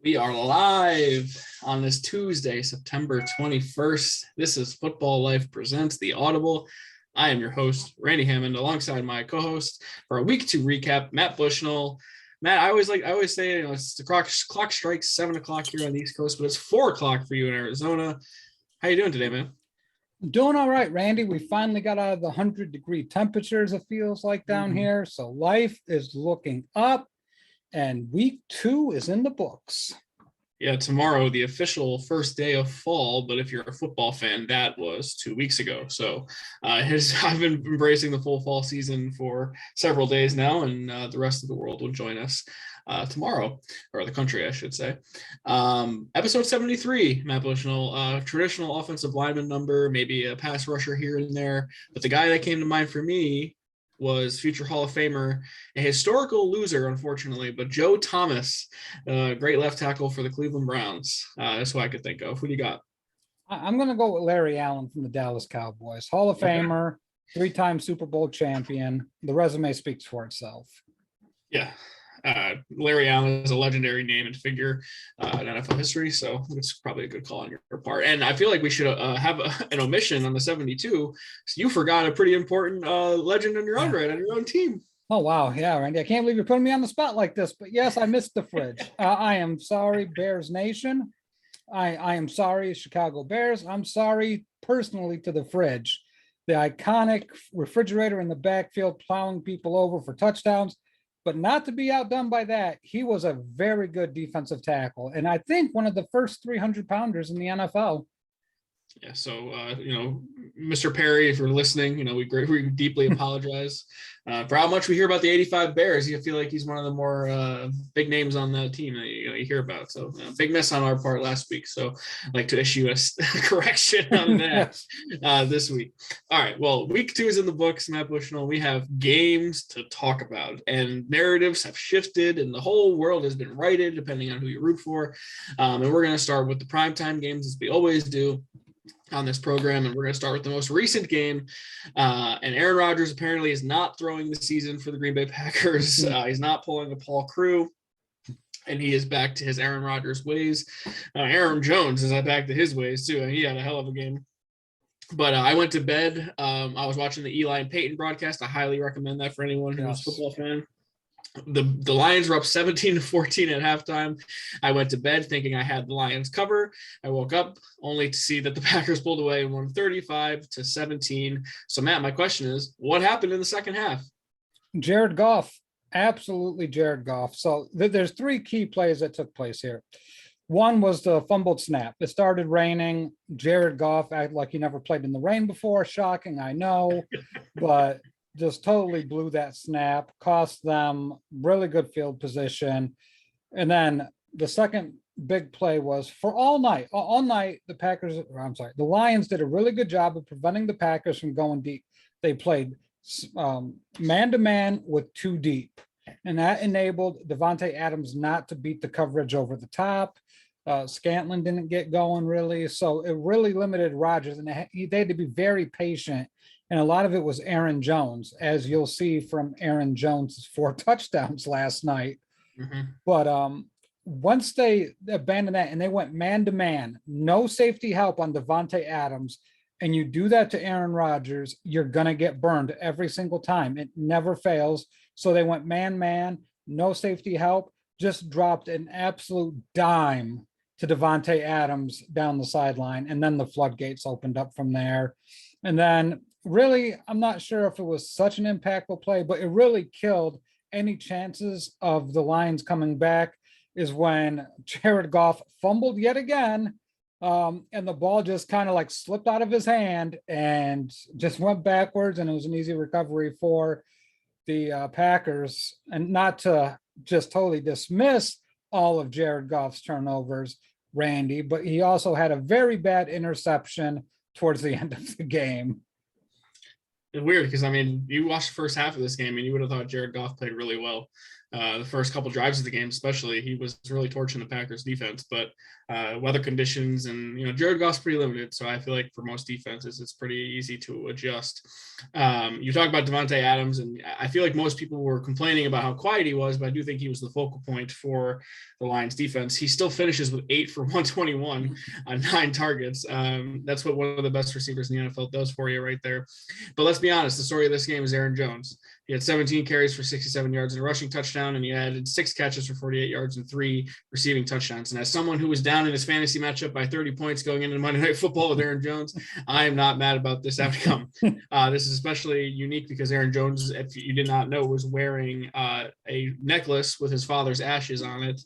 We are live on this Tuesday, September 21st. This is Football Life Presents the Audible. I am your host, Randy Hammond, alongside my co-host for a week 2 recap, Matt Bushnell. Matt, I always say, it's the clock strikes 7 o'clock here on the East Coast, but it's 4 o'clock for you in Arizona. How you doing today, man? Doing all right, Randy. We finally got out of the 100-degree temperatures, it feels like down here. So life is looking up. And week 2 is in the books. Yeah, tomorrow, the official first day of fall. But if you're a football fan, that was 2 weeks ago. So I've been embracing the full fall season for several days now, and the rest of the world will join us tomorrow, or the country, I should say. Episode 73, Matt Bushnell, traditional offensive lineman number, maybe a pass rusher here and there. But the guy that came to mind for me was future Hall of Famer, a historical loser, unfortunately, but Joe Thomas, great left tackle for the Cleveland Browns. That's what I could think of. Who do you got? I'm going to go with Larry Allen from the Dallas Cowboys. Hall of Famer, 3-time Super Bowl champion. The resume speaks for itself. Yeah. Larry Allen is a legendary name and figure in NFL history, so it's probably a good call on your part. And I feel like we should have an omission on the 72. So you forgot a pretty important legend on your own right, on your own team. Oh, wow. Yeah, Randy, I can't believe you're putting me on the spot like this, but yes, I missed the fridge. I am sorry, Bears Nation. I am sorry, Chicago Bears. I'm sorry personally to the fridge. The iconic refrigerator in the backfield plowing people over for touchdowns. But not to be outdone by that, he was a very good defensive tackle. And I think one of the first 300-pounders in the NFL. Yeah, so, Mr. Perry, if you're listening, we deeply apologize for how much we hear about the 85 Bears. You feel like he's one of the more big names on the team that you hear about. So big miss on our part last week. So I'd like to issue a correction on that this week. All right, well, week 2 is in the books, Matt Bushnell. We have games to talk about, and narratives have shifted, and the whole world has been righted, depending on who you root for. And we're going to start with the primetime games, as we always do on this program, and we're going to start with the most recent game. And Aaron Rodgers apparently is not throwing the season for the Green Bay Packers. He's not pulling a Paul Crew, and he is back to his Aaron Rodgers ways. Aaron Jones is back to his ways too, and he had a hell of a game. But I went to bed. I was watching the Eli and Peyton broadcast. I highly recommend that for anyone who's a football fan. The Lions were up 17-14 at halftime. I went to bed thinking I had the Lions cover. I woke up only to see that the Packers pulled away and won 35-17. So, Matt, my question is, what happened in the second half? Jared Goff, absolutely Jared Goff. So there's 3 key plays that took place here. One was the fumbled snap. It started raining. Jared Goff acted like he never played in the rain before. Shocking, I know, but just totally blew that snap, cost them really good field position. And then the second big play was for all night, the Lions did a really good job of preventing the Packers from going deep. They played man-to-man with 2 deep, and that enabled Devontae Adams not to beat the coverage over the top. Scantling didn't get going really, so it really limited Rodgers, and they had to be very patient. And a lot of it was Aaron Jones, as you'll see from Aaron Jones' 4 touchdowns last night. But once they abandoned that and they went man-to-man, no safety help on Devontae Adams, and you do that to Aaron Rodgers, you're going to get burned every single time. It never fails. So they went man-man, no safety help, just dropped an absolute dime to Devontae Adams down the sideline, and then the floodgates opened up from there. And then really, I'm not sure if it was such an impactful play, but it really killed any chances of the Lions coming back, is when Jared Goff fumbled yet again, and the ball just kind of like slipped out of his hand and just went backwards, and it was an easy recovery for the Packers. And not to just totally dismiss all of Jared Goff's turnovers, Randy, but he also had a very bad interception towards the end of the game. It's weird because, you watched the first half of this game and you would have thought Jared Goff played really well. The first couple drives of the game, especially, he was really torching the Packers defense, but weather conditions and, Jared Goff's pretty limited. So I feel like for most defenses, it's pretty easy to adjust. You talk about Devontae Adams, and I feel like most people were complaining about how quiet he was, but I do think he was the focal point for the Lions defense. He still finishes with 8 for 121 on 9 targets. That's what one of the best receivers in the NFL does for you right there. But let's be honest, the story of this game is Aaron Jones. He had 17 carries for 67 yards and a rushing touchdown, and he added 6 catches for 48 yards and 3 receiving touchdowns. And as someone who was down in his fantasy matchup by 30 points going into Monday Night Football with Aaron Jones, I am not mad about this outcome. This is especially unique because Aaron Jones, if you did not know, was wearing a necklace with his father's ashes on it.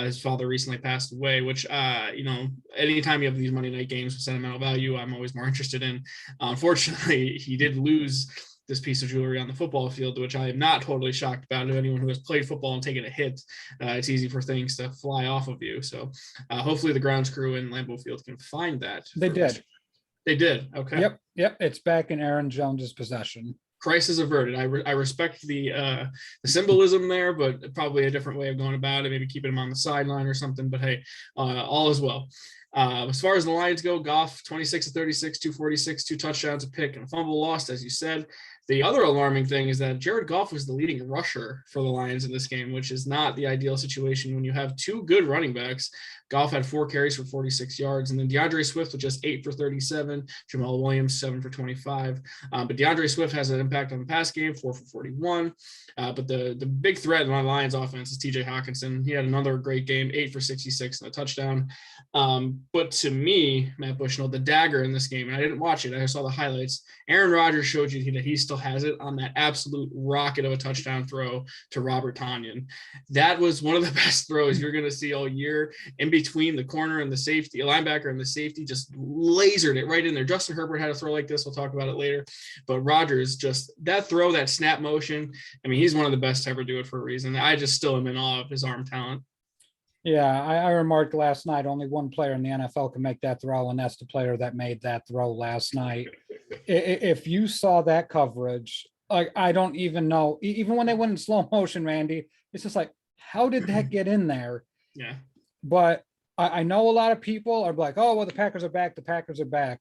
His father recently passed away, which, anytime you have these Monday night games with sentimental value, I'm always more interested in. Unfortunately, he did lose this piece of jewelry on the football field, which I am not totally shocked about. To anyone who has played football and taken a hit, it's easy for things to fly off of you. So hopefully the grounds crew in Lambeau Field can find that. They did. They did. Okay. Yep. It's back in Aaron Jones's possession. Crisis averted. I respect the symbolism there, but probably a different way of going about it. Maybe keeping him on the sideline or something. But hey, all is well. As far as the Lions go, Goff 26 of 36, 246, 2 touchdowns, a pick, and a fumble lost, as you said. The other alarming thing is that Jared Goff was the leading rusher for the Lions in this game, which is not the ideal situation when you have 2 good running backs. Goff had 4 carries for 46 yards, and then DeAndre Swift with just 8 for 37, Jamal Williams 7 for 25. But DeAndre Swift has an impact on the pass game, 4 for 41. But the big threat in my Lions offense is TJ Hawkinson. He had another great game, 8 for 66 and a touchdown. But to me, Matt Bushnell, the dagger in this game, and I didn't watch it, I saw the highlights. Aaron Rodgers showed you that he still has it on that absolute rocket of a touchdown throw to Robert Tonyan. That was one of the best throws you're going to see all year. In between the corner and the safety, a linebacker and the safety, just lasered it right in there. Justin Herbert had a throw like this. We'll talk about it later. But Rodgers, just that throw, that snap motion, I mean, he's one of the best to ever do it for a reason. I just still am in awe of his arm talent. Yeah, I remarked last night, only one player in the NFL can make that throw, and that's the player that made that throw last night. If you saw that coverage, like, I don't even know, even when they went in slow motion, Randy, it's just like, how did that get in there? Yeah. But I know a lot of people are like, oh, well, the Packers are back. The Packers are back.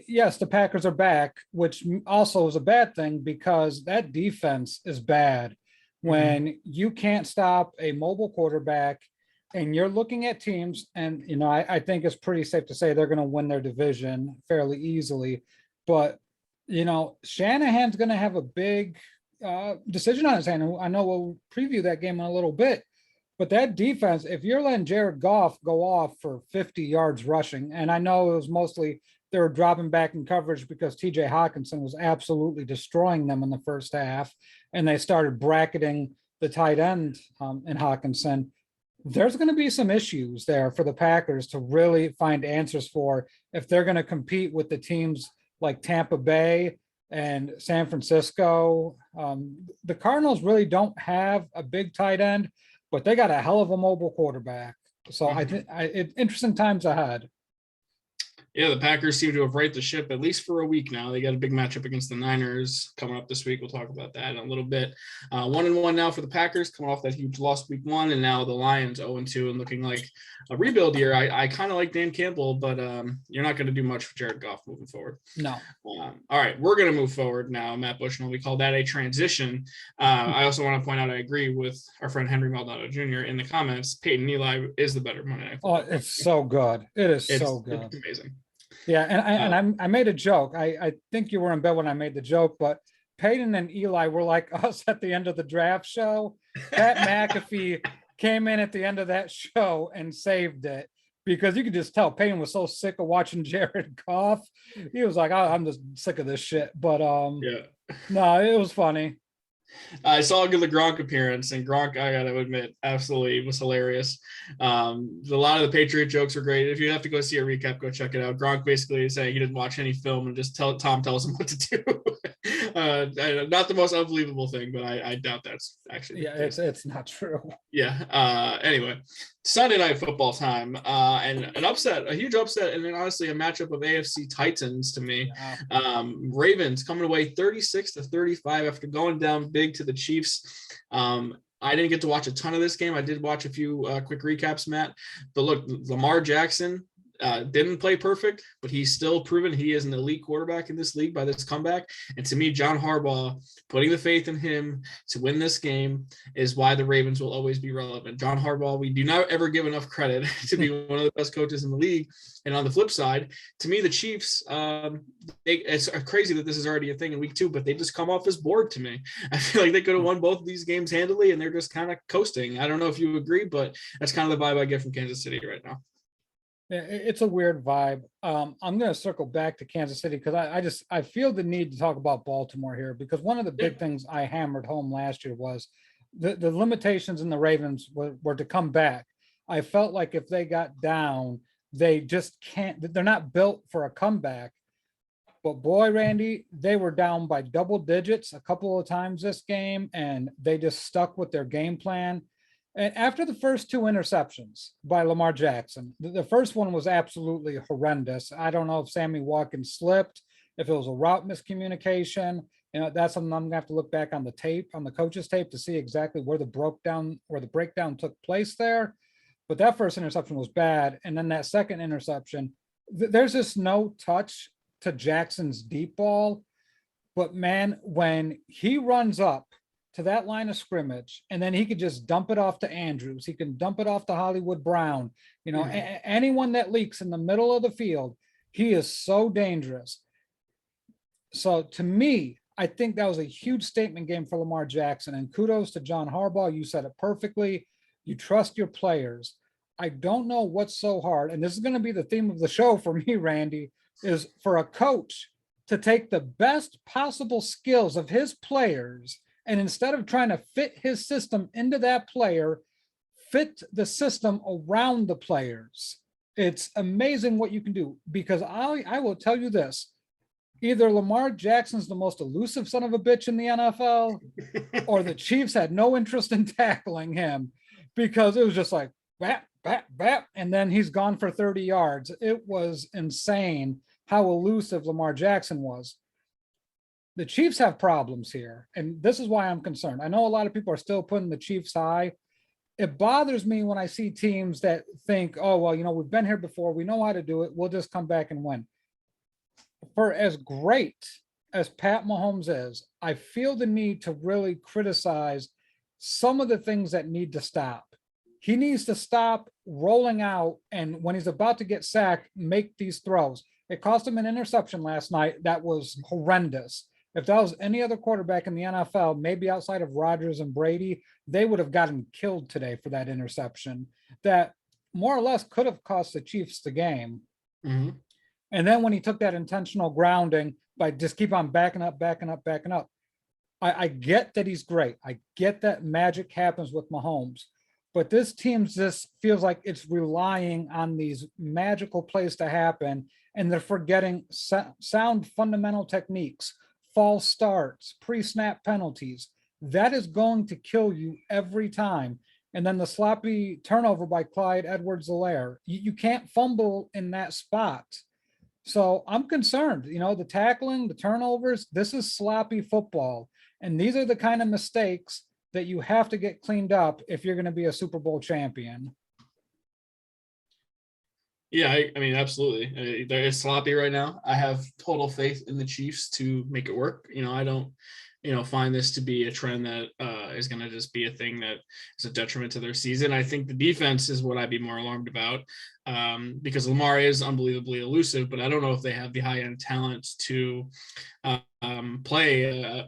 Yes, the Packers are back, which also is a bad thing because that defense is bad. When you can't stop a mobile quarterback and you're looking at teams, and, I think it's pretty safe to say they're going to win their division fairly easily. But, Shanahan's going to have a big decision on his hand. I know we'll preview that game in a little bit. But that defense, if you're letting Jared Goff go off for 50 yards rushing, and I know it was mostly they were dropping back in coverage because TJ Hawkinson was absolutely destroying them in the first half, and they started bracketing the tight end in Hawkinson. There's going to be some issues there for the Packers to really find answers for if they're going to compete with the teams like Tampa Bay and San Francisco. The Cardinals really don't have a big tight end, but they got a hell of a mobile quarterback. So I think interesting times ahead. Yeah, the Packers seem to have righted the ship at least for a week now. They got a big matchup against the Niners coming up this week. We'll talk about that in a little bit. 1-1 now for the Packers, coming off that huge loss week 1, and now the Lions 0-2 and looking like a rebuild year. I kind of like Dan Campbell, but you're not going to do much for Jared Goff moving forward. No. All right, we're going to move forward now. Matt Bushnell, we call that a transition. I also want to point out I agree with our friend Henry Maldonado Jr. in the comments. Peyton Eli is the better Monday Night Football. Oh, it's so good. It's so good. It's amazing. Yeah, and I made a joke. I think you were in bed when I made the joke, but Peyton and Eli were like us at the end of the draft show. Pat McAfee came in at the end of that show and saved it because you could just tell Peyton was so sick of watching Jared Goff. He was like, I'm just sick of this shit. But yeah, no, it was funny. I saw the Gronk appearance, and Gronk, I got to admit, absolutely was hilarious. A lot of the Patriot jokes were great. If you have to go see a recap, go check it out. Gronk basically is saying he didn't watch any film and just Tom tells him what to do. Not the most unbelievable thing, but I doubt that's actually. Yeah, it's not true. Yeah. Anyway, Sunday Night Football time, and an upset, a huge upset, and then honestly a matchup of AFC Titans to me. Yeah. Ravens coming away 36-35 after going down big to the Chiefs. I didn't get to watch a ton of this game. I did watch a few quick recaps, Matt. But look, Lamar Jackson didn't play perfect, but he's still proven he is an elite quarterback in this league by this comeback. And to me, John Harbaugh, putting the faith in him to win this game is why the Ravens will always be relevant. John Harbaugh, we do not ever give enough credit to be one of the best coaches in the league. And on the flip side, to me, the Chiefs, it's crazy that this is already a thing in week 2, but they just come off as bored to me. I feel like they could have won both of these games handily, and they're just kind of coasting. I don't know if you agree, but that's kind of the vibe I get from Kansas City right now. Yeah, it's a weird vibe. I'm going to circle back to Kansas City because I feel the need to talk about Baltimore here, because one of the big things I hammered home last year was the limitations in the Ravens were to come back. I felt like if they got down, they just can't. They're not built for a comeback. But boy, Randy, they were down by double digits a couple of times this game, and they just stuck with their game plan. And after the first 2 interceptions by Lamar Jackson, the first one was absolutely horrendous. I don't know if Sammy Watkins slipped, if it was a route miscommunication. That's something I'm gonna have to look back on the tape, on the coach's tape, to see exactly where the breakdown took place there. But that first interception was bad. And then that second interception, there's just no touch to Jackson's deep ball. But man, when he runs up to that line of scrimmage, and then he could just dump it off to Andrews, he can dump it off to Hollywood Brown, anyone that leaks in the middle of the field, he is so dangerous. So to me, I think that was a huge statement game for Lamar Jackson, and kudos to John Harbaugh. You said it perfectly. You trust your players. I don't know what's so hard, and this is going to be the theme of the show for me, Randy, is for a coach to take the best possible skills of his players, and instead of trying to fit his system into that player, fit the system around the players. It's amazing what you can do, because I will tell you this. Either Lamar Jackson's the most elusive son of a bitch in the NFL, or the Chiefs had no interest in tackling him, because it was just like, bap, bap, bap, and then he's gone for 30 yards. It was insane how elusive Lamar Jackson was. The Chiefs have problems here, and this is why I'm concerned. I know a lot of people are still putting the Chiefs high. It bothers me when I see teams that think, oh, well, we've been here before. We know how to do it. We'll just come back and win. For as great as Pat Mahomes is, I feel the need to really criticize some of the things that need to stop. He needs to stop rolling out, and when he's about to get sacked, make these throws. It cost him an interception last night that was horrendous. If that was any other quarterback in the NFL, maybe outside of Rodgers and Brady, they would have gotten killed today for that interception that more or less could have cost the Chiefs the game. Mm-hmm. And then when he took that intentional grounding by just keep on backing up, I get that he's great. I get that magic happens with Mahomes, but this team just feels like it's relying on these magical plays to happen, and they're forgetting sound fundamental techniques, false starts, pre-snap penalties. That is going to kill you every time. And then the sloppy turnover by Clyde Edwards-Helaire. You can't fumble in that spot. So I'm concerned, the tackling, the turnovers, this is sloppy football. And these are the kind of mistakes that you have to get cleaned up if you're going to be a Super Bowl champion. Yeah, I mean, absolutely. It's sloppy right now. I have total faith in the Chiefs to make it work. I don't, find this to be a trend that is going to just be a thing that is a detriment to their season. I think the defense is what I'd be more alarmed about, because Lamar is unbelievably elusive, but I don't know if they have the high-end talent to play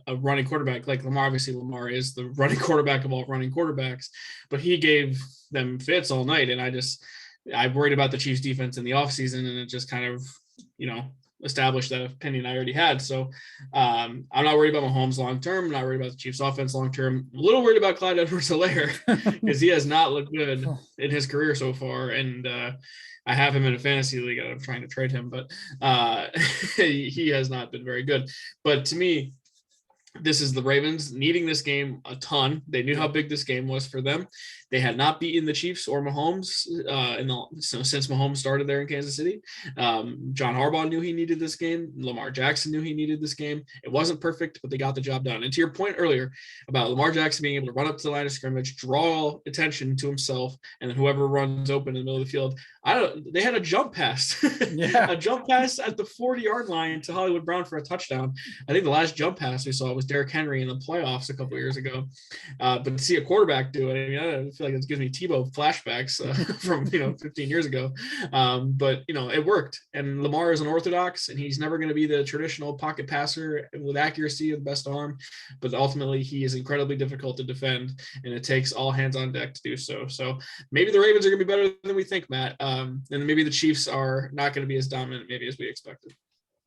a running quarterback like Lamar. Obviously, Lamar is the running quarterback of all running quarterbacks, but he gave them fits all night, and I'm worried about the Chiefs defense in the offseason, and it just kind of, established that opinion I already had. So I'm not worried about Mahomes long-term. I'm not worried about the Chiefs offense long-term. I'm a little worried about Clyde Edwards-Helaire because he has not looked good in his career so far. And I have him in a fantasy league. I'm trying to trade him, but he has not been very good. But to me, this is the Ravens needing this game a ton. They knew how big this game was for them. They had not beaten the Chiefs or Mahomes since Mahomes started there in Kansas City. John Harbaugh knew he needed this game. Lamar Jackson knew he needed this game. It wasn't perfect, but they got the job done. And to your point earlier about Lamar Jackson being able to run up to the line of scrimmage, draw attention to himself, and then whoever runs open in the middle of the field, they had a jump pass, a jump pass at the 40-yard line to Hollywood Brown for a touchdown. I think the last jump pass we saw was Derrick Henry in the playoffs a couple of years ago. But to see a quarterback do it, I feel like it gives me Tebow flashbacks from 15 years ago. But it worked. And Lamar is unorthodox, and he's never going to be the traditional pocket passer with accuracy and best arm. But ultimately, he is incredibly difficult to defend, and it takes all hands on deck to do so. So maybe the Ravens are going to be better than we think, Matt. And maybe the Chiefs are not going to be as dominant maybe as we expected.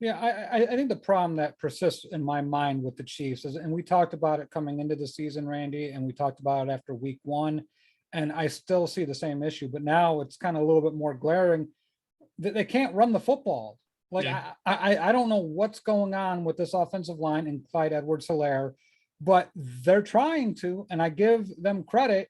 Yeah, I think the problem that persists in my mind with the Chiefs is, and we talked about it coming into the season, Randy, and we talked about it after week 1, and I still see the same issue, but now it's kind of a little bit more glaring that they can't run the football. Like, yeah. I don't know what's going on with this offensive line and Clyde Edwards-Helaire, but they're trying to, and I give them credit,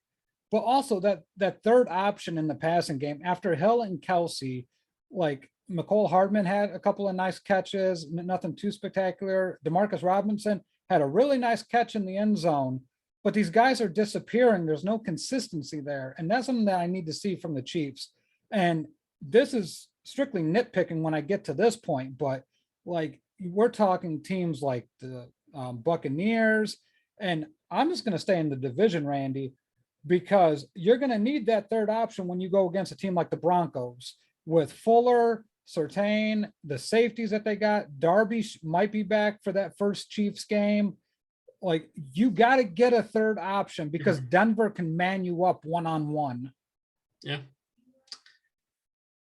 but also that third option in the passing game after Hill and Kelsey, like McCole Hardman had a couple of nice catches, nothing too spectacular. Demarcus Robinson had a really nice catch in the end zone, but these guys are disappearing. There's no consistency there. And that's something that I need to see from the Chiefs. And this is strictly nitpicking when I get to this point, but like we're talking teams like the Buccaneers, and I'm just going to stay in the division, Randy, because you're going to need that third option when you go against a team like the Broncos with Fuller, Surtain, the safeties that they got. Darby might be back for that first Chiefs game. Like, you got to get a third option because Denver can man you up one-on-one. Yeah.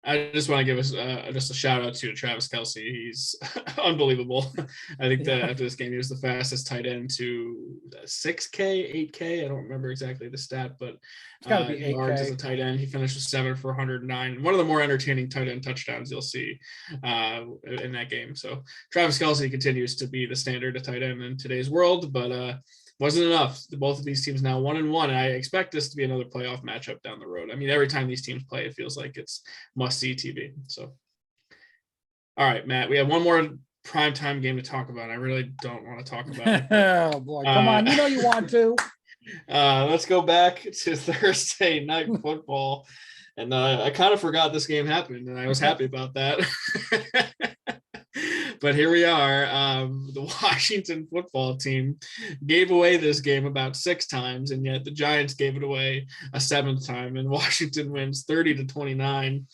I just want to give us just a shout out to Travis Kelsey. He's unbelievable. I think that after this game, he was the fastest tight end to 6K, 8K. I don't remember exactly the stat, but it's got to be 8K. Yards as a tight end. He finished with 7 for 109. One of the more entertaining tight end touchdowns you'll see in that game. So Travis Kelsey continues to be the standard of tight end in today's world, but wasn't enough. Both of these teams now 1-1, and I expect this to be another playoff matchup down the road. I mean, every time these teams play, it feels like it's must-see TV. So, all right, Matt, we have one more primetime game to talk about. I really don't want to talk about it. Oh, boy. Come on. You know you want to. Let's go back to Thursday night football. And I kind of forgot this game happened, and I was happy about that. But here we are. The Washington football team gave away this game about 6 times, and yet the Giants gave it away a 7th time, and Washington wins 30-29.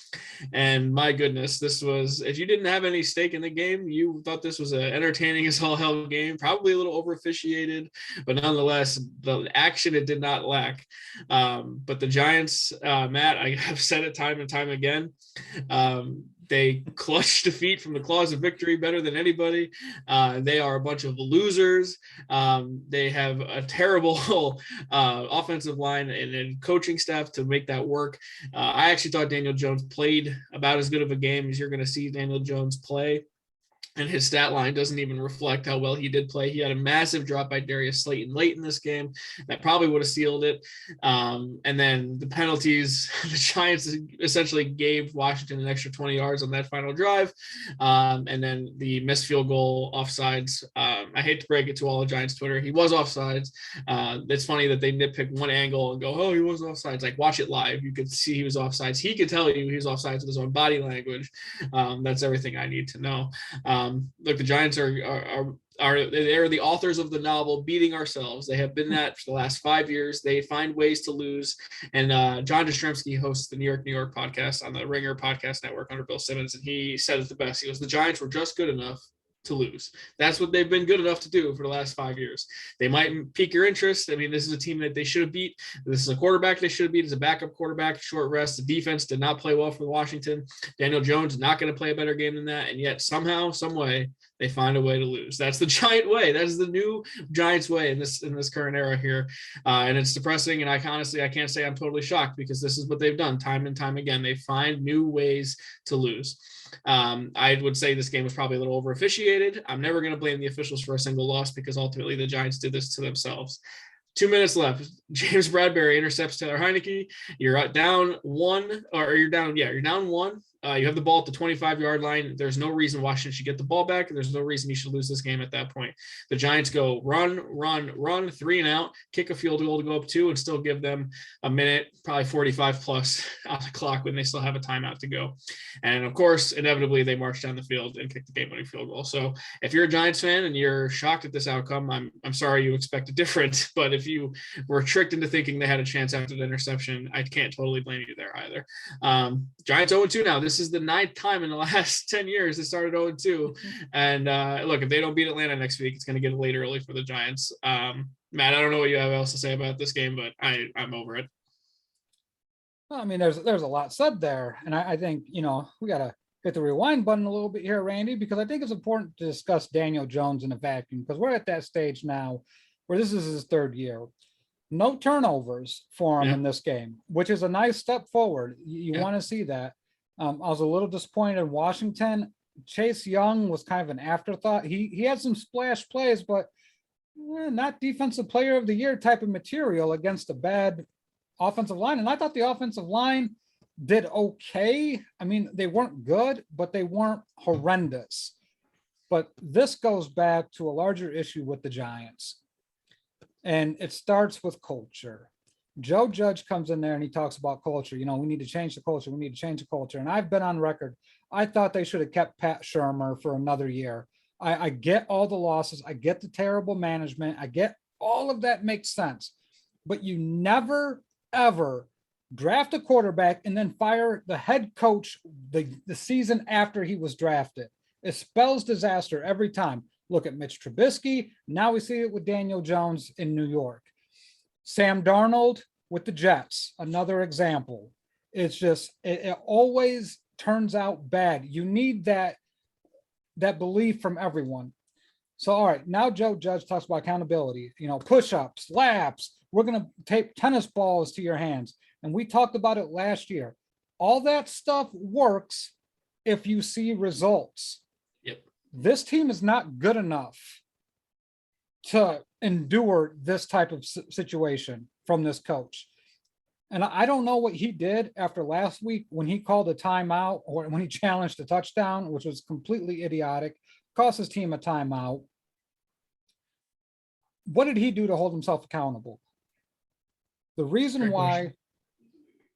And my goodness, this was, if you didn't have any stake in the game, you thought this was an entertaining as all hell game, probably a little over officiated, but nonetheless, the action it did not lack. But the Giants, Matt, I have said it time and time again, they clutch defeat from the claws of victory better than anybody. They are a bunch of losers. They have a terrible offensive line and coaching staff to make that work. I actually thought Daniel Jones played about as good of a game as you're going to see Daniel Jones play. And his stat line doesn't even reflect how well he did play. He had a massive drop by Darius Slayton late in this game. That probably would have sealed it. And then the penalties, the Giants essentially gave Washington an extra 20 yards on that final drive. And then the missed field goal offsides. I hate to break it to all of Giants Twitter. He was offsides. It's funny that they nitpick one angle and go, oh, he was offsides. Like, watch it live. You could see he was offsides. He could tell you he was offsides with his own body language. That's everything I need to know. Look, the Giants are they're the authors of the novel Beating Ourselves. They have been that for the last 5 years. They find ways to lose. And John Jastrzemski hosts the New York podcast on the Ringer Podcast Network under Bill Simmons, and he said it the best. He goes, the Giants were just good enough to lose. That's what they've been good enough to do for the last 5 years. They might pique your interest. I mean, this is a team that they should have beat. This is a quarterback they should have beat. It's a backup quarterback, short rest. The defense did not play well for Washington. Daniel Jones is not going to play a better game than that. And yet somehow, some way, they find a way to lose. That's the Giant way. That is the new Giants way in this current era here. And it's depressing. And I can't say I'm totally shocked, because this is what they've done time and time again. They find new ways to lose. I would say this game was probably a little over officiated. I'm never going to blame the officials for a single loss, because ultimately the Giants did this to themselves. 2 minutes left. James Bradbury intercepts Taylor Heineke. You're down one, or you're down one. You have the ball at the 25-yard line. There's no reason Washington should get the ball back. There's no reason you should lose this game at that point. The Giants go run, 3 and out, kick a field goal to go up 2, and still give them a minute, probably 45 plus on the clock when they still have a timeout to go. And of course, inevitably, they march down the field and kick the game-winning field goal. So if you're a Giants fan and you're shocked at this outcome, I'm sorry you expected different. But if you were tricked into thinking they had a chance after the interception, I can't totally blame you there either. Giants 0-2 now. This is the 9th time in the last 10 years they started 0-2. And look, if they don't beat Atlanta next week, it's going to get late early for the Giants. Matt, I don't know what you have else to say about this game, but I'm over it. Well, I mean, there's a lot said there. And I think, we got to hit the rewind button a little bit here, Randy, because I think it's important to discuss Daniel Jones in a vacuum, because we're at that stage now where this is his 3rd year. No turnovers for him in this game, which is a nice step forward. You want to see that. I was a little disappointed in Washington. Chase Young was kind of an afterthought. He had some splash plays, but not defensive player of the year type of material against a bad offensive line. And I thought the offensive line did okay. I mean, they weren't good, but they weren't horrendous. But this goes back to a larger issue with the Giants. And it starts with culture. Joe Judge comes in there and he talks about culture. We need to change the culture. We need to change the culture. And I've been on record. I thought they should have kept Pat Shurmur for another year. I get all the losses. I get the terrible management. I get all of that makes sense. But you never, ever draft a quarterback and then fire the head coach the season after he was drafted. It spells disaster every time. Look at Mitch Trubisky. Now we see it with Daniel Jones in New York. Sam Darnold with the Jets, another example. It's just, it always turns out bad. You need that belief from everyone. So, all right, now Joe Judge talks about accountability, push-ups, laps. We're going to tape tennis balls to your hands. And we talked about it last year. All that stuff works if you see results. Yep. This team is not good enough to endure this type of situation from this coach. And I don't know what he did after last week when he called a timeout or when he challenged a touchdown, which was completely idiotic, cost his team a timeout. What did he do to hold himself accountable? The reason why,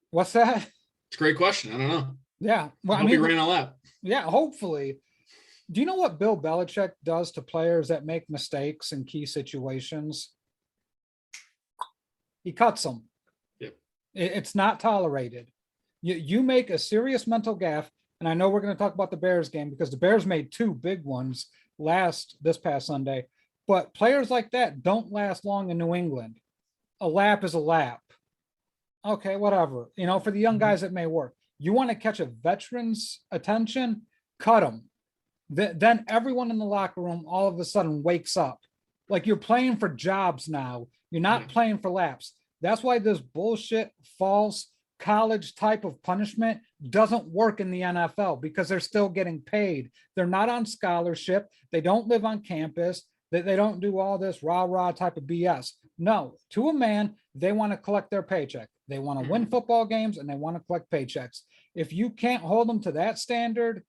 what's that? It's a great question. I don't know. Yeah. Well, I mean, he ran a lap. Yeah, hopefully. Do you know what Bill Belichick does to players that make mistakes in key situations? He cuts them. Yep. It's not tolerated. You make a serious mental gaffe, and I know we're going to talk about the Bears game because the Bears made 2 big ones this past Sunday, but players like that don't last long in New England. A lap is a lap. Okay, whatever. For the young guys, it may work. You want to catch a veteran's attention, cut them. Then everyone in the locker room all of a sudden wakes up. Like you're playing for jobs now. You're not playing for laps. That's why this bullshit, false college type of punishment doesn't work in the NFL because they're still getting paid. They're not on scholarship. They don't live on campus. They don't do all this rah-rah type of BS. No, to a man, they want to collect their paycheck. They want to win football games and they want to collect paychecks. If you can't hold them to that standard,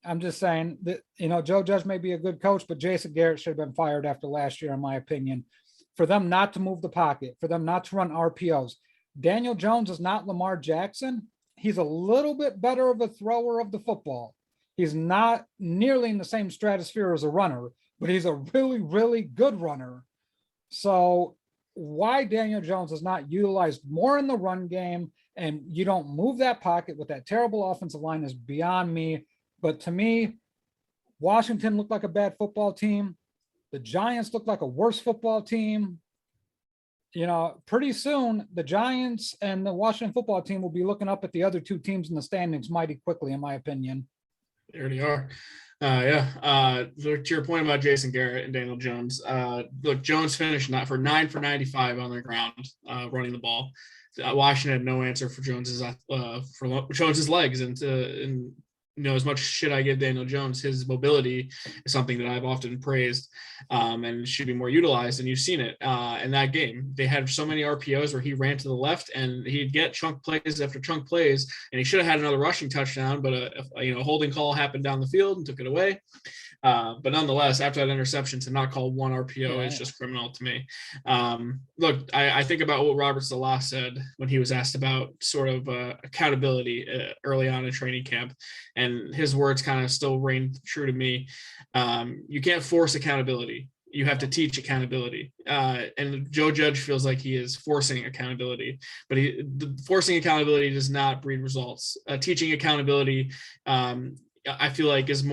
I'm just saying that, Joe Judge may be a good coach, but Jason Garrett should have been fired after last year, in my opinion, for them not to move the pocket, for them not to run RPOs. Daniel Jones is not Lamar Jackson. He's a little bit better of a thrower of the football. He's not nearly in the same stratosphere as a runner, but he's a really, really good runner. So why Daniel Jones is not utilized more in the run game and you don't move that pocket with that terrible offensive line is beyond me. But to me, Washington looked like a bad football team. The Giants looked like a worse football team. Pretty soon, the Giants and the Washington football team will be looking up at the other 2 teams in the standings mighty quickly, in my opinion. They already are. To your point about Jason Garrett and Daniel Jones, look, Jones finished for 9 for 95 on the ground, running the ball. Washington had no answer for Jones's legs, and as much shit I give Daniel Jones, his mobility is something that I've often praised, and should be more utilized. And you've seen it in that game. They had so many RPOs where he ran to the left and he'd get chunk plays after chunk plays, and he should have had another rushing touchdown, but a holding call happened down the field and took it away. But nonetheless, after that interception, to not call one RPO is just criminal to me. Look, I think about what Robert Salah said when he was asked about sort of accountability early on in training camp, and his words kind of still reign true to me. You can't force accountability. You have to teach accountability. And Joe Judge feels like he is forcing accountability, but forcing accountability does not breed results. Teaching accountability, I feel like is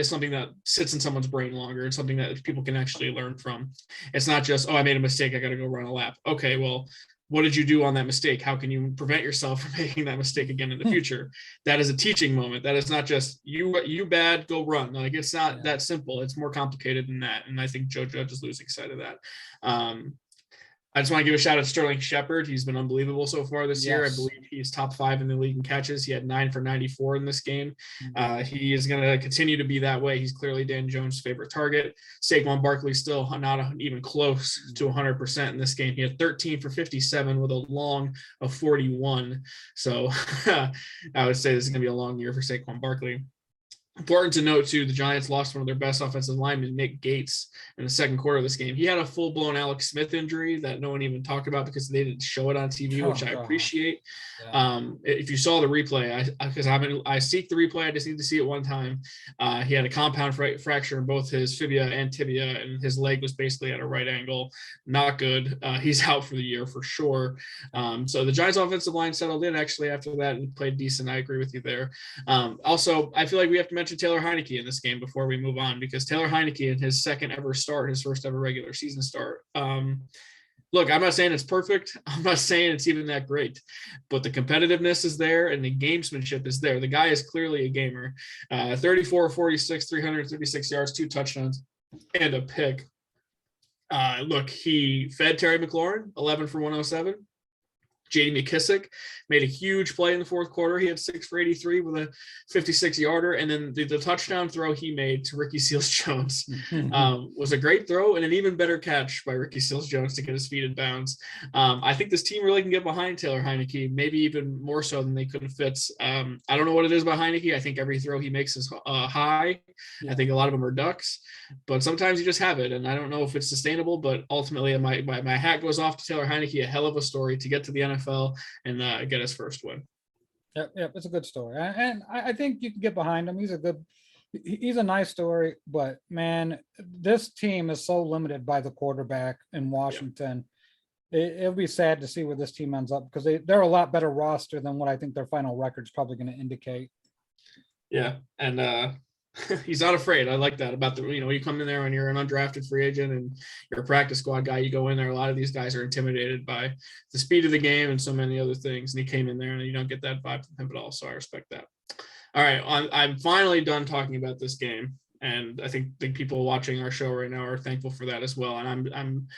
something that sits in someone's brain longer. It's something that people can actually learn from. It's not just, I made a mistake, I got to go run a lap. Okay, well, what did you do on that mistake? How can you prevent yourself from making that mistake again in the future? That is a teaching moment. That is not just you bad, go run. Like, it's not that simple. It's more complicated than that. And I think Joe Judge is losing sight of that. I just want to give a shout out to Sterling Shepard. He's been unbelievable so far this year. I believe he's top 5 in the league in catches. He had 9 for 94 in this game. He is going to continue to be that way. He's clearly Dan Jones' favorite target. Saquon Barkley still not even close to 100% in this game. He had 13 for 57 with a long of 41. So I would say this is going to be a long year for Saquon Barkley. Important to note, too, the Giants lost one of their best offensive linemen, Nick Gates, in the second quarter of this game. He had a full-blown Alex Smith injury that no one even talked about because they didn't show it on TV, which I appreciate. If you saw the replay, I seek the replay. I just need to see it one time. He had a compound fracture in both his fibula and tibia, and his leg was basically at a right angle. Not good. He's out for the year for sure. So the Giants offensive line settled in actually after that and played decent. I agree with you there. Also, I feel like we have to mention Taylor Heineke in this game before we move on, because Taylor Heineke in his second ever start, his first ever regular season start. Look, I'm not saying it's perfect. I'm not saying it's even that great, but the competitiveness is there and the gamesmanship is there. The guy is clearly a gamer. 34-46, 336 yards, 2 touchdowns, and a pick. Look, he fed Terry McLaurin, 11 for 107. J.D. McKissick made a huge play in the fourth quarter. He had 6 for 83 with a 56-yarder. And then the touchdown throw he made to Ricky Seals-Jones was a great throw and an even better catch by Ricky Seals-Jones to get his feet in bounds. I think this team really can get behind Taylor Heineke, maybe even more so than they could have Fitz. I don't know what it is about Heineke. I think every throw he makes is high. I think a lot of them are ducks, but sometimes you just have it. And I don't know if it's sustainable, but ultimately my hat goes off to Taylor Heineke, a hell of a story to get to the NFL and get his first win. Yep, it's a good story, and I think you can get behind him. He's a nice story, but man, this team is so limited by the quarterback in Washington. It'll be sad to see where this team ends up, because they're a lot better roster than what I think their final record's probably going to indicate. Yeah, and he's not afraid. I like that about you come in there when you're an undrafted free agent and you're a practice squad guy, you go in there. A lot of these guys are intimidated by the speed of the game and so many other things. And he came in there and you don't get that vibe from him at all. So I respect that. All right. I'm finally done talking about this game. And I think people watching our show right now are thankful for that as well. And I'm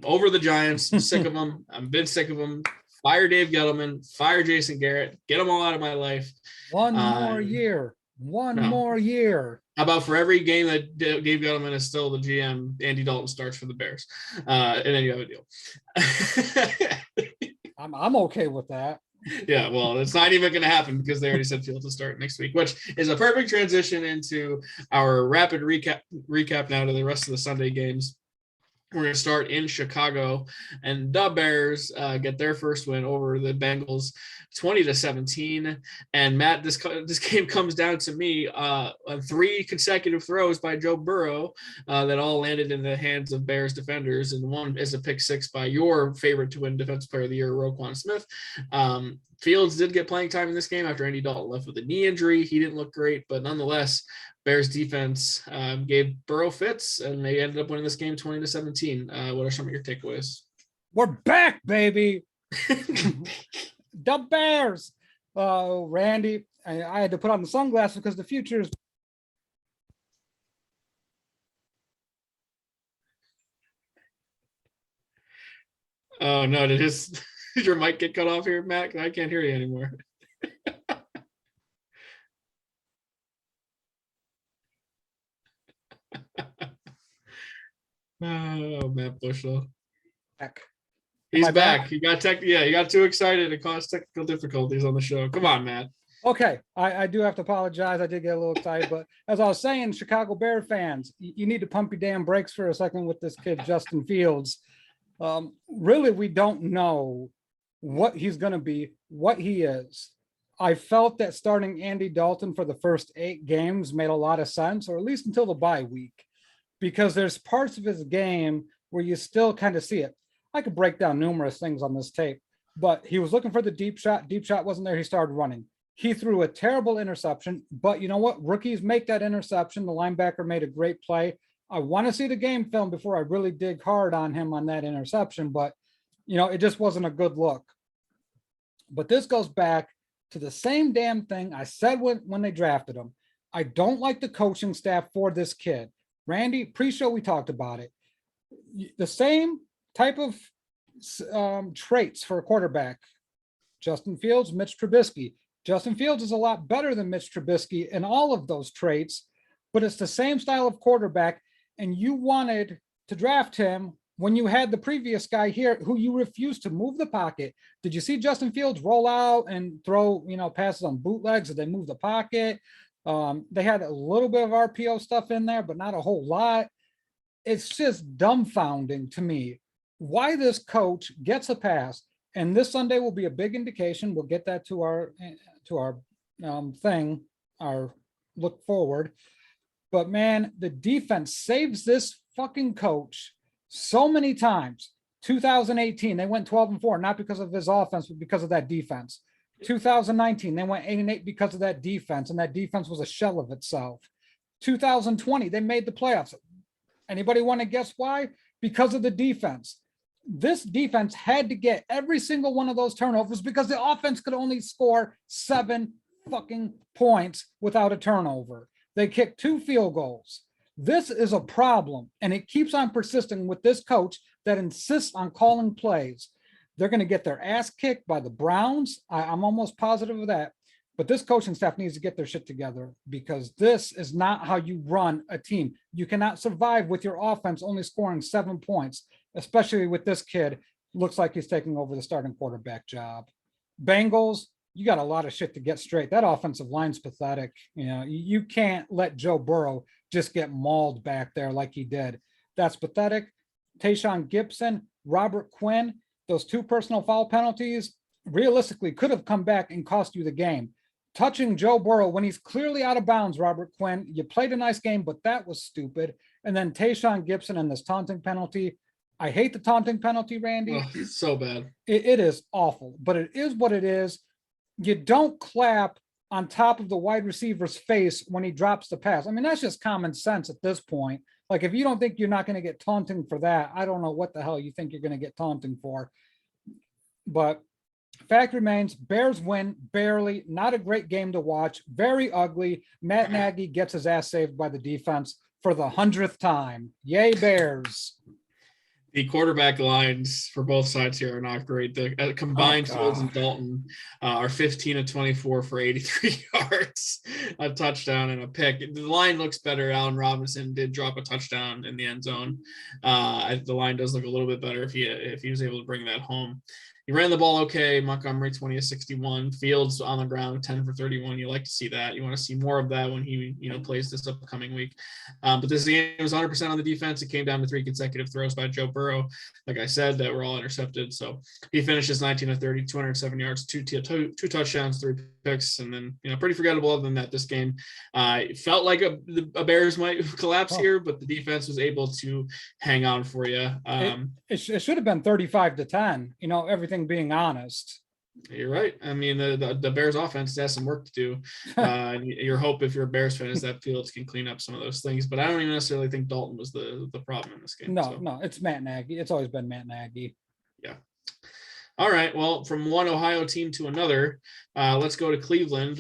over the Giants, sick of them. I've been sick of them. Fire Dave Gettleman, fire Jason Garrett, get them all out of my life. One more year. How about for every game that Dave Gettleman is still the GM, Andy Dalton starts for the Bears, and then you have a deal. I'm okay with that. Yeah, well, it's not even going to happen because they already said Fields to start next week, which is a perfect transition into our rapid recap now to the rest of the Sunday games. We're going to start in Chicago, and the Bears get their first win over the Bengals, 20-17. And Matt, this game comes down to me on 3 consecutive throws by Joe Burrow that all landed in the hands of Bears defenders, and one is a pick 6 by your favorite to win Defensive Player of the Year, Roquan Smith. Fields did get playing time in this game after Andy Dalton left with a knee injury. He didn't look great, but nonetheless, Bears defense gave Burrow fits, and they ended up winning this game 20-17. What are some of your takeaways? We're back, baby. The Bears. Randy, I had to put on the sunglasses because the future is. Oh no! Did your mic get cut off here, Matt? I can't hear you anymore. Oh, Matt Bushel. Heck. He's I back. back? He got too excited and caused technical difficulties on the show. Come on, Matt. Okay, I do have to apologize. I did get a little excited, but as I was saying, Chicago Bear fans, you need to pump your damn brakes for a second with this kid, Justin Fields. Really, we don't know what he's going to be, what he is. I felt that starting Andy Dalton for the first 8 games made a lot of sense, or at least until the bye week, because there's parts of his game where you still kind of see it. I could break down numerous things on this tape, but he was looking for the deep shot. Deep shot wasn't there. He started running. He threw a terrible interception, but you know what? Rookies make that interception. The linebacker made a great play. I want to see the game film before I really dig hard on him on that interception, but it just wasn't a good look. But this goes back to the same damn thing I said when they drafted him. I don't like the coaching staff for this kid. Randy, pre-show we talked about it. The same type of traits for a quarterback. Justin Fields, Mitch Trubisky. Justin Fields is a lot better than Mitch Trubisky in all of those traits, but it's the same style of quarterback, and you wanted to draft him when you had the previous guy here who you refused to move the pocket. Did you see Justin Fields roll out and throw, passes on bootlegs? Did they move the pocket? They had a little bit of RPO stuff in there, but not a whole lot. It's just dumbfounding to me why this coach gets a pass. And this Sunday will be a big indication. We'll get that to our thing, our look forward. But man, the defense saves this fucking coach so many times. 2018, they went 12-4, not because of his offense, but because of that defense. 2019, they went 8-8 because of that defense, and that defense was a shell of itself. 2020, they made the playoffs. Anybody want to guess why? Because of the defense. This defense had to get every single one of those turnovers because the offense could only score 7 fucking points without a turnover. They kicked 2 field goals. This is a problem, and it keeps on persisting with this coach that insists on calling plays. They're going to get their ass kicked by the Browns. I'm almost positive of that. But this coaching staff needs to get their shit together, because this is not how you run a team. You cannot survive with your offense only scoring 7 points, especially with this kid. Looks like he's taking over the starting quarterback job. Bengals, you got a lot of shit to get straight. That offensive line's pathetic. You can't let Joe Burrow just get mauled back there like he did. That's pathetic. Tayshaun Gibson, Robert Quinn, those 2 personal foul penalties realistically could have come back and cost you the game. Touching Joe Burrow when he's clearly out of bounds, Robert Quinn, you played a nice game, but that was stupid. And then Tayshaun Gibson and this taunting penalty. I hate the taunting penalty, Randy. Oh, it's so bad. It is awful, but it is what it is. You don't clap on top of the wide receiver's face when he drops the pass. I mean, that's just common sense at this point. Like, if you don't think you're not going to get taunting for that, I don't know what the hell you think you're going to get taunting for. But fact remains, Bears win barely. Not a great game to watch. Very ugly. Matt Nagy gets his ass saved by the defense for the 100th time. Yay, Bears. The quarterback lines for both sides here are not great. The combined Fields and Dalton are 15 of 24 for 83 yards, a touchdown and a pick. The line looks better. Allen Robinson did drop a touchdown in the end zone. The line does look a little bit better if he was able to bring that home. He ran the ball okay. Montgomery 20 of 61. Fields on the ground 10 for 31. You like to see that. You want to see more of that when he plays this upcoming week. But this game was 100% on the defense. It came down to 3 consecutive throws by Joe Burrow, like I said, that were all intercepted. So he finishes 19 of 30, 207 yards, two touchdowns, 3 picks, and then pretty forgettable. Other than that, this game it felt like a Bears might collapse here, but the defense was able to hang on for you. It should have been 35-10. Everything being honest. You're right. I mean, the Bears offense has some work to do. Your hope, if you're a Bears fan, is that Fields can clean up some of those things. But I don't even necessarily think Dalton was the problem in this game. No, it's Matt Nagy. It's always been Matt Nagy. Yeah. All right. Well, from one Ohio team to another, let's go to Cleveland,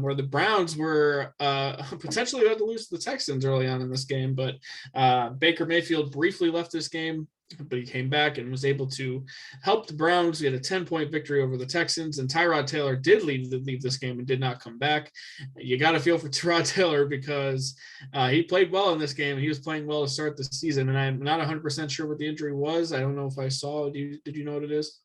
where the Browns were potentially about to lose to the Texans early on in this game. But Baker Mayfield briefly left this game but he came back and was able to help the Browns get a 10-point victory over the Texans. And Tyrod Taylor did leave this game and did not come back. You got to feel for Tyrod Taylor because he played well in this game, and he was playing well to start the season. And I'm not 100% sure what the injury was. I don't know if I saw. Did you know what it is?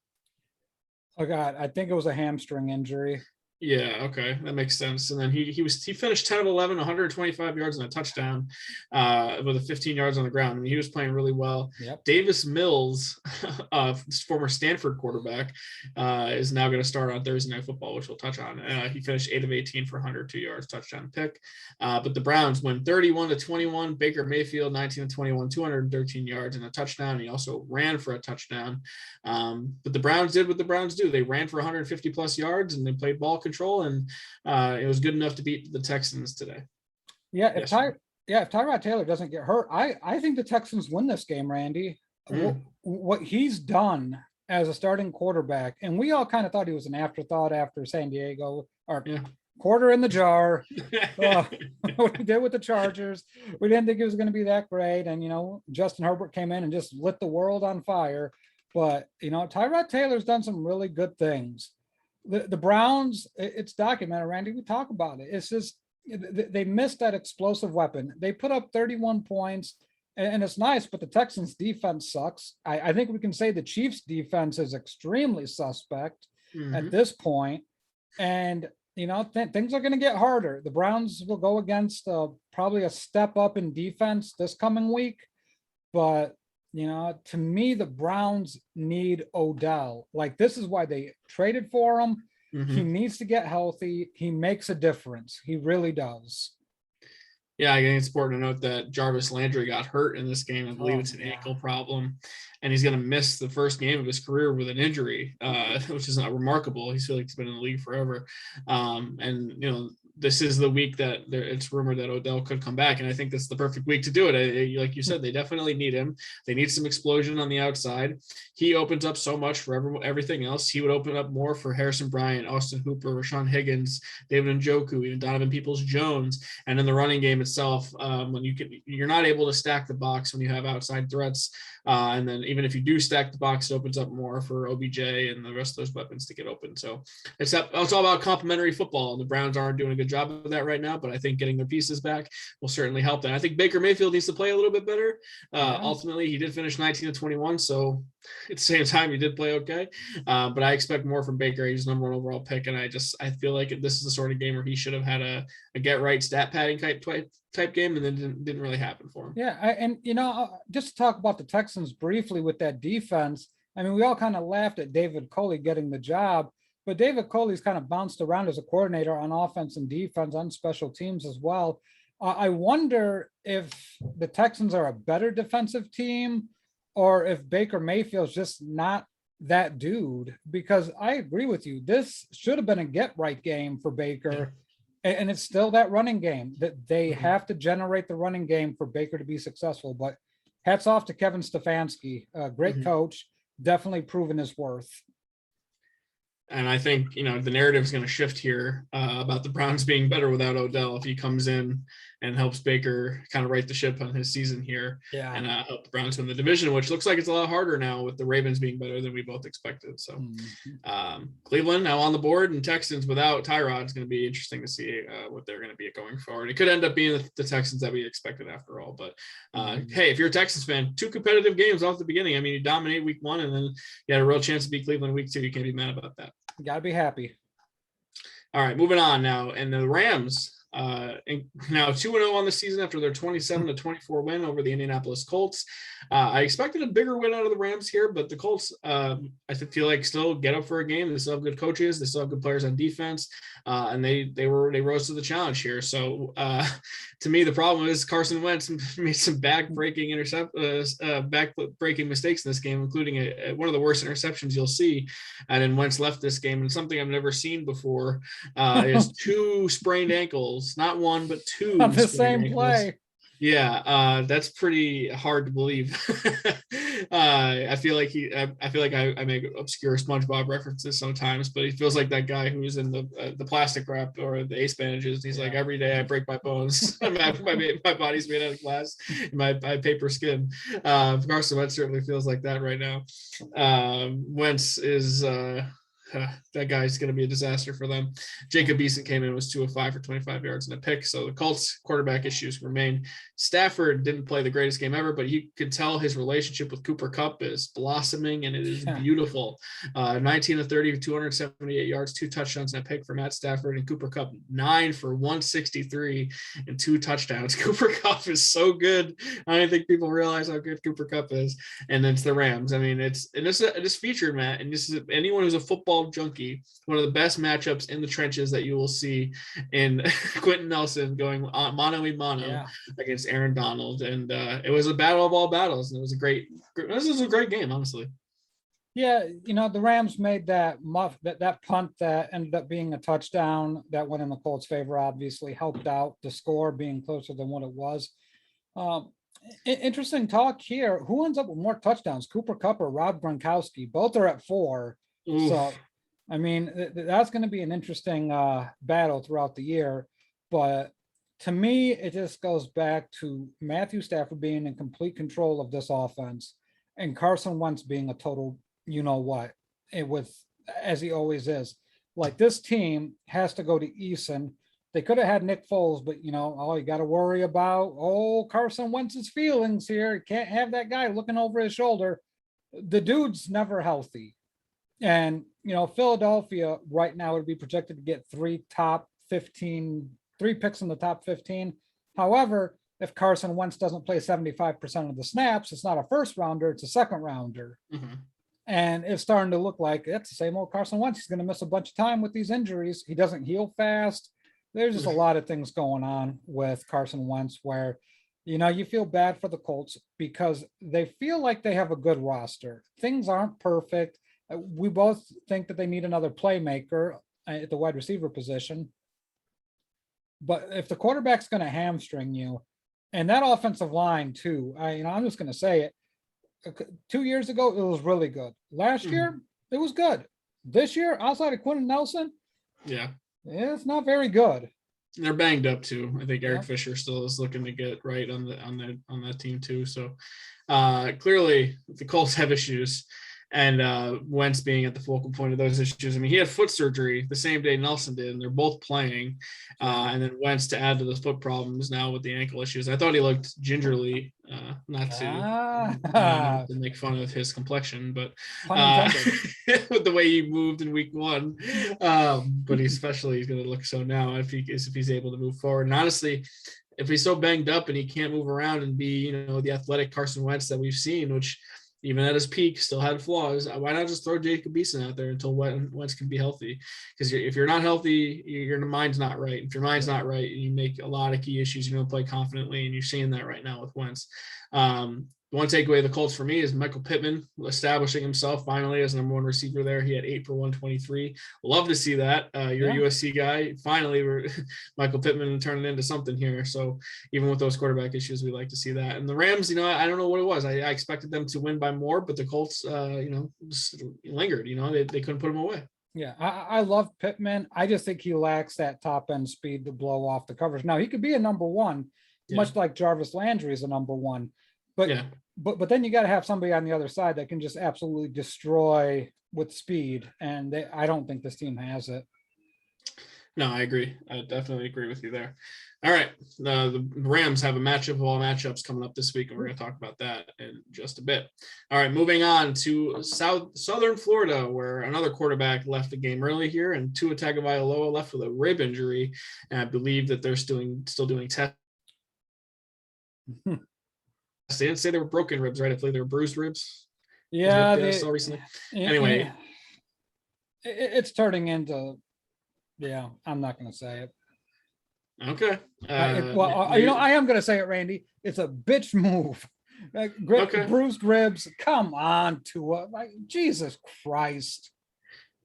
Oh God, I think it was a hamstring injury. Yeah, okay, that makes sense. And then he finished 10 of 11, 125 yards and a touchdown with 15 yards on the ground. I mean, he was playing really well. Yep. Davis Mills, former Stanford quarterback, is now going to start on Thursday Night Football, which we'll touch on. He finished 8 of 18 for 102 yards, touchdown pick. But the Browns win 31-21. Baker Mayfield 19-21, 213 yards and a touchdown. He also ran for a touchdown. But the Browns did what the Browns do. They ran for 150 plus yards and they played ball control, and it was good enough to beat the Texans today. Yeah, if Tyrod Taylor doesn't get hurt, I think the Texans win this game, Randy. What he's done as a starting quarterback, and we all kind of thought he was an afterthought after San Diego, or quarter in the jar. What he did with the Chargers, we didn't think it was going to be that great, and Justin Herbert came in and just lit the world on fire. But Tyrod Taylor's done some really good things. The Browns, it's documented, Randy. We talk about it. It's just they missed that explosive weapon. They put up 31 points, and it's nice, but the Texans' defense sucks. I think we can say the Chiefs' defense is extremely suspect at this point. And, things are going to get harder. The Browns will go against probably a step up in defense this coming week. But to me, the Browns need Odell. Like, this is why they traded for him. He needs to get healthy. He makes a difference. He really does. Yeah, I think it's important to note that Jarvis Landry got hurt in this game. I believe it's an ankle problem, and he's going to miss the first game of his career with an injury, which is not remarkable. He's been in the league forever. And, this is the week that it's rumored that Odell could come back. And I think that's the perfect week to do it. Like you said, they definitely need him. They need some explosion on the outside. He opens up so much for everything else. He would open up more for Harrison Bryant, Austin Hooper, Rashawn Higgins, David Njoku, even Donovan Peoples-Jones. And in the running game itself, when you're not able to stack the box when you have outside threats. And then even if you do stack the box, it opens up more for OBJ and the rest of those weapons to get open. So it's all about complementary football, and the Browns aren't doing a good job of that right now, but I think getting their pieces back will certainly help them. I think Baker Mayfield needs to play a little bit better. Ultimately, he did finish 19-21, so at the same time, he did play okay. But I expect more from Baker. He's number 1 overall pick, and I feel like this is the sort of game where he should have had a get right stat padding type game, and then didn't really happen for him. Yeah, and just to talk about the Texans briefly with that defense, I mean, we all kind of laughed at David Culley getting the job, but David Culley's kind of bounced around as a coordinator on offense and defense, on special teams as well. I wonder if the Texans are a better defensive team, or if Baker Mayfield's just not that dude, because I agree with you. This should have been a get right game for Baker. And it's still that running game that they have to generate the running game for Baker to be successful. But hats off to Kevin Stefanski, a great coach, definitely proven his worth. And I think, the narrative is going to shift here about the Browns being better without Odell if he comes in and helps Baker kind of right the ship on his season here and help the Browns win the division, which looks like it's a lot harder now with the Ravens being better than we both expected. So Cleveland now on the board, and Texans without Tyrod is going to be interesting to see what they're going to be going forward. It could end up being the Texans that we expected after all. But hey, if you're a Texans fan, 2 competitive games off the beginning. I mean, you dominate week 1 and then you had a real chance to beat Cleveland week 2. You can't be mad about that. You got to be happy. All right, moving on now. And the Rams now 2-0 on the season after their 27-24 win over the Indianapolis Colts. I expected a bigger win out of the Rams here, but the Colts, I feel like, still get up for a game. They still have good coaches. They still have good players on defense, and they rose to the challenge here. So to me, the problem is Carson Wentz made some back-breaking mistakes in this game, including one of the worst interceptions you'll see. And then Wentz left this game, and something I've never seen before is 2 sprained ankles. Not 1, but 2 on the same play. Yeah, that's pretty hard to believe. I feel like I make obscure SpongeBob references sometimes, but he feels like that guy who's in the plastic wrap or the ace bandages. He's like, every day I break my bones. my body's made out of glass, my paper skin. Carson Wentz certainly feels like that right now. Wentz is. That guy's going to be a disaster for them. Jacob Eason came in, was 2 of 5 for 25 yards and a pick. So the Colts quarterback issues remain. Stafford didn't play the greatest game ever, but you could tell his relationship with Cooper Kupp is blossoming, and it is beautiful. 19 of 30, 278 yards, 2 touchdowns and a pick for Matt Stafford, and Cooper Kupp 9 for 163 and 2 touchdowns. Cooper Kupp is so good. I don't think people realize how good Cooper Kupp is. And then it's the Rams. I mean, it's featured, Matt, and this is anyone who's a football junkie, one of the best matchups in the trenches that you will see in Quentin Nelson going mano a mano against Aaron Donald. And it was a battle of all battles. And this was a great game, honestly. Yeah, the Rams made that punt that ended up being a touchdown that went in the Colts' favor, obviously helped out the score being closer than what it was. Interesting talk here. Who ends up with more touchdowns, Cooper Kupp or Rob Gronkowski? Both are at 4. Oof. So, I mean, that's going to be an interesting battle throughout the year. But to me, it just goes back to Matthew Stafford being in complete control of this offense and Carson Wentz being a total, as he always is. Like, this team has to go to Eason. They could have had Nick Foles, but, you got to worry about, Carson Wentz's feelings here. You can't have that guy looking over his shoulder. The dude's never healthy. And, Philadelphia right now would be projected to get 3 picks in the top 15. However, if Carson Wentz doesn't play 75% of the snaps, it's not a first rounder, it's a second rounder. Mm-hmm. And it's starting to look like it's the same old Carson Wentz. He's going to miss a bunch of time with these injuries. He doesn't heal fast. There's just a lot of things going on with Carson Wentz where, you feel bad for the Colts because they feel like they have a good roster. Things aren't perfect. We both think that they need another playmaker at the wide receiver position. But if the quarterback's going to hamstring you, and that offensive line too, I'm just going to say it. 2 years ago, it was really good. Last year, it was good. This year, outside of Quentin Nelson, it's not very good. They're banged up too. I think Eric Fisher still is looking to get right on that team too. So clearly, the Colts have issues. And Wentz being at the focal point of those issues. I mean, he had foot surgery the same day Nelson did, and they're both playing. And then Wentz to add to those foot problems now with the ankle issues. I thought he looked gingerly, not to make fun of his complexion, but with the way he moved in week 1. But he's going to look so now if he's able to move forward. And honestly, if he's so banged up and he can't move around and be, the athletic Carson Wentz that we've seen, which even at his peak still had flaws, why not just throw Jacob Eason out there until Wentz can be healthy? Because if you're not healthy, your mind's not right. If your mind's not right, you make a lot of key issues. You don't play confidently, and you're seeing that right now with Wentz. One takeaway of the Colts for me is Michael Pittman establishing himself finally as number 1 receiver there. He had 8 for 123. Love to see that. You're a USC guy. Finally, Michael Pittman turning into something here. So even with those quarterback issues, we like to see that. And the Rams, I don't know what it was. I expected them to win by more, but the Colts, just lingered. They couldn't put them away. Yeah, I love Pittman. I just think he lacks that top end speed to blow off the coverage. Now, he could be a number 1, much like Jarvis Landry is a number 1. But then you got to have somebody on the other side that can just absolutely destroy with speed. And I don't think this team has it. No, I agree. I definitely agree with you there. All right. The Rams have a matchup of all matchups coming up this week, and we're going to talk about that in just a bit. All right, moving on to Southern Florida, where another quarterback left the game early here, and Tua Tagovailoa left with a rib injury. And I believe that they're still doing tests. They didn't say they were broken ribs, right? I believe they were bruised ribs. Yeah, they saw recently. Anyway, it's turning into. Yeah, I'm not going to say it. Okay. I am going to say it, Randy. It's a bitch move. Bruised ribs. Come on, Tua. Jesus Christ.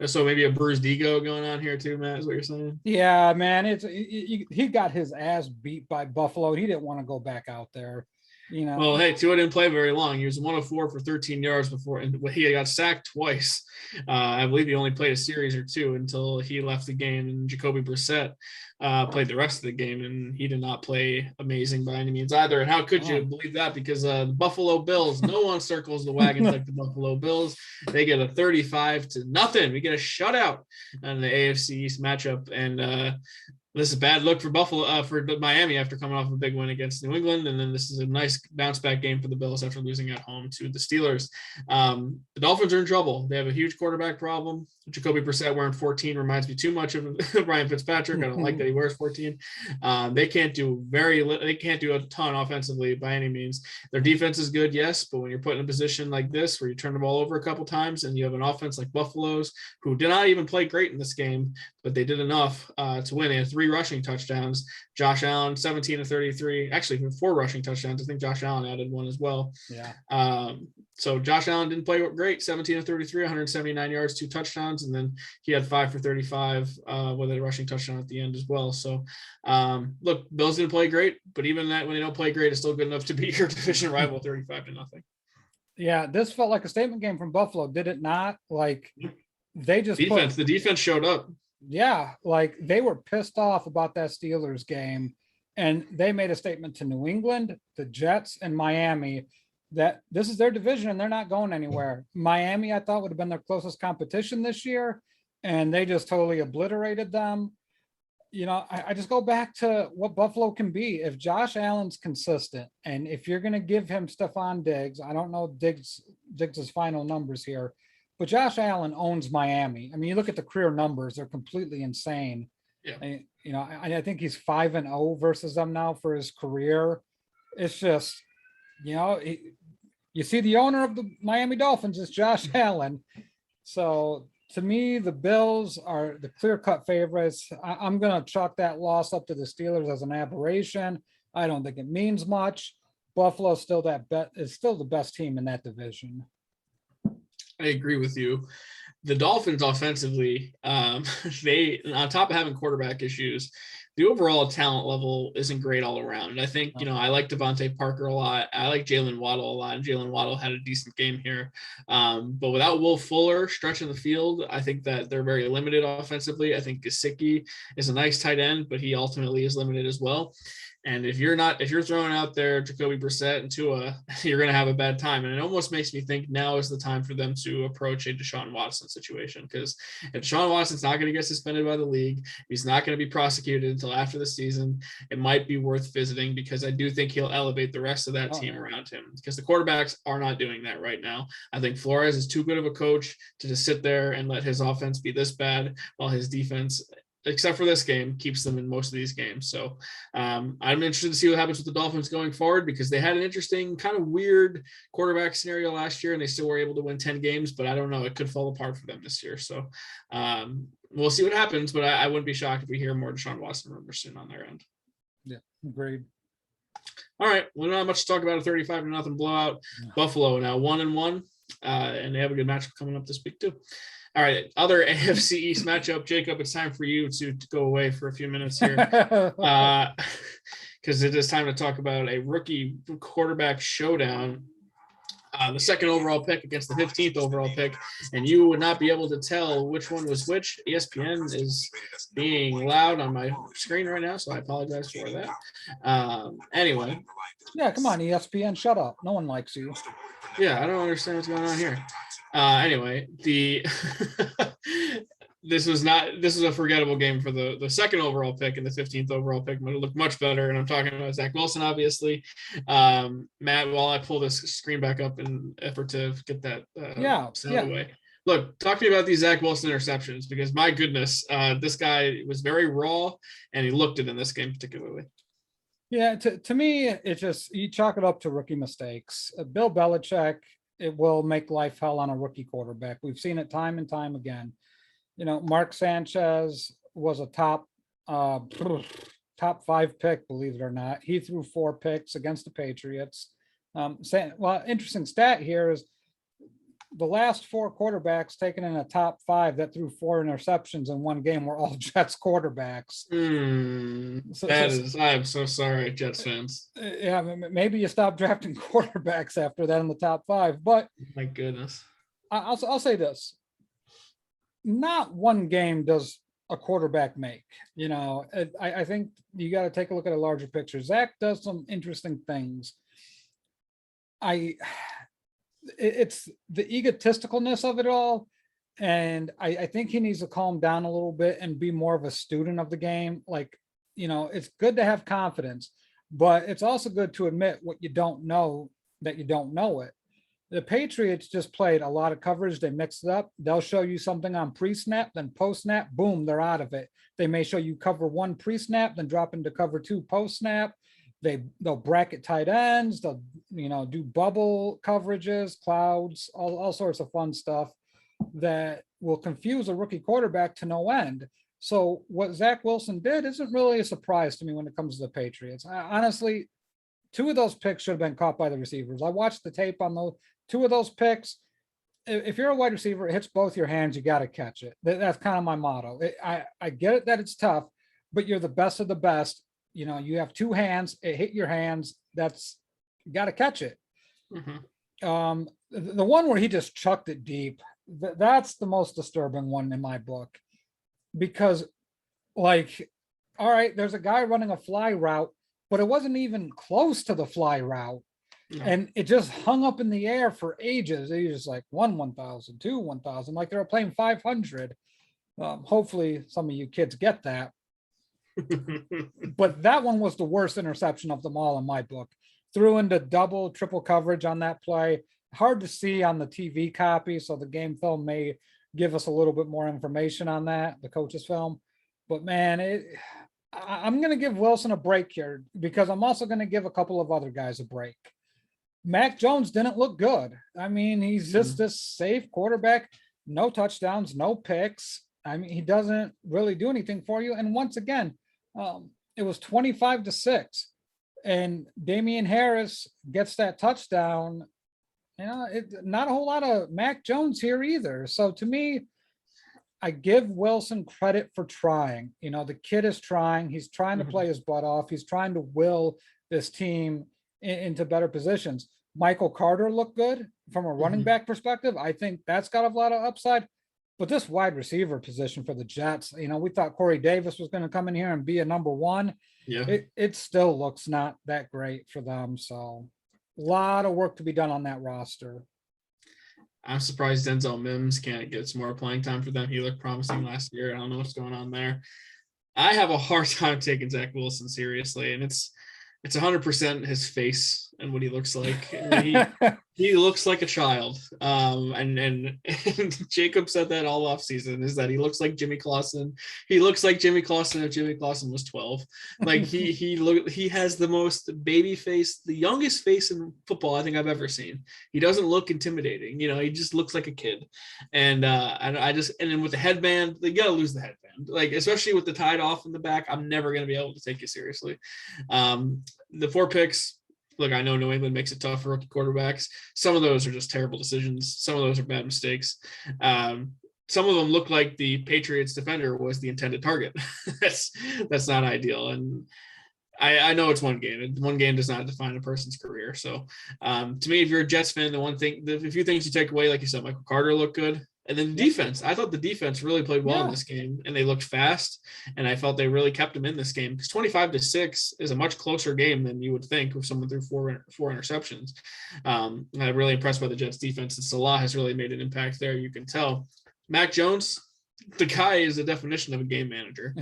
So maybe a bruised ego going on here too, Matt, is what you're saying? Yeah, man, he got his ass beat by Buffalo. He didn't want to go back out there. Well, hey, Tua didn't play very long. He was 1 of 4 for 13 yards before, and he got sacked twice. I believe he only played a series or two until he left the game, and Jacoby Brissett played the rest of the game, and he did not play amazing by any means either. And how could you believe that? Because the Buffalo Bills, no one circles the wagons like the Buffalo Bills. They get a 35-0. We get a shutout on the AFC East matchup, and this is a bad look for Buffalo, for Miami after coming off a big win against New England. And then this is a nice bounce back game for the Bills after losing at home to the Steelers. The Dolphins are in trouble. They have a huge quarterback problem. Jacoby Brissett wearing 14 reminds me too much of Ryan Fitzpatrick. I don't like that he wears 14. They can't do a ton offensively by any means. Their defense is good, yes, but when you're put in a position like this where you turn the ball over a couple times and you have an offense like Buffalo's, who did not even play great in this game, but they did enough to win. They had 3 rushing touchdowns. Josh Allen, 17 of 33. Actually, 4 rushing touchdowns. I think Josh Allen added 1 as well. Yeah. So Josh Allen didn't play great. 17 of 33, 179 yards, 2 touchdowns, and then he had 5 for 35 with a rushing touchdown at the end as well. So, look, Bills didn't play great, but even that when they don't play great, it's still good enough to beat your division rival 35-0. Yeah, this felt like a statement game from Buffalo, did it not? Like they just the defense showed up. Yeah, like they were pissed off about that Steelers game, and they made a statement to New England, the Jets, and Miami that this is their division and they're not going anywhere. Miami, I thought, would have been their closest competition this year, and they just totally obliterated them. I just go back to what Buffalo can be. If Josh Allen's consistent, and if you're going to give him Stephon Diggs, I don't know Diggs's final numbers here, but Josh Allen owns Miami. I mean, you look at the career numbers; they're completely insane. Yeah. I think he's 5-0 versus them now for his career. It's just, you see the owner of the Miami Dolphins is Josh Allen. So to me, the Bills are the clear-cut favorites. I'm going to chalk that loss up to the Steelers as an aberration. I don't think it means much. Buffalo still is still the best team in that division. I agree with you. The Dolphins offensively, they, on top of having quarterback issues, the overall talent level isn't great all around. I think, I like Devontae Parker a lot. I like Jalen Waddle a lot, and Jalen Waddle had a decent game here. But without Will Fuller stretching the field, I think that they're very limited offensively. I think Gesicki is a nice tight end, but he ultimately is limited as well. And if you're throwing out there Jacoby Brissett and Tua, you're going to have a bad time. And it almost makes me think now is the time for them to approach a Deshaun Watson situation. Because if Deshaun Watson's not going to get suspended by the league, he's not going to be prosecuted until after the season, it might be worth visiting, because I do think he'll elevate the rest of that team around him, because the quarterbacks are not doing that right now. I think Flores is too good of a coach to just sit there and let his offense be this bad while his defense, except for this game, keeps them in most of these games. So I'm interested to see what happens with the Dolphins going forward, because they had an interesting kind of weird quarterback scenario last year and they still were able to win 10 games, but I don't know, it could fall apart for them this year. So we'll see what happens, but I wouldn't be shocked if we hear more Deshaun Watson rumors soon on their end. Yeah, agreed. All right, we don't have much to talk about. A 35-0 blowout. Yeah. Buffalo now 1-1, and they have a good matchup coming up this week too. All right, other AFC East matchup. Jacob, it's time for you to go away for a few minutes here, because it is time to talk about a rookie quarterback showdown. The second overall pick against the 15th overall pick, and you would not be able to tell which one was which. ESPN is being loud on my screen right now, so I apologize for that. Anyway. Yeah, come on, ESPN, shut up. No one likes you. Yeah, I don't understand what's going on here. Anyway, this was a forgettable game for the second overall pick, and the 15th overall pick might look much better. And I'm talking about Zach Wilson, obviously. Matt, while I pull this screen back up in effort to get that sound away. Look, talk to me about these Zach Wilson interceptions, because my goodness, this guy was very raw, and he looked it in this game particularly. Yeah, to me, it's just, you chalk it up to rookie mistakes. Bill Belichick, it will make life hell on a rookie quarterback. We've seen it time and time again. Mark Sanchez was a top 5 pick, believe it or not. He threw 4 picks against the Patriots. Interesting stat here is the last 4 quarterbacks taken in a top 5 that threw 4 interceptions in one game were all Jets quarterbacks. I am so sorry, Jets fans. Yeah, maybe you stop drafting quarterbacks after that in the top 5. But my goodness, I'll say this: not one game does a quarterback make. I think you got to take a look at a larger picture. Zack does some interesting things. It's the egotisticalness of it all. And I think he needs to calm down a little bit and be more of a student of the game. It's good to have confidence, but it's also good to admit what you don't know, that you don't know it. The Patriots just played a lot of coverage. They mixed it up. They'll show you something on pre-snap, then post-snap, boom, they're out of it. They may show you cover 1 pre-snap, then drop into cover 2 post-snap. They'll bracket tight ends. They'll, do bubble coverages, clouds, all sorts of fun stuff that will confuse a rookie quarterback to no end. So what Zach Wilson did isn't really a surprise to me when it comes to the Patriots. Honestly, 2 of those picks should have been caught by the receivers. I watched the tape on those 2 of those picks. If you're a wide receiver, it hits both your hands, you got to catch it. That's kind of my motto. I get it that it's tough, but you're the best of the best. You have 2 hands, it hit your hands. You got to catch it. Mm-hmm. The one where he just chucked it deep, that's the most disturbing one in my book, because all right, there's a guy running a fly route, but it wasn't even close to the fly route. No. And it just hung up in the air for ages. It was like 1,000, 2, 1,000, like they were playing 500. Hopefully some of you kids get that. But that one was the worst interception of them all in my book. Threw into double, triple coverage on that play. Hard to see on the TV copy, so the game film may give us a little bit more information on that, the coach's film. But man, I'm going to give Wilson a break here, because I'm also going to give a couple of other guys a break. Mac Jones didn't look good. I mean, he's just this safe quarterback, no touchdowns, no picks. I mean, he doesn't really do anything for you. And once again, it was 25-6, and Damian Harris gets that touchdown. Not a whole lot of Mac Jones here either. So to me, I give Wilson credit for trying. The kid is trying. He's trying to play his butt off. He's trying to will this team into better positions. Michael Carter looked good from a running back perspective. I think that's got a lot of upside. But this wide receiver position for the Jets, we thought Corey Davis was going to come in here and be a number 1. Yeah. It still looks not that great for them. So a lot of work to be done on that roster. I'm surprised Denzel Mims can't get some more playing time for them. He looked promising last year. I don't know what's going on there. I have a hard time taking Zach Wilson seriously, and it's 100% his face and what he looks like. He looks like a child. And Jacob said that all off season, is that he looks like Jimmy Clausen. He looks like Jimmy Clausen if Jimmy Clausen was 12. Like he has the most baby face, the youngest face in football I think I've ever seen. He doesn't look intimidating. He just looks like a kid. And then with the headband, you gotta lose the headband. Like, especially with the tied off in the back, I'm never gonna be able to take you seriously. The 4 picks, look, I know New England makes it tough for rookie quarterbacks. Some of those are just terrible decisions. Some of those are bad mistakes. Some of them look like the Patriots defender was the intended target. That's not ideal. And I know it's one game. One game does not define a person's career. So to me, if you're a Jets fan, the few things you take away, like you said, Michael Carter looked good. And then the defense, I thought the defense really played well in this game, and they looked fast, and I felt they really kept them in this game, because 25-6 is a much closer game than you would think if someone threw four interceptions. And I'm really impressed by the Jets defense, and Salah has really made an impact there. You can tell. Mac Jones, the guy is the definition of a game manager.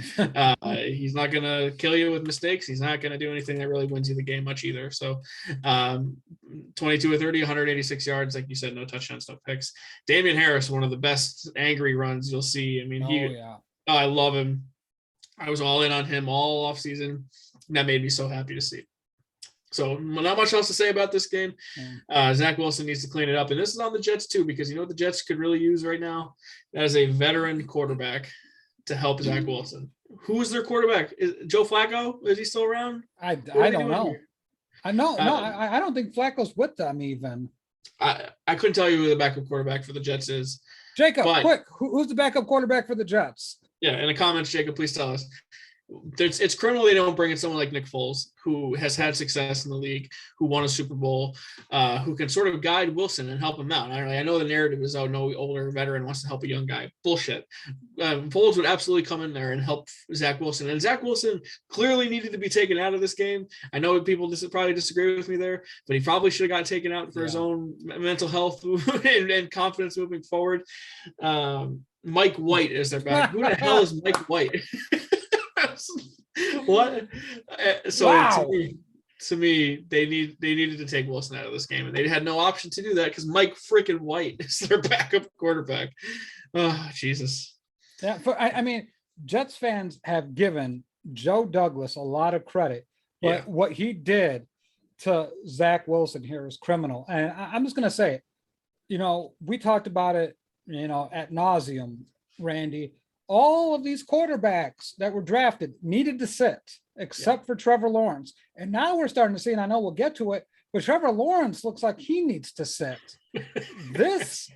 He's not going to kill you with mistakes. He's not going to do anything that really wins you the game much either. So 22 of 30, 186 yards. Like you said, no touchdowns, no picks. Damian Harris, one of the best angry runs you'll see. I mean, I love him. I was all in on him all offseason. That made me so happy to see. So not much else to say about this game. Zach Wilson needs to clean it up. And this is on the Jets too, because you know what the Jets could really use right now? That is a veteran quarterback to help Zach Wilson. Who is their quarterback? Is Joe Flacco? Is he still around? I don't know. I don't think Flacco's with them even. I couldn't tell you who the backup quarterback for the Jets is. Jacob, but, quick, who's the backup quarterback for the Jets? Yeah, in the comments, Jacob, please tell us. It's criminal they don't bring in someone like Nick Foles, who has had success in the league, who won a Super Bowl, who can sort of guide Wilson and help him out. I know the narrative is, oh, no older veteran wants to help a young guy. Bullshit. Foles would absolutely come in there and help Zach Wilson. And Zach Wilson clearly needed to be taken out of this game. I know people probably disagree with me there, but he probably should have got taken out for his own mental health and confidence moving forward. Mike White is their back. Who the hell is Mike White? What? So wow. to me, they needed to take Wilson out of this game, and they had no option to do that because Mike freaking White is their backup quarterback. Oh, Jesus. Yeah, I mean, Jets fans have given Joe Douglas a lot of credit, but what he did to Zach Wilson here is criminal. And I'm just going to say it. We talked about it, ad nauseum, Randy. All of these quarterbacks that were drafted needed to sit, except for Trevor Lawrence. And now we're starting to see, and I know we'll get to it, but Trevor Lawrence looks like he needs to sit. This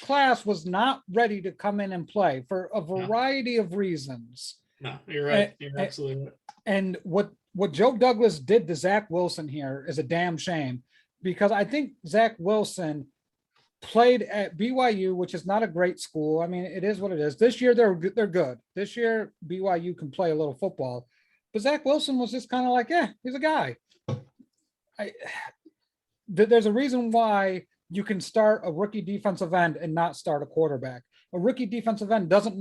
class was not ready to come in and play for a variety of reasons. No, you're right. You're absolutely right. And what Joe Douglas did to Zach Wilson here is a damn shame, because I think Zach Wilson played at BYU, which is not a great school. I mean, it is what it is. This year, they're good. This year, BYU can play a little football. But Zach Wilson was just kind of like, he's a guy. There's a reason why you can start a rookie defensive end and not start a quarterback. A rookie defensive end doesn't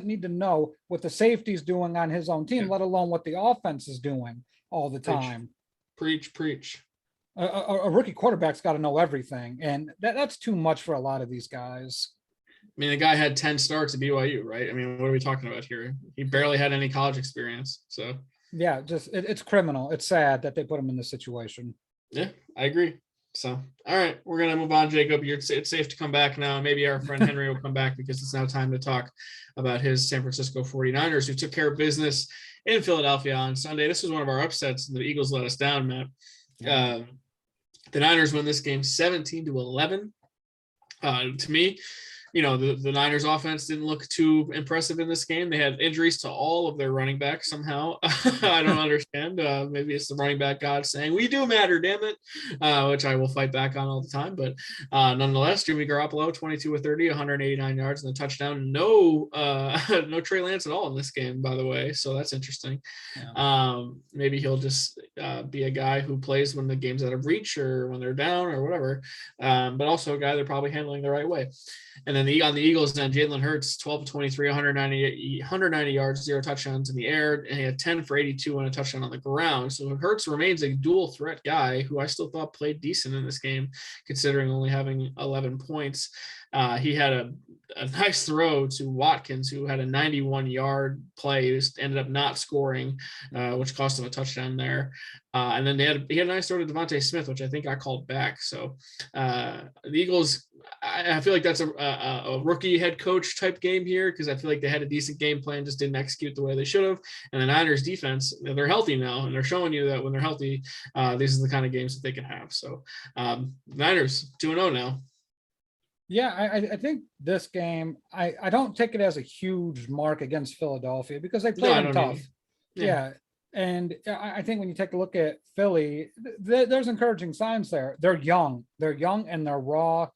need to know what the safety's doing on his own team, let alone what the offense is doing all the time. Preach. A rookie quarterback's got to know everything, and that's too much for a lot of these guys. I mean, the guy had 10 starts at BYU, right? I mean, what are we talking about here? He barely had any college experience. So yeah, it's criminal. It's sad that they put him in this situation. Yeah, I agree. So, all right, we're going to move on, Jacob. It's safe to come back now. Maybe our friend Henry will come back, because it's now time to talk about his San Francisco 49ers, who took care of business in Philadelphia on Sunday. This was one of our upsets, and the Eagles let us down, Matt. The Niners win this game 17-11. To me, the Niners offense didn't look too impressive in this game. They had injuries to all of their running backs somehow. I don't understand. Maybe it's the running back god saying, we do matter, damn it, which I will fight back on all the time. But nonetheless, Jimmy Garoppolo, 22-30, 189 yards and a touchdown. No Trey Lance at all in this game, by the way. So that's interesting. Yeah. Maybe he'll just be a guy who plays when the game's out of reach or when they're down or whatever. But also a guy they're probably handling the right way. And then on the Eagles, then Jalen Hurts, 12-23, 190 yards, 0 touchdowns in the air, and he had 10 for 82 and a touchdown on the ground. So Hurts remains a dual threat guy who I still thought played decent in this game, considering only having 11 points. He had a nice throw to Watkins, who had a 91-yard play, who ended up not scoring, which cost him a touchdown there. And then he had a nice throw to Devontae Smith, which I think I called back. So the Eagles, I feel like that's a rookie head coach type game here, because I feel like they had a decent game plan, just didn't execute the way they should have. And the Niners defense, they're healthy now, and they're showing you that when they're healthy, these are the kind of games that they can have. So Niners 2-0 now. Yeah, I think this game, I don't take it as a huge mark against Philadelphia, because they played them tough. Yeah. And I think when you take a look at Philly, there's encouraging signs there. They're young and they're raw.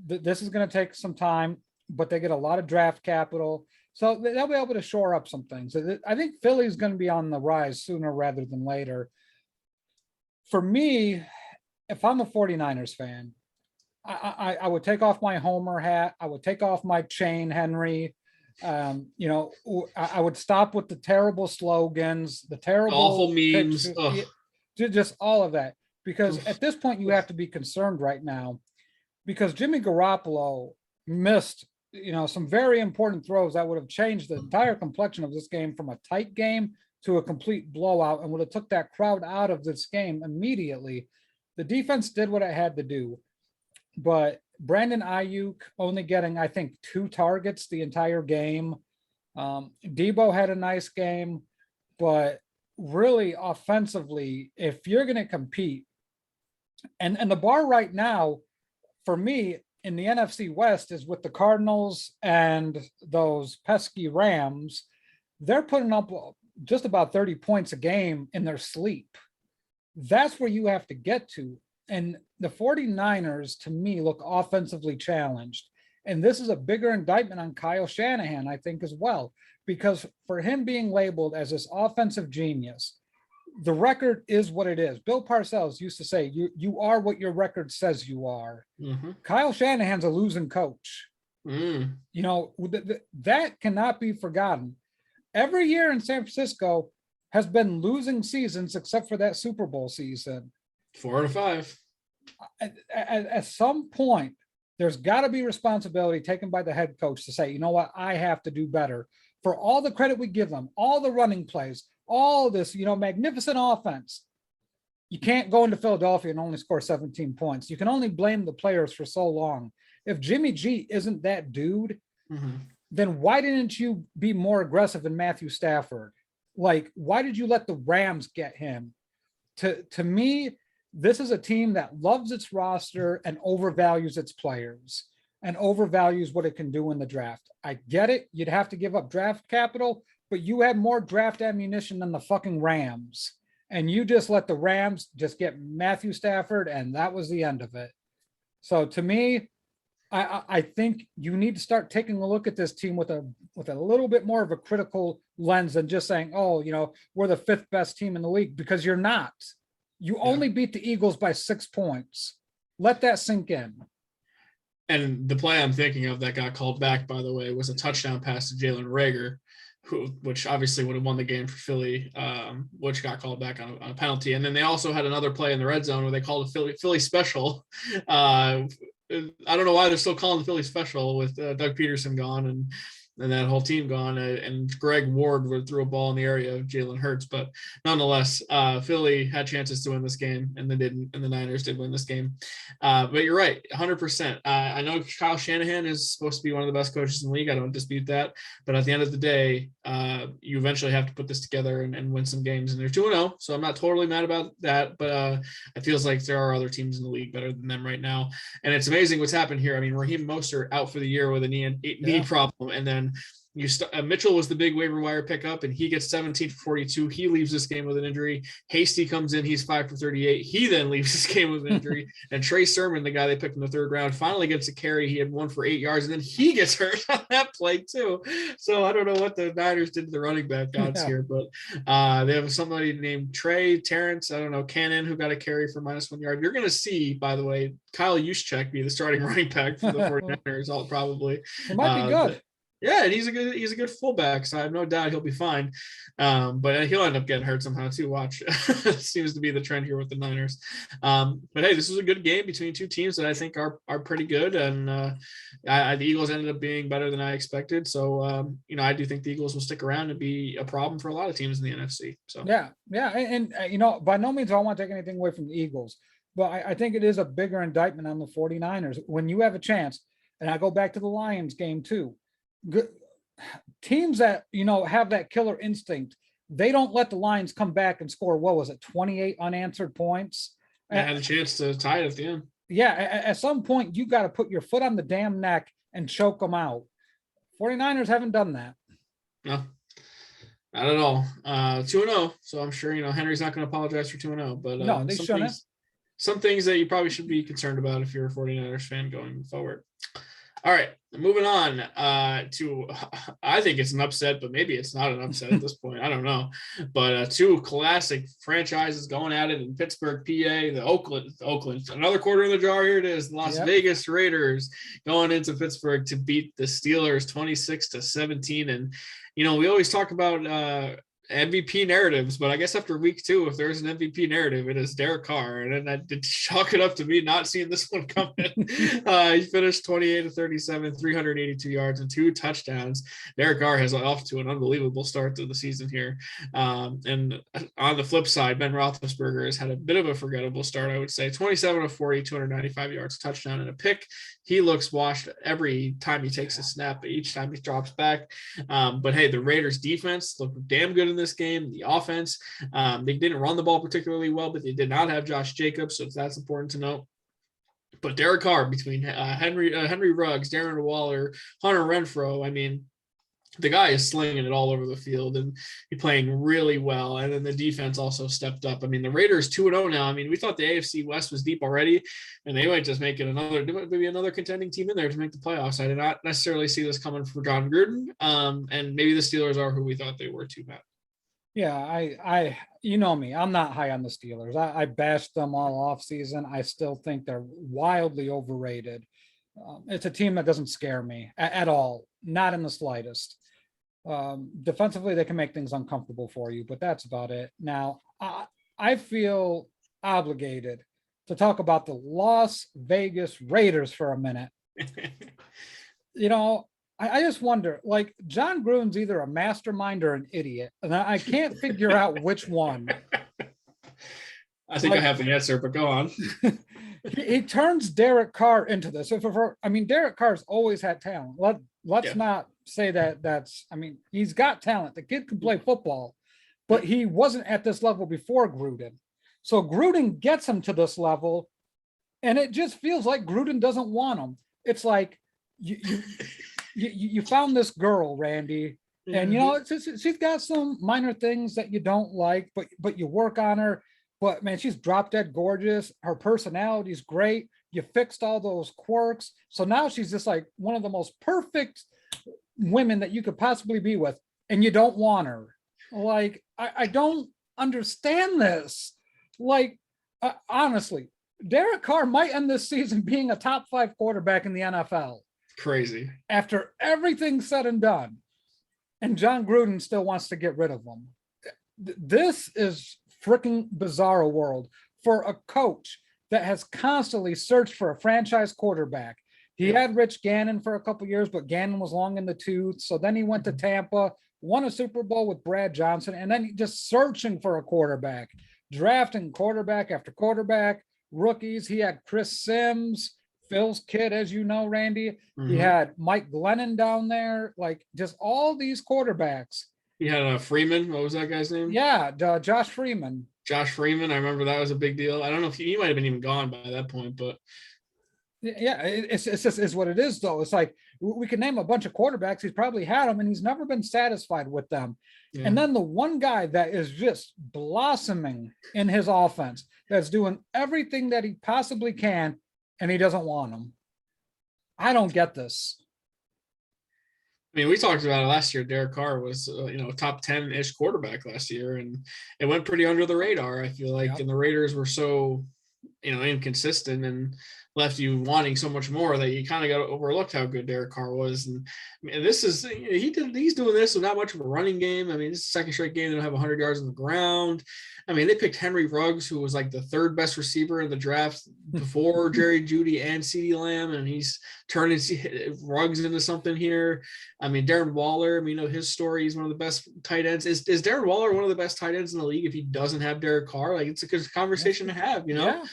This is going to take some time, but they get a lot of draft capital. So they'll be able to shore up some things. I think Philly's going to be on the rise sooner rather than later. For me, if I'm a 49ers fan, I would take off my Homer hat. I would take off my chain, Henry. I would stop with the terrible slogans, the terrible awful memes, just all of that. Because at this point, you have to be concerned right now, because Jimmy Garoppolo missed, some very important throws that would have changed the entire complexion of this game from a tight game to a complete blowout, and would have took that crowd out of this game immediately. The defense did what it had to do. But Brandon Ayuk only getting, I think, 2 targets the entire game. Debo had a nice game, but really offensively, if you're going to compete, and the bar right now, for me in the NFC West is with the Cardinals and those pesky Rams. They're putting up just about 30 points a game in their sleep. That's where you have to get to. And the 49ers, to me, look offensively challenged. And this is a bigger indictment on Kyle Shanahan, I think, as well, because for him being labeled as this offensive genius, the record is what it is. Bill Parcells used to say, you are what your record says you are. Mm-hmm. Kyle Shanahan's a losing coach. Mm. You know, that cannot be forgotten. Every year in San Francisco has been losing seasons except for that Super Bowl season. 4 out of 5. At some point, there's got to be responsibility taken by the head coach to say, you know what, I have to do better. For all the credit we give them, all the running plays, all this, you know, magnificent offense. You can't go into Philadelphia and only score 17 points. You can only blame the players for so long. If Jimmy G isn't that dude, then why didn't you be more aggressive in Matthew Stafford? Like, why did you let the Rams get him? To me, this is a team that loves its roster and overvalues its players and overvalues what it can do in the draft. I get it. You'd have to give up draft capital, but you had more draft ammunition than the fucking Rams. And you just let the Rams just get Matthew Stafford, and that was the end of it. So to me, I think you need to start taking a look at this team with a little bit more of a critical lens than just saying, oh, you know, we're the 5th best team in the league, because you're not. You only beat the Eagles by 6 points. Let that sink in. And the play I'm thinking of that got called back, by the way, was a touchdown pass to Jalen Reagor, which obviously would have won the game for Philly, which got called back on a penalty. And then they also had another play in the red zone where they called a Philly special. I don't know why they're still calling the Philly special with Doug Peterson gone and that whole team gone, and Greg Ward threw a ball in the area of Jalen Hurts. But nonetheless, Philly had chances to win this game, and they didn't, and the Niners did win this game. But you're right, 100%. I know Kyle Shanahan is supposed to be one of the best coaches in the league. I don't dispute that. But at the end of the day, you eventually have to put this together and win some games. And they're 2-0, so I'm not totally mad about that. But it feels like there are other teams in the league better than them right now. And it's amazing what's happened here. I mean, Raheem Mostert out for the year with a knee problem, and then Mitchell was the big waiver wire pickup, and he gets 17 for 42. He leaves this game with an injury. Hasty comes in. He's 5 for 38. He then leaves this game with an injury. And Trey Sermon, the guy they picked in the 3rd round, finally gets a carry. He had 1 for 8 yards, and then he gets hurt on that play too. So I don't know what the Niners did to the running back gods here, but they have somebody named Terrence, Cannon, who got a carry for -1 yard. You're going to see, by the way, Kyle Juszczyk be the starting running back for the 49ers, probably. It might be good. Yeah, and he's a good fullback, so I have no doubt he'll be fine. But he'll end up getting hurt somehow too. Watch, seems to be the trend here with the Niners. But hey, this was a good game between two teams that I think are pretty good, and the Eagles ended up being better than I expected. So I do think the Eagles will stick around and be a problem for a lot of teams in the NFC. So yeah, and by no means I don't want to take anything away from the Eagles, but I think it is a bigger indictment on the 49ers when you have a chance. And I go back to the Lions game too. Good teams that have that killer instinct, they don't let the Lions come back and score 28 unanswered points. I had a chance to tie it at the end. Yeah, at some point you got to put your foot on the damn neck and choke them out. 49ers haven't done that. No, not at all. 2-0, so I'm sure Henry's not going to apologize for 2-0, but no, they shouldn't. Some things that you probably should be concerned about if you're a 49ers fan going forward. All right, moving on to, I think it's an upset, but maybe it's not an upset at this point. I don't know. But two classic franchises going at it in Pittsburgh, PA, the Oakland, another quarter in the jar. Here it is. The Las Vegas Raiders going into Pittsburgh to beat the Steelers 26-17. And, we always talk about MVP narratives, but I guess after week 2, if there's an MVP narrative, it is Derek Carr, and then I did chalk it up to me not seeing this one coming. He finished 28-37, 382 yards and 2 touchdowns. Derek Carr has off to an unbelievable start to the season here. And on the flip side, Ben Roethlisberger has had a bit of a forgettable start, I would say. 27 of 40, 295 yards, touchdown and a pick. He looks washed every time he takes a snap, each time he drops back. But hey, the Raiders defense looked damn good in this game. The offense, they didn't run the ball particularly well, but they did not have Josh Jacobs, so that's important to note. But Derek Carr between Henry Ruggs, Darren Waller, Hunter Renfrow, I mean, the guy is slinging it all over the field and he's playing really well. And then the defense also stepped up. I mean, the Raiders 2-0 now. I mean, we thought the AFC West was deep already, and they might just make it maybe another contending team in there to make the playoffs. I did not necessarily see this coming for John Gruden. And maybe the Steelers are who we thought they were too, Matt. Yeah, I you know me, I'm not high on the Steelers. I bashed them all off season. I still think they're wildly overrated. It's a team that doesn't scare me at all, not in the slightest. Defensively, they can make things uncomfortable for you, but that's about it. Now, I feel obligated to talk about the Las Vegas Raiders for a minute. You know, I just wonder, like, John Gruden's either a mastermind or an idiot, and I can't figure out which one. I think I have the answer, but go on. He turns Derek Carr into this. I mean, Derek Carr's always had talent. Let's not say that's, I mean, he's got talent. The kid can play football, but he wasn't at this level before Gruden. So Gruden gets him to this level, and it just feels like Gruden doesn't want him. It's like you found this girl, Randy, and you know she's got some minor things that you don't like, but you work on her. But man, she's drop dead gorgeous. Her personality is great. You fixed all those quirks. So now she's just like one of the most perfect women that you could possibly be with. And you don't want her. Like, I don't understand this. Like, honestly, Derek Carr might end this season being a top 5 quarterback in the NFL. Crazy. After everything said and done. And John Gruden still wants to get rid of him. This is freaking bizarre world for a coach that has constantly searched for a franchise quarterback. He had Rich Gannon for a couple years, but Gannon was long in the tooth. So then he went to Tampa, won a Super Bowl with Brad Johnson, and then just searching for a quarterback, drafting quarterback after quarterback, rookies. He had Chris Sims, Phil's kid, as you know, Randy. He had Mike Glennon down there, like just all these quarterbacks. He had Freeman. What was that guy's name? Yeah, Josh Freeman. Josh Freeman. I remember that was a big deal. I don't know if he might have been even gone by that point, but yeah, it's just is what it is, though. It's like we can name a bunch of quarterbacks. He's probably had them, and he's never been satisfied with them. Yeah. And then the one guy that is just blossoming in his offense, that's doing everything that he possibly can, and he doesn't want them. I don't get this. I mean, we talked about it last year. Derek Carr was, top 10-ish quarterback last year, and it went pretty under the radar, I feel like. Yep. And the Raiders were so, inconsistent and left you wanting so much more that you kind of got overlooked how good Derek Carr was. And I mean, he's doing this with not much of a running game. I mean, this is the second straight game they don't have 100 yards on the ground. I mean, they picked Henry Ruggs, who was like the 3rd best receiver in the draft before Jerry Jeudy and CeeDee Lamb, and he's turning Ruggs into something here. I mean, Darren Waller, his story, he's one of the best tight ends. Is Darren Waller one of the best tight ends in the league if he doesn't have Derek Carr? Like, it's a good conversation to have, Yeah.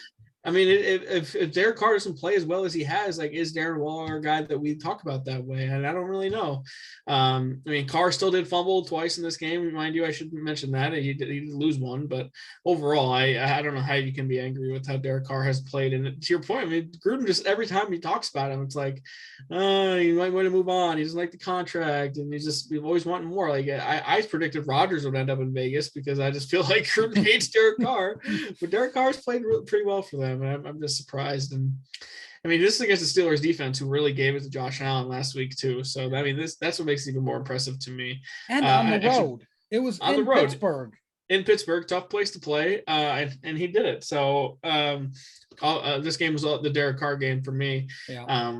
I mean, if Derek Carr doesn't play as well as he has, like, is Darren Waller a guy that we talk about that way? And I don't really know. I mean, Carr still did fumble twice in this game. Mind you, I shouldn't mention that. He did lose one, but overall, I don't know how you can be angry with how Derek Carr has played. And to your point, I mean, Gruden just every time he talks about him, it's like, he might want to move on. He doesn't like the contract, and we always wanting more. Like, I predicted Rodgers would end up in Vegas because I just feel like Gruden hates Derek Carr, but Derek Carr's played pretty well for them. And I'm just surprised. And I mean, this is against the Steelers defense, who really gave it to Josh Allen last week too. So I mean, that's what makes it even more impressive to me. And on the road, it was on the road, Pittsburgh. In Pittsburgh, tough place to play, and he did it. So this game was the Derek Carr game for me. Yeah.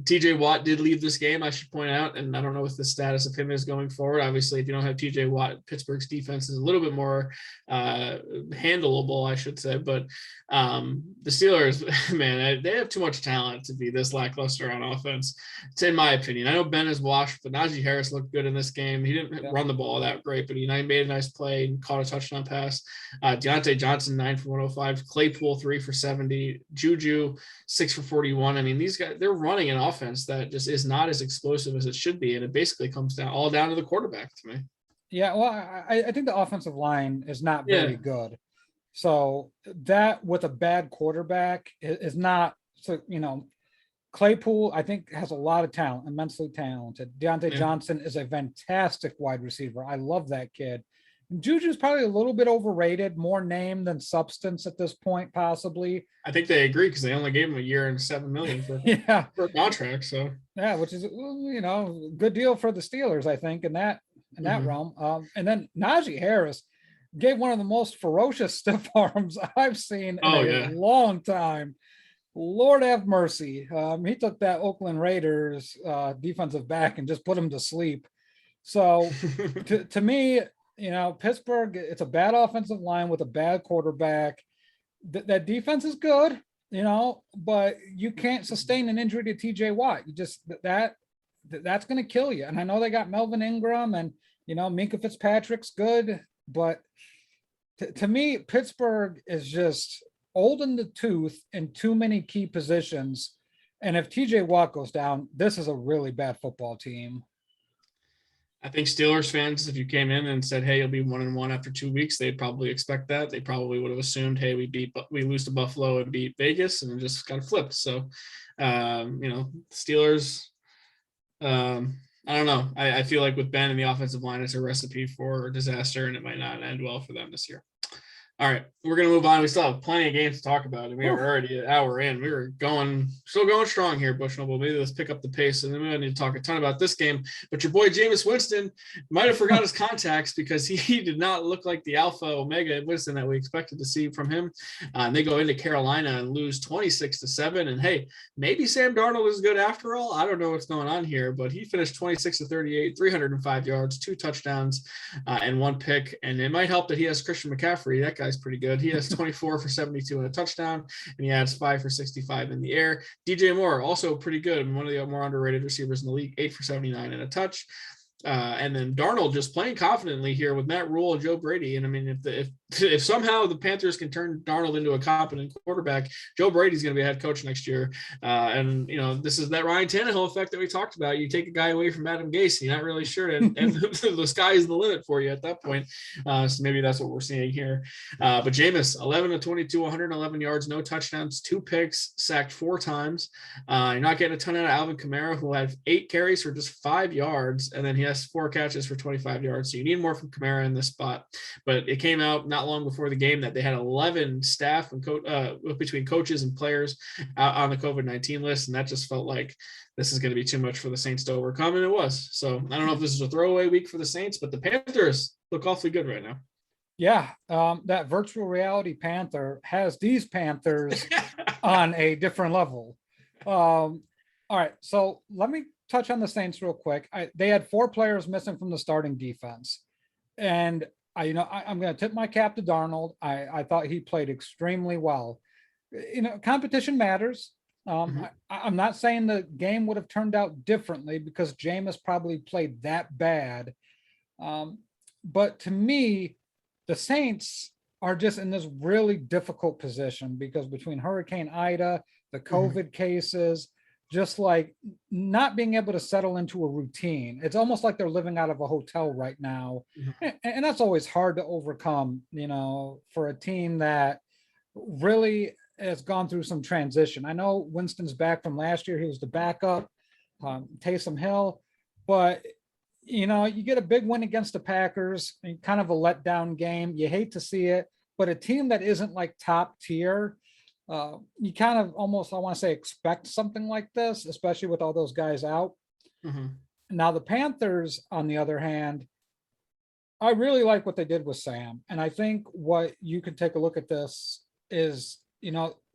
TJ Watt did leave this game, I should point out, and I don't know what the status of him is going forward. Obviously, if you don't have TJ Watt, Pittsburgh's defense is a little bit more handleable, I should say. But the Steelers, man, they have too much talent to be this lackluster on offense. It's in my opinion. I know Ben is washed, but Najee Harris looked good in this game. He didn't run the ball that great, but he made a nice play and caught a touchdown pass. Deontay Johnson, 9 for 105. Claypool, 3 for 70. Juju, 6 for 41. I mean, these guys, they're running an offense that just is not as explosive as it should be, and it basically comes down to the quarterback to me. Yeah, well, I think the offensive line is not very good. So that with a bad quarterback is not, so, Claypool, I think, has a lot of talent, immensely talented. Deontay Yeah. Johnson is a fantastic wide receiver. I love that kid. Juju's probably a little bit overrated, more name than substance at this point, possibly. I think they agree because they only gave him a year and $7 million for a contract. So yeah, which is good deal for the Steelers, I think, in that realm. And then Najee Harris gave one of the most ferocious stiff arms I've seen in a long time. Lord have mercy. He took that Oakland Raiders defensive back and just put him to sleep. So to me, Pittsburgh, it's a bad offensive line with a bad quarterback. That defense is good, but you can't sustain an injury to TJ Watt. You just, that's going to kill you. And I know they got Melvin Ingram and, Minka Fitzpatrick's good, but to me, Pittsburgh is just old in the tooth in too many key positions. And if TJ Watt goes down, this is a really bad football team. I think Steelers fans, if you came in and said, hey, you'll be 1-1 after 2 weeks, they'd probably expect that. They probably would have assumed, hey, we lose to Buffalo and beat Vegas, and it just kind of flipped. So, Steelers, I don't know. I feel like with Ben and the offensive line, it's a recipe for disaster, and it might not end well for them this year. All right, we're going to move on. We still have plenty of games to talk about, and we are already an hour in. We were still going strong here, Bushnell. Maybe let's pick up the pace, and then we don't need to talk a ton about this game. But your boy Jameis Winston might have forgot his contacts because he did not look like the alpha omega Winston that we expected to see from him. And they go into Carolina and lose 26-7. And hey, maybe Sam Darnold is good after all. I don't know what's going on here, but he finished 26-38, 305 yards, 2 touchdowns, and 1 pick. And it might help that he has Christian McCaffrey. That guy's pretty good. He has 24 for 72 and a touchdown, and he adds 5 for 65 in the air. DJ Moore, also pretty good, one of the more underrated receivers in the league, 8 for 79 and a touch. And then Darnold just playing confidently here with Matt Rule and Joe Brady. And I mean, if somehow the Panthers can turn Darnold into a competent quarterback, Joe Brady's going to be a head coach next year. And this is that Ryan Tannehill effect that we talked about. You take a guy away from Adam Gase, you're not really sure, and the sky is the limit for you at that point. So maybe that's what we're seeing here. But Jameis, 11-22, 111 yards, no touchdowns, 2 picks, sacked 4 times. You're not getting a ton out of Alvin Kamara, who had 8 carries for just 5 yards, and then he has 4 catches for 25 yards. So you need more from Kamara in this spot. But it came out not long before the game that they had 11 staff and between coaches and players out on the COVID-19 list. And that just felt like this is going to be too much for the Saints to overcome. And it was. So I don't know if this is a throwaway week for the Saints, but the Panthers look awfully good right now. Yeah. That virtual reality Panther has these Panthers on a different level. All right. So let me touch on the Saints real quick. They had 4 players missing from the starting defense. And I'm going to tip my cap to Darnold. I thought he played extremely well. Competition matters. I'm not saying the game would have turned out differently because Jameis probably played that bad. But to me, the Saints are just in this really difficult position because between Hurricane Ida, the COVID cases, just like not being able to settle into a routine. It's almost like they're living out of a hotel right now. And that's always hard to overcome, for a team that really has gone through some transition. I know Winston's back from last year. He was the backup, Taysom Hill, but you get a big win against the Packers, and kind of a letdown game. You hate to see it, but a team that isn't like top tier, you kind of almost, I want to say, expect something like this, especially with all those guys out. Now, the Panthers, on the other hand, I really like what they did with Sam. And I think what you could take a look at this is,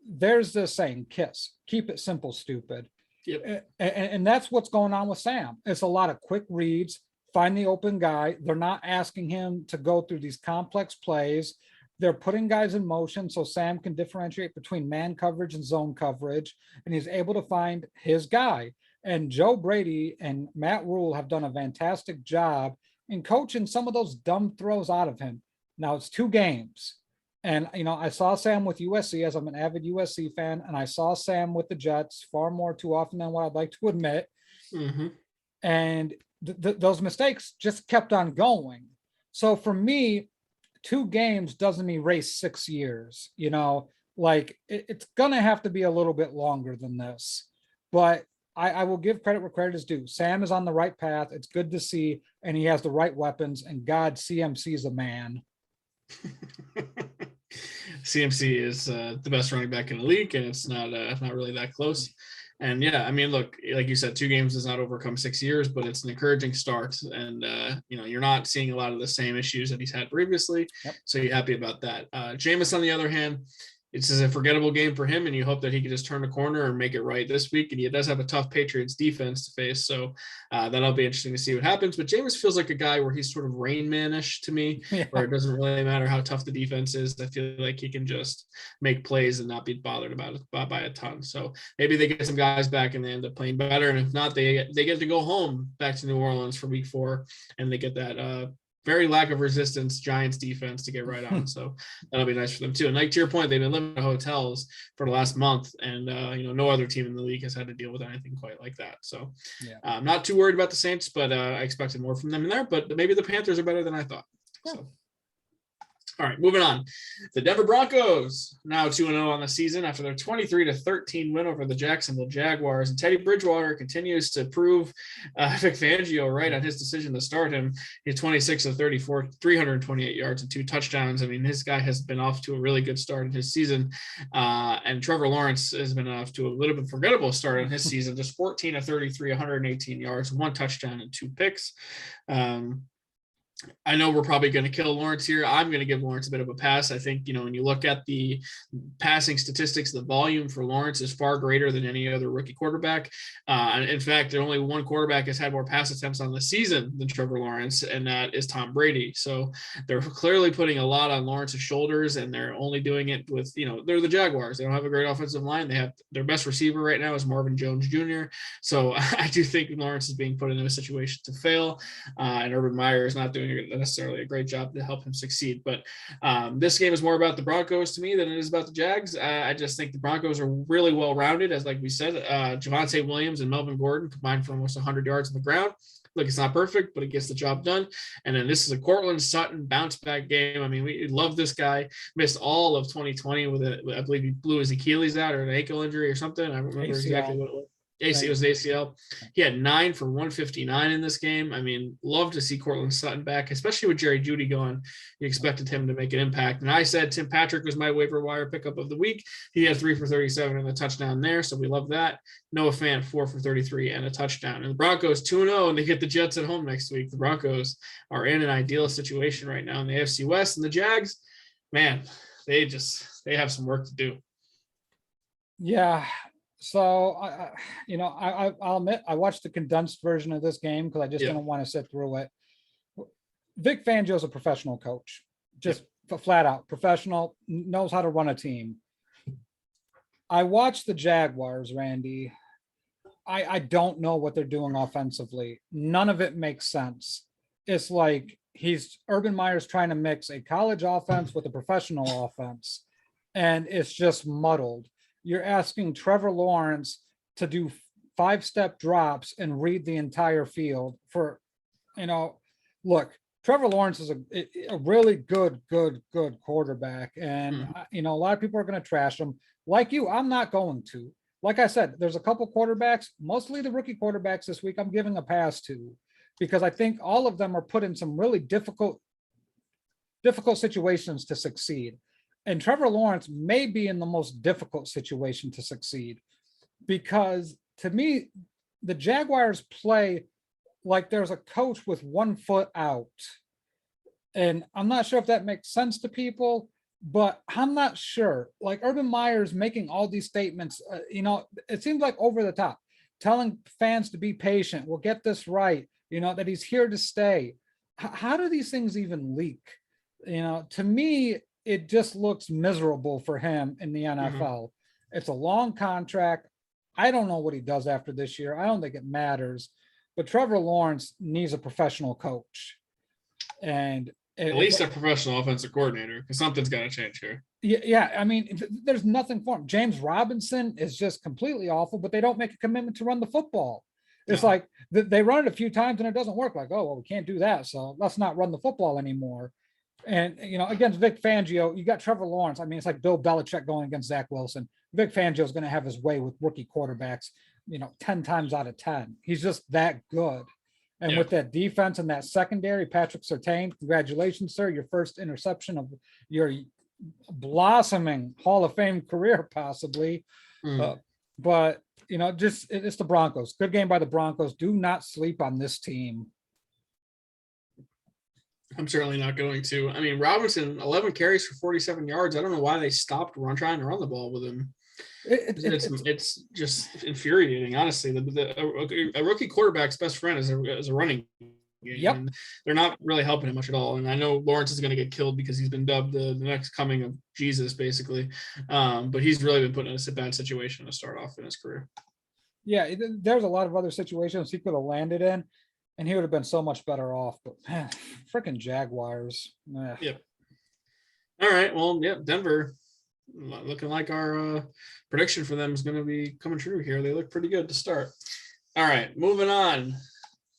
there's this saying, KISS, keep it simple, stupid. Yep. And that's what's going on with Sam. It's a lot of quick reads, find the open guy. They're not asking him to go through these complex plays. They're putting guys in motion so Sam can differentiate between man coverage and zone coverage, and he's able to find his guy. And Joe Brady and Matt Rule have done a fantastic job in coaching some of those dumb throws out of him. Now it's 2 games. And, I saw Sam with USC, as I'm an avid USC fan, and I saw Sam with the Jets far more too often than what I'd like to admit. And those mistakes just kept on going. So for me, 2 games doesn't erase 6 years, like it's gonna have to be a little bit longer than this. But I will give credit where credit is due. Sam is on the right path. It's good to see, and he has the right weapons. And God, CMC is a man. CMC is the best running back in the league, and it's not really that close. And yeah, I mean, look, like you said, 2 games does not overcome 6 years, but it's an encouraging start. And you're not seeing a lot of the same issues that he's had previously. Yep. So you're happy about that. Jameis, on the other hand, it's a forgettable game for him, and you hope that he can just turn the corner and make it right this week. And he does have a tough Patriots defense to face, so that'll be interesting to see what happens. But Jameis feels like a guy where he's sort of Rain Man-ish to me, where it doesn't really matter how tough the defense is. I feel like he can just make plays and not be bothered about it by a ton. So maybe they get some guys back and they end up playing better. And if not, they get to go home back to New Orleans for week 4, and they get that very lack of resistance Giants defense to get right on. So that'll be nice for them too. And like to your point, they've been living in hotels for the last month, and no other team in the league has had to deal with anything quite like that. So I'm not too worried about the Saints, but I expected more from them in there. But maybe the Panthers are better than I thought. Yeah. So. All right, moving on. The Denver Broncos now 2-0 on the season after their 23-13 win over the Jacksonville Jaguars. And Teddy Bridgewater continues to prove Vic Fangio right on his decision to start him. He's 26 of 34, 328 yards and 2 touchdowns. I mean, this guy has been off to a really good start in his season. And Trevor Lawrence has been off to a little bit forgettable start in his season, just 14 of 33, 118 yards, 1 touchdown and 2 picks. I know we're probably going to kill Lawrence here. I'm going to give Lawrence a bit of a pass. I think, when you look at the passing statistics, the volume for Lawrence is far greater than any other rookie quarterback. And in fact, there only one quarterback has had more pass attempts on the season than Trevor Lawrence, and that is Tom Brady. So they're clearly putting a lot on Lawrence's shoulders, and they're only doing it with, they're the Jaguars. They don't have a great offensive line. They have their best receiver right now is Marvin Jones Jr. So I do think Lawrence is being put in a situation to fail, and Urban Meyer is not doing necessarily a great job to help him succeed. But this game is more about the Broncos to me than it is about the Jags. I just think the Broncos are really well-rounded, as like we said, Javonte Williams and Melvin Gordon combined for almost 100 yards on the ground. Look, it's not perfect, but it gets the job done. And then this is a Cortland Sutton bounce-back game. I mean, we love this guy. Missed all of 2020 I believe he blew his Achilles out or an ankle injury or something. I don't remember exactly what it was. It was ACL. He had 9 for 159 in this game. I mean, love to see Cortland Sutton back, especially with Jerry Jeudy gone. You expected him to make an impact. And I said Tim Patrick was my waiver wire pickup of the week. He had 3 for 37 and a touchdown there, so we love that. Noah Fant, 4 for 33 and a touchdown. And the Broncos 2-0, and they get the Jets at home next week. The Broncos are in an ideal situation right now in the AFC West. And the Jags, man, they have some work to do. Yeah. So, I'll admit I watched the condensed version of this game because I just didn't want to sit through it. Vic Fangio is a professional coach, just flat out professional, knows how to run a team. I watched the Jaguars, Randy. I don't know what they're doing offensively. None of it makes sense. It's like Urban Meyer's trying to mix a college offense with a professional offense, and it's just muddled. You're asking Trevor Lawrence to do 5-step drops and read the entire field for, look, Trevor Lawrence is a really good quarterback. And, a lot of people are going to trash him. Like you, I'm not going to. Like I said, there's a couple quarterbacks, mostly the rookie quarterbacks this week, I'm giving a pass to, because I think all of them are put in some really difficult situations to succeed. And Trevor Lawrence may be in the most difficult situation to succeed, because to me, the Jaguars play like there's a coach with 1 foot out. And I'm not sure if that makes sense to people, but I'm not sure. Like Urban Meyer's making all these statements, it seems like over the top, telling fans to be patient. We'll get this right. That he's here to stay. How do these things even leak? To me, it just looks miserable for him in the NFL. It's a long contract. I don't know what he does after this year. I don't think it matters, but Trevor Lawrence needs a professional coach. And at least a professional offensive coordinator, because something's got to change here. Yeah. I mean, there's nothing for him. James Robinson is just completely awful, but they don't make a commitment to run the football. It's like they run it a few times and it doesn't work. Like, oh, well, we can't do that, so let's not run the football anymore. And, against Vic Fangio, you got Trevor Lawrence. I mean, it's like Bill Belichick going against Zach Wilson. Vic Fangio is going to have his way with rookie quarterbacks, 10 times out of 10. He's just that good. And with that defense and that secondary, Patrick Surtain, congratulations, sir. Your first interception of your blossoming Hall of Fame career, possibly. But, it's the Broncos. Good game by the Broncos. Do not sleep on this team. I'm certainly not going to. I mean, Robinson, 11 carries for 47 yards. I don't know why they stopped trying to run the ball with him. It's just infuriating, honestly. A rookie quarterback's best friend is a running game. Yep. And they're not really helping him much at all. And I know Lawrence is going to get killed because he's been dubbed the next coming of Jesus, basically. But he's really been put in a bad situation to start off in his career. Yeah, there's a lot of other situations he could have landed in, and he would have been so much better off. But man, freaking Jaguars. Yep. All right. Well, yeah, Denver looking like our prediction for them is going to be coming true here. They look pretty good to start. All right, moving on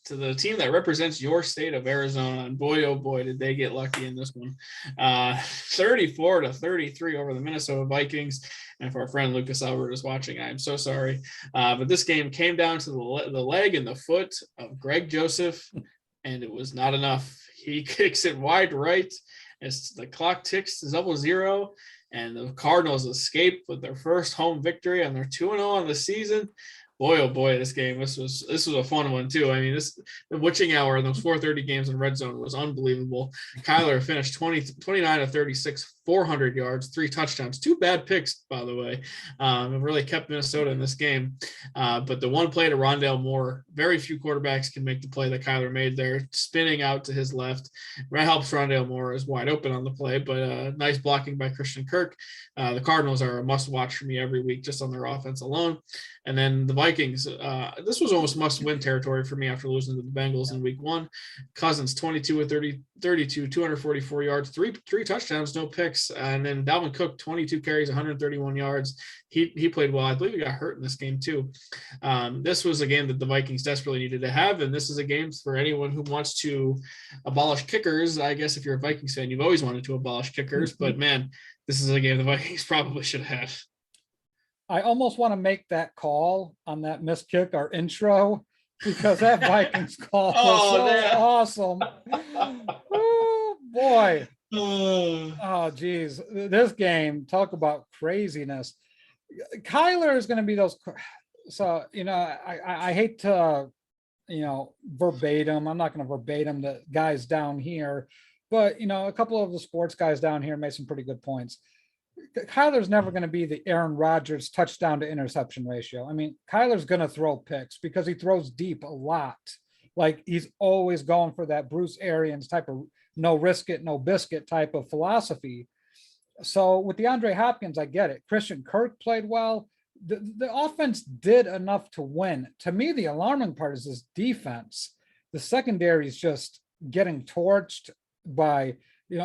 to the team that represents your state of Arizona. And boy, oh boy, did they get lucky in this one. 34-33 over the Minnesota Vikings. And if our friend Lucas Albert is watching, I am so sorry. But this game came down to the leg and the foot of Greg Joseph, and it was not enough. He kicks it wide right as the clock ticks to 0-0, and the Cardinals escape with their first home victory, and they're 2-0 on the season. Boy, oh boy, this game. This was a fun one too. I mean, the witching hour in those 4:30 games in red zone was unbelievable. Kyler finished 29 of 36, 400 yards, 3 touchdowns, 2 bad picks, by the way. It really kept Minnesota in this game. But the one play to Rondale Moore, very few quarterbacks can make the play that Kyler made there, spinning out to his left. That helps Rondale Moore is wide open on the play, but nice blocking by Christian Kirk. The Cardinals are a must watch for me every week just on their offense alone. And then the Vikings, this was almost must-win territory for me after losing to the Bengals in week 1. Cousins, 22 of 32, 244 yards, three touchdowns, no picks. And then Dalvin Cook, 22 carries, 131 yards. He played well. I believe he got hurt in this game too. This was a game that the Vikings desperately needed to have, and this is a game for anyone who wants to abolish kickers. I guess if you're a Vikings fan, you've always wanted to abolish kickers, but man, this is a game the Vikings probably should have had. I almost want to make that call on that missed kick, our intro, because that Vikings call was awesome. Oh, boy. Oh, geez. This game, talk about craziness. Kyler is going to be those. So, I hate to, verbatim. I'm not going to verbatim the guys down here, but, a couple of the sports guys down here made some pretty good points. Kyler's never going to be the Aaron Rodgers touchdown to interception ratio. I mean, Kyler's going to throw picks because he throws deep a lot. Like he's always going for that Bruce Arians type of no risk it, no biscuit type of philosophy. So with DeAndre Hopkins, I get it. Christian Kirk played well. The offense did enough to win. To me, the alarming part is this defense. The secondary is just getting torched by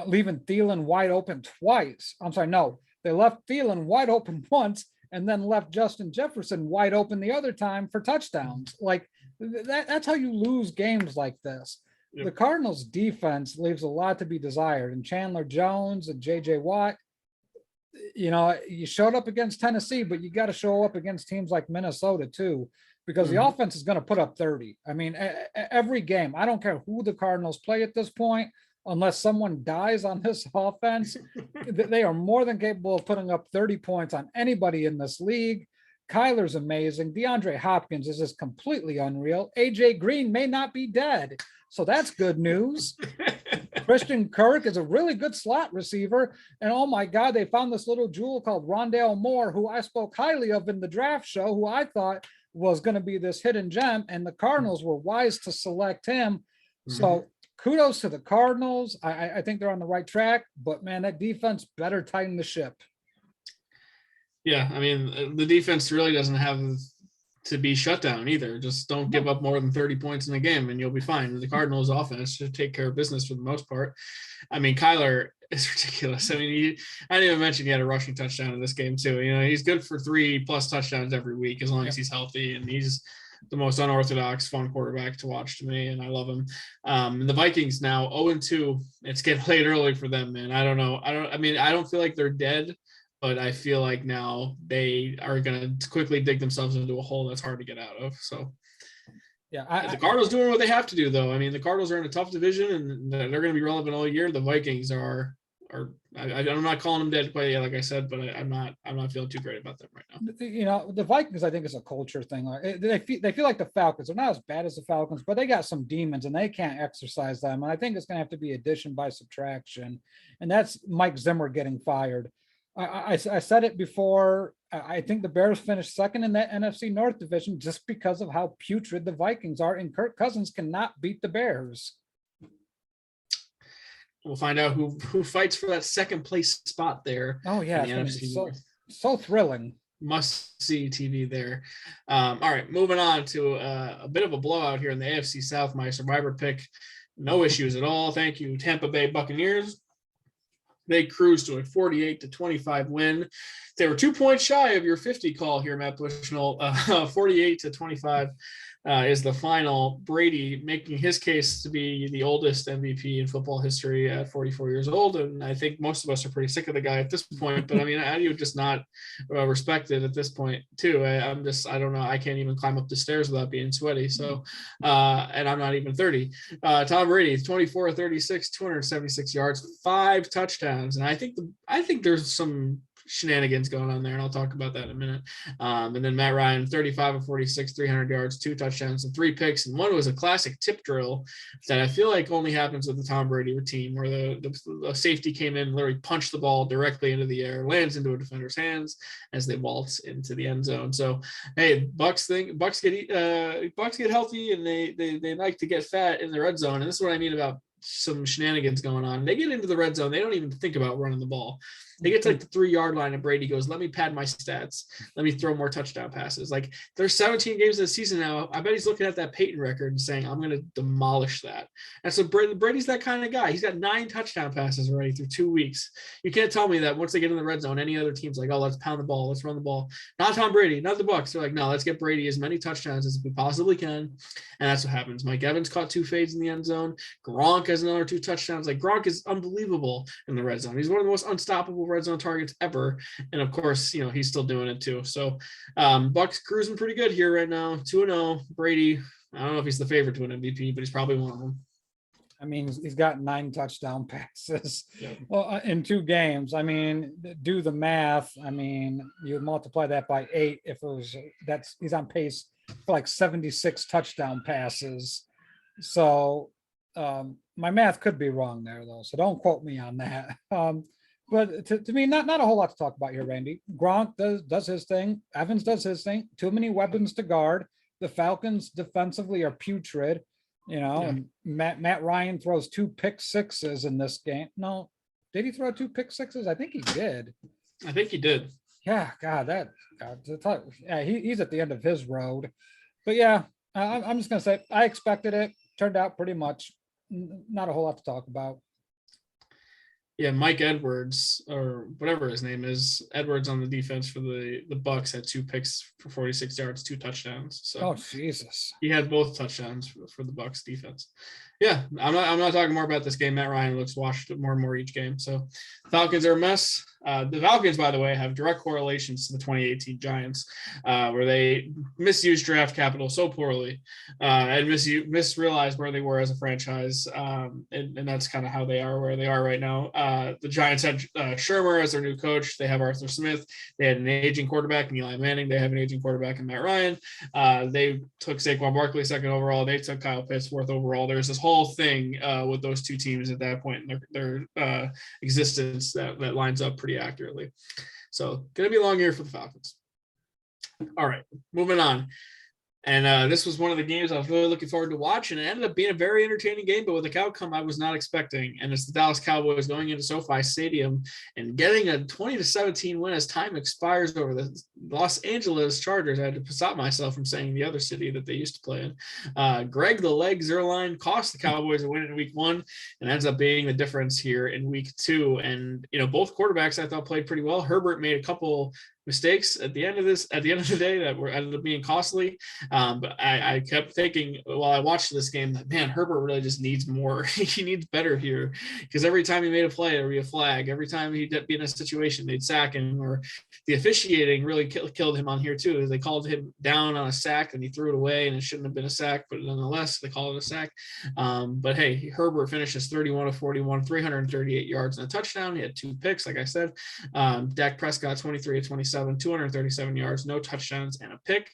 leaving Thielen wide open twice. I'm sorry, no, they left Thielen wide open once and then left Justin Jefferson wide open the other time for touchdowns. Like that's how you lose games like this. Yep. The Cardinals defense leaves a lot to be desired, and Chandler Jones and JJ Watt, you showed up against Tennessee, but you got to show up against teams like Minnesota too, because the offense is going to put up 30. I mean, every game, I don't care who the Cardinals play at this point, unless someone dies on this offense, they are more than capable of putting up 30 points on anybody in this league. Kyler's amazing. DeAndre Hopkins is just completely unreal. AJ Green may not be dead, so that's good news. Christian Kirk is a really good slot receiver. And oh my God, they found this little jewel called Rondale Moore, who I spoke highly of in the draft show, who I thought was going to be this hidden gem. And the Cardinals were wise to select him. Mm-hmm. So kudos to the Cardinals. I think they're on the right track, but man, that defense better tighten the ship. Yeah, I mean, the defense really doesn't have to be shut down either. Just don't give up more than 30 points in a game and you'll be fine. The Cardinals offense should take care of business for the most part. I mean, Kyler is ridiculous. I mean, I didn't even mention he had a rushing touchdown in this game too. He's good for 3+ touchdowns every week as long as he's healthy, and he's the most unorthodox, fun quarterback to watch to me, and I love him. And the Vikings now 0-2. It's getting late early for them, man. I don't know. I don't feel like they're dead, but I feel like now they are going to quickly dig themselves into a hole that's hard to get out of. So, yeah, the Cardinals doing what they have to do, though. I mean, the Cardinals are in a tough division, and they're going to be relevant all year. The Vikings are. I'm not calling them dead quite yet, like I said, but I'm not feeling too great about them right now. The Vikings, I think, is a culture thing. They feel like the Falcons. They're not as bad as the Falcons, but they got some demons and they can't exercise them. And I think it's going to have to be addition by subtraction. And that's Mike Zimmer getting fired. I said it before. I think the Bears finished second in that NFC North division just because of how putrid the Vikings are. And Kirk Cousins cannot beat the Bears. We'll find out who fights for that second place spot there. Oh yeah, it's so thrilling. Must see TV there. All right, moving on to a bit of a blowout here in the AFC South. My survivor pick, no issues at all. Thank you, Tampa Bay Buccaneers. They cruised to a 48-25 win. They were 2 points shy of your 50 call here, Matt Bushnell. 48-25 is the final. Brady making his case to be the oldest MVP in football history at 44 years old. And I think most of us are pretty sick of the guy at this point. But I mean, how do you just not respect it at this point, too? I don't know. I can't even climb up the stairs without being sweaty. So, and I'm not even 30. Tom Brady, 24-36, 276 yards, 5 touchdowns. And I think there's some shenanigans going on there, and I'll talk about that in a minute. And then Matt Ryan, 35-46, 300 yards, 2 touchdowns and 3 picks, and one was a classic tip drill that I feel like only happens with the Tom Brady team, where the safety came in, literally punched the ball directly into the air, lands into a defender's hands as they waltz into the end zone. So hey, Bucks get healthy, and they like to get fat in the red zone, and this is what I mean about some shenanigans going on. They get into the red zone, they don't even think about running the ball. They get to like the 3-yard line, and Brady goes, let me pad my stats. Let me throw more touchdown passes. Like, there's 17 games of the season now. I bet he's looking at that Peyton record and saying, I'm going to demolish that. And so Brady's that kind of guy. He's got 9 touchdown passes already through 2 weeks. You can't tell me that once they get in the red zone, any other team's like, oh, let's pound the ball. Let's run the ball. Not Tom Brady, not the Bucs. They're like, no, let's get Brady as many touchdowns as we possibly can. And that's what happens. Mike Evans caught 2 fades in the end zone. Gronk has another 2 touchdowns. Like, Gronk is unbelievable in the red zone. He's one of the most unstoppable red zone targets ever. And of course, he's still doing it too. So Bucks cruising pretty good here right now. 2-0. Brady, I don't know if he's the favorite to an MVP, but he's probably one of them. I mean, he's got 9 touchdown passes Yep. In 2 games. I mean, do the math. I mean, you multiply that by 8. He's on pace for like 76 touchdown passes. So my math could be wrong there, though. So don't quote me on that. But to me, not a whole lot to talk about here, Randy. Gronk does his thing. Evans does his thing. Too many weapons to guard. The Falcons defensively are putrid, and Matt Ryan throws 2 pick sixes in this game. No, did he throw 2 pick sixes? I think he did. I think he did. Yeah, he's at the end of his road. But yeah, I'm just going to say I expected it. Turned out pretty much. Not a whole lot to talk about. Yeah, Mike Edwards, or whatever his name is, Edwards on the defense for the Bucks had 2 picks for 46 yards, 2 touchdowns. So oh Jesus, he had both touchdowns for the Bucks defense. Yeah, I'm not talking more about this game. Matt Ryan looks washed more and more each game. So Falcons are a mess. The Falcons, by the way, have direct correlations to the 2018 Giants, where they misused draft capital so poorly and misrealized where they were as a franchise. And that's kind of how they are where they are right now. The Giants had Shermer as their new coach. They have Arthur Smith. They had an aging quarterback in Eli Manning. They have an aging quarterback in Matt Ryan. They took Saquon Barkley 2nd overall. They took Kyle Pitts 4th overall. There's this whole thing with those 2 teams at that point in their existence that lines up pretty accurately. So going to be a long year for the Falcons. All right, moving on. And this was one of the games I was really looking forward to watch, and it ended up being a very entertaining game, but with an outcome I was not expecting. And it's the Dallas Cowboys going into SoFi Stadium and getting a 20-17 win as time expires over Los Angeles Chargers. I had to stop myself from saying the other city that they used to play in. Greg the Leg Zerline cost the Cowboys a win in week 1 and ends up being the difference here in week 2. And, both quarterbacks I thought played pretty well. Herbert made a couple mistakes at the end of the day that ended up being costly. But I kept thinking while I watched this game that, man, Herbert really just needs more. He needs better here, because every time he made a play, there would be a flag. Every time he'd be in a situation, they'd sack him, or the officiating really killed him on here too. They called him down on a sack and he threw it away, and it shouldn't have been a sack, but nonetheless, they called it a sack. But hey, Herbert finishes 31 of 41, 338 yards and a touchdown. He had 2 picks, like I said. Dak Prescott, 23 of 27, 237 yards, no touchdowns, and a pick.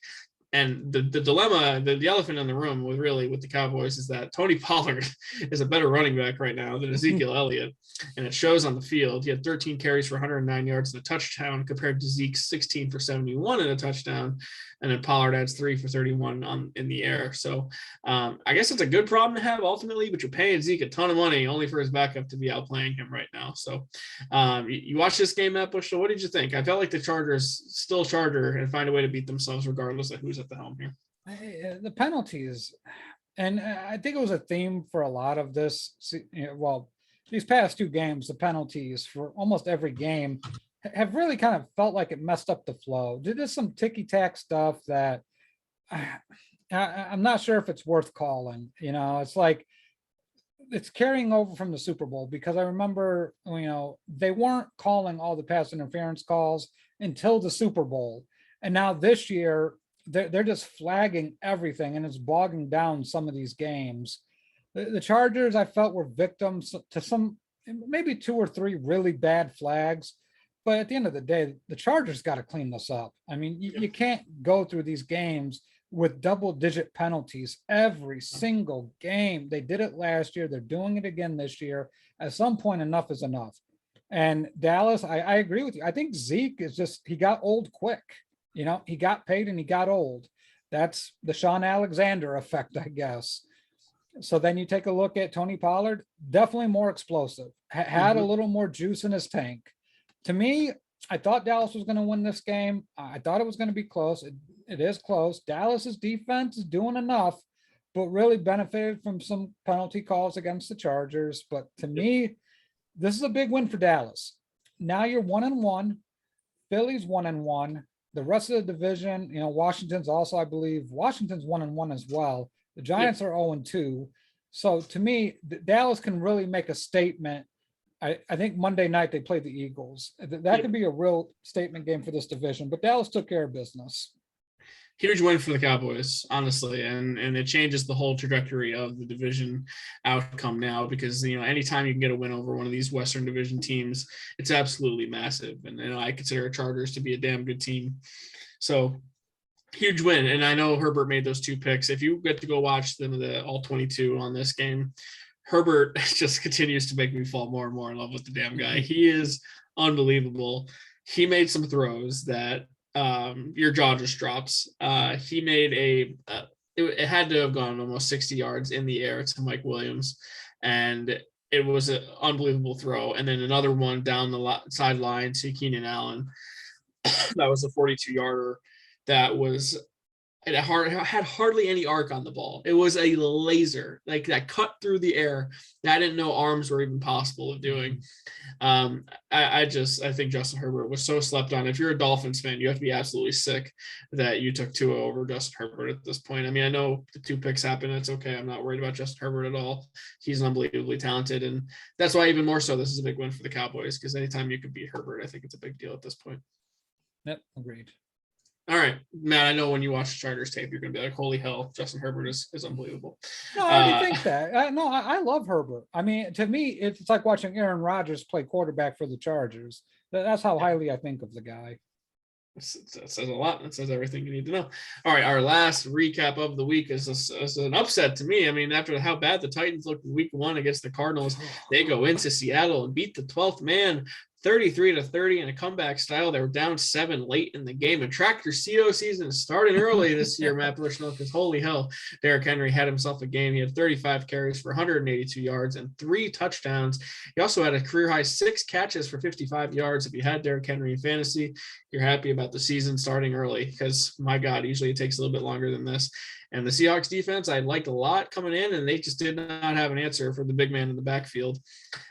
And the dilemma, the elephant in the room with the Cowboys is that Tony Pollard is a better running back right now than Ezekiel Elliott. And it shows on the field. He had 13 carries for 109 yards and a touchdown compared to Zeke's 16 for 71 and a touchdown. And then Pollard adds 3 for 31 in the air. So I guess it's a good problem to have ultimately, but you're paying Zeke a ton of money only for his backup to be outplaying him right now. So you watch this game, Matt Bush. So what did you think? I felt like the Chargers still charger and find a way to beat themselves regardless of who's at the helm here. The penalties, and I think it was a theme for a lot of this. Well, these past 2 games, the penalties for almost every game have really kind of felt like it messed up the flow. There's some ticky-tack stuff that I'm not sure if it's worth calling. It's like it's carrying over from the Super Bowl, because I remember, they weren't calling all the pass interference calls until the Super Bowl. And now this year, they're just flagging everything, and it's bogging down some of these games. The Chargers, I felt, were victims to some, maybe 2 or 3 really bad flags. But at the end of the day, the Chargers got to clean this up. I mean, you can't go through these games with double-digit penalties every single game. They did it last year. They're doing it again this year. At some point, enough is enough. And Dallas, I agree with you. I think Zeke he got old quick. He got paid and he got old. That's the Sean Alexander effect, I guess. So then you take a look at Tony Pollard, definitely more explosive, had a little more juice in his tank. To me, I thought Dallas was going to win this game. I thought it was going to be close. It is close. Dallas's defense is doing enough, but really benefited from some penalty calls against the Chargers. But to me, this is a big win for Dallas. Now you're 1-1. Philly's 1-1. The rest of the division, Washington's also, I believe, Washington's 1-1 as well. The Giants are 0-2. So to me, Dallas can really make a statement. I think Monday night they played the Eagles. That could be a real statement game for this division, but Dallas took care of business. Huge win for the Cowboys, honestly, and it changes the whole trajectory of the division outcome now, because anytime you can get a win over one of these Western Division teams, it's absolutely massive. And I consider Chargers to be a damn good team. So huge win. And I know Herbert made those 2 picks. If you get to go watch the all 22 on this game, Herbert just continues to make me fall more and more in love with the damn guy. He is unbelievable. He made some throws that your jaw just drops. He made it had to have gone almost 60 yards in the air to Mike Williams, and it was an unbelievable throw. And then another one down the sideline to Keenan Allen. That was a 42-yarder. That was it had hardly any arc on the ball. It was a laser, like that cut through the air that I didn't know arms were even possible of doing. I think Justin Herbert was so slept on. If you're a Dolphins fan, you have to be absolutely sick that you took Tua over Justin Herbert at this point. I mean, I know the 2 picks happened. It's okay. I'm not worried about Justin Herbert at all. He's unbelievably talented. And that's why even more so, this is a big win for the Cowboys, because anytime you can beat Herbert, I think it's a big deal at this point. Yep, agreed. All right, Matt, I know when you watch the Chargers tape, you're going to be like, holy hell, Justin Herbert is unbelievable. No, I already think that. I love Herbert. I mean, to me, it's like watching Aaron Rodgers play quarterback for the Chargers. That's how highly I think of the guy. That says a lot. That says everything you need to know. All right, our last recap of the week is an upset to me. I mean, after how bad the Titans looked in week 1 against the Cardinals, they go into Seattle and beat the 12th man 33-30 in a comeback style. They were down 7 late in the game. And Tractor Cedo season is starting early this year, Matt Bushnell, because holy hell, Derrick Henry had himself a game. He had 35 carries for 182 yards and 3 touchdowns. He also had a career high 6 catches for 55 yards. If you had Derrick Henry in fantasy, you're happy about the season starting early, because my God, usually it takes a little bit longer than this. And the Seahawks defense, I liked a lot coming in, and they just did not have an answer for the big man in the backfield.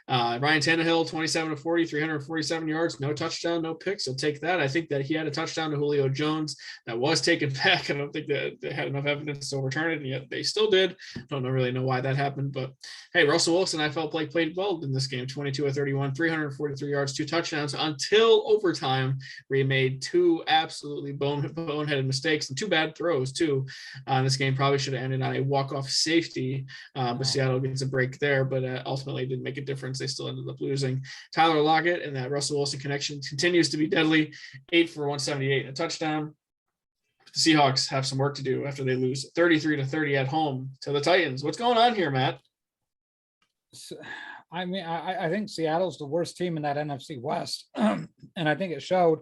Ryan Tannehill, 27-40, 347 yards, no touchdown, no picks. He'll take that. I think that he had a touchdown to Julio Jones that was taken back. I don't think that they had enough evidence to overturn it, and yet they still did. Don't really know why that happened, but hey, Russell Wilson, I felt like played well in this game, 22-31, 343 yards, 2 touchdowns until overtime, where he made 2 absolutely boneheaded mistakes and 2 bad throws too. This game probably should have ended on a walk-off safety, but Seattle gets a break there, but ultimately didn't make a difference. They still ended up losing. Tyler Lockett and that Russell Wilson connection continues to be deadly, 8 for 178 and a touchdown. The Seahawks have some work to do after they lose 33-30 at home to the Titans. What's going on here, Matt? I mean, I think Seattle's the worst team in that NFC West, and I think it showed.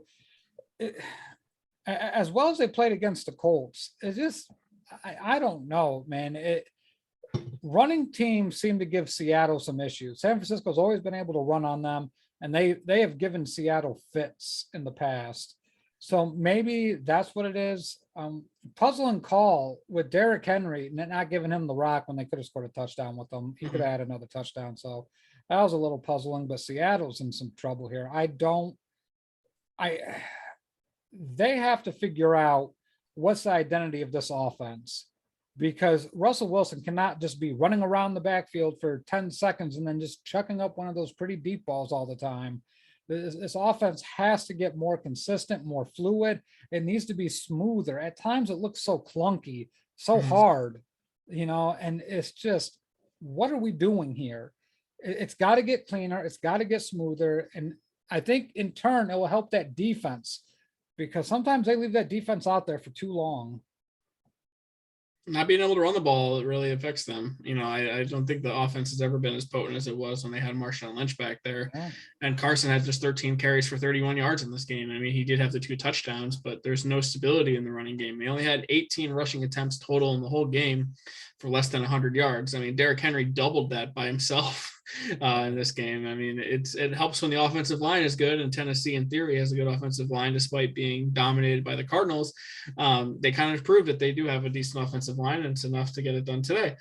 As well as they played against the Colts, it's just, I don't know, man. Running teams seem to give Seattle some issues. San Francisco's always been able to run on them, and they have given Seattle fits in the past. So maybe that's what it is. Puzzling call with Derrick Henry not giving him the rock when they could have scored a touchdown with them. He could have had another touchdown. So that was a little puzzling, but Seattle's in some trouble here. They have to figure out what's the identity of this offense, because Russell Wilson cannot just be running around the backfield for 10 seconds and then just chucking up one of those pretty deep balls all the time. This offense has to get more consistent, more fluid. It needs to be smoother. At times it looks so clunky, so hard, and it's just, what are we doing here? It's got to get cleaner. It's got to get smoother. And I think in turn, it will help that defense, because sometimes they leave that defense out there for too long. Not being able to run the ball, it really affects them. I don't think the offense has ever been as potent as it was when they had Marshawn Lynch back there. Yeah. And Carson had just 13 carries for 31 yards in this game. I mean, he did have the 2 touchdowns, but there's no stability in the running game. They only had 18 rushing attempts total in the whole game for less than 100 yards. I mean, Derrick Henry doubled that by himself in this game. I mean, it helps when the offensive line is good, and Tennessee in theory has a good offensive line despite being dominated by the Cardinals. They kind of proved that they do have a decent offensive line, and it's enough to get it done today.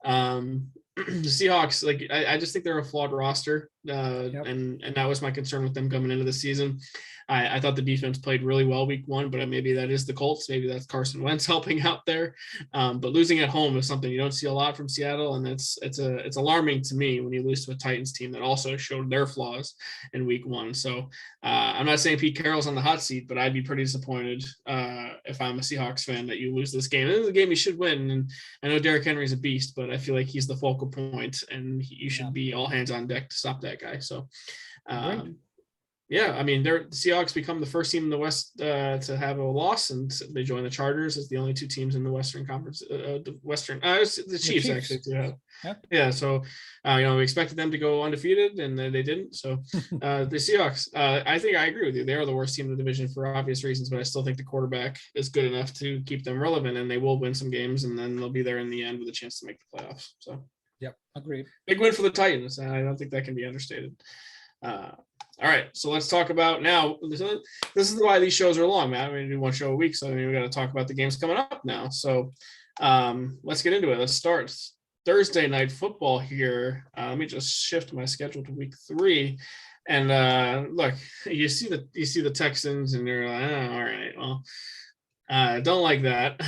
The Seahawks, I just think they're a flawed roster, and that was my concern with them coming into the season. I thought the defense played really well week 1, but maybe that is the Colts. Maybe that's Carson Wentz helping out there. But losing at home is something you don't see a lot from Seattle, and it's alarming to me when you lose to a Titans team that also showed their flaws in week 1. So I'm not saying Pete Carroll's on the hot seat, but I'd be pretty disappointed if I'm a Seahawks fan that you lose this game. This is a game you should win, and I know Derrick Henry's a beast, but I feel like he's the focal point, and you should be all hands on deck to stop that guy. So I mean, the Seahawks become the first team in the West to have a loss, and they join the Chargers as the only 2 teams in the Western Conference. The Chiefs actually too. Yeah. So, we expected them to go undefeated, and they didn't. So, the Seahawks, I think I agree with you. They are the worst team in the division for obvious reasons, but I still think the quarterback is good enough to keep them relevant, and they will win some games, and then they'll be there in the end with a chance to make the playoffs. So, yep, agreed. Big win for the Titans. I don't think that can be understated. All right, so let's talk about now. This is why these shows are long, man. We do 1 show a week, so we got to talk about the games coming up now. So let's get into it. Let's start Thursday night football here. Let me just shift my schedule to week 3. And look, you see the Texans, and you're like, all right, well, don't like that,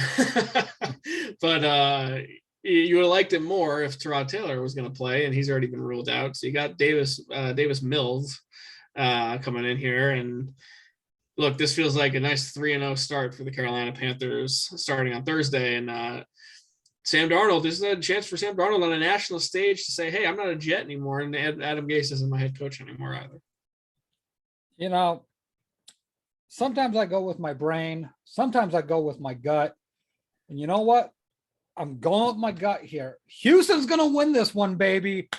but you would have liked it more if Tyrod Taylor was going to play, and he's already been ruled out. So you got Davis Mills coming in here, and look, this feels like a nice 3-0 start for the Carolina Panthers starting on Thursday. And Sam Darnold, this is a chance for Sam Darnold on a national stage to say, hey, I'm not a Jet anymore, and Adam Gase isn't my head coach anymore either. Sometimes I go with my brain, sometimes I go with my gut, and you know what? I'm going with my gut here. Houston's going to win this one, baby.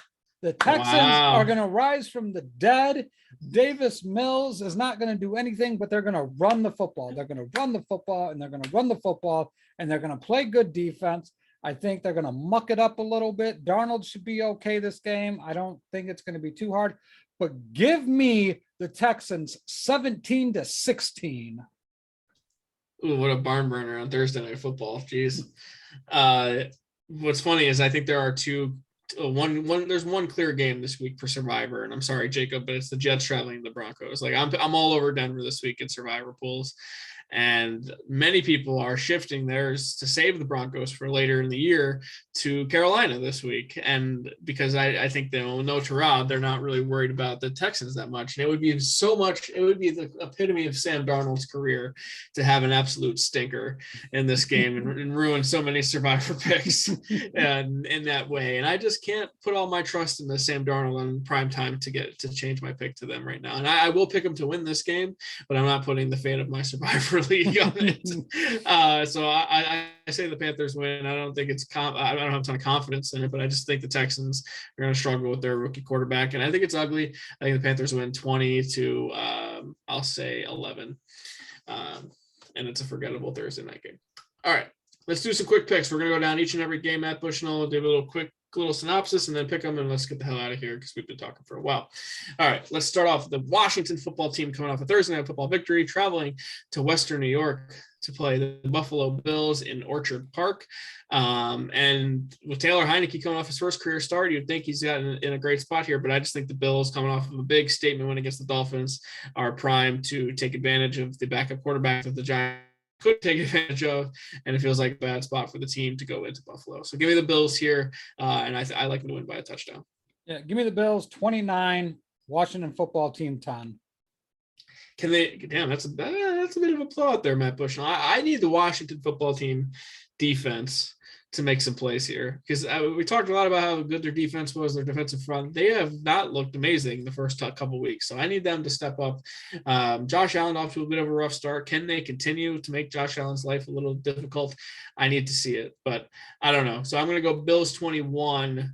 The Texans are going to rise from the dead. Davis Mills is not going to do anything, but they're going to run the football. They're going to run the football, and they're going to run the football, and they're going to play good defense. I think they're going to muck it up a little bit. Darnold should be okay this game. I don't think it's going to be too hard, but give me the Texans 17-16. Ooh, what a barn burner on Thursday Night Football. Jeez. What's funny is I think there are there's one clear game this week for Survivor, and I'm sorry, Jacob, but it's the Jets traveling to the Broncos. Like I'm all over Denver this week in Survivor pools, and many people are shifting theirs to save the Broncos for later in the year to Carolina this week. And because I think they will know to Rob, they're not really worried about the Texans that much. And it would be the epitome of Sam Darnold's career to have an absolute stinker in this game and ruin so many Survivor picks and in that way. And I just can't put all my trust in the Sam Darnold on prime time to change my pick to them right now. And I will pick them to win this game, but I'm not putting the fate of my Survivor league on it. So I say the Panthers win. I don't think I don't have a ton of confidence in it, but I just think the Texans are going to struggle with their rookie quarterback, and I think it's ugly. I think the Panthers win 20 to I'll say 11, and it's a forgettable Thursday night game. All right, let's do some quick picks. We're going to go down each and every game. Matt Bushnell will do a little synopsis and then pick them, and let's get the hell out of here because we've been talking for a while. All right, let's start off with the Washington football team coming off a Thursday night football victory, traveling to Western New York to play the Buffalo Bills in Orchard Park. And with Taylor Heineke coming off his first career start, you'd think he's gotten in a great spot here, but I just think the Bills, coming off of a big statement win against the Dolphins, are primed to take advantage of the backup quarterback that the Giants could take advantage of, and it feels like a bad spot for the team to go into Buffalo. So give me the Bills here, and I like them to win by a touchdown. Yeah, give me the Bills 29, Washington football team 10. Can they? Damn, that's a bit of a blow out there, Matt Bushnell. I need the Washington football team defense to make some plays here, because we talked a lot about how good their defense was, their defensive front. They have not looked amazing the first couple weeks, so I need them to step up. Josh Allen off to a bit of a rough start. Can they continue to make Josh Allen's life a little difficult? I need to see it, but I don't know. So I'm going to go Bills 21,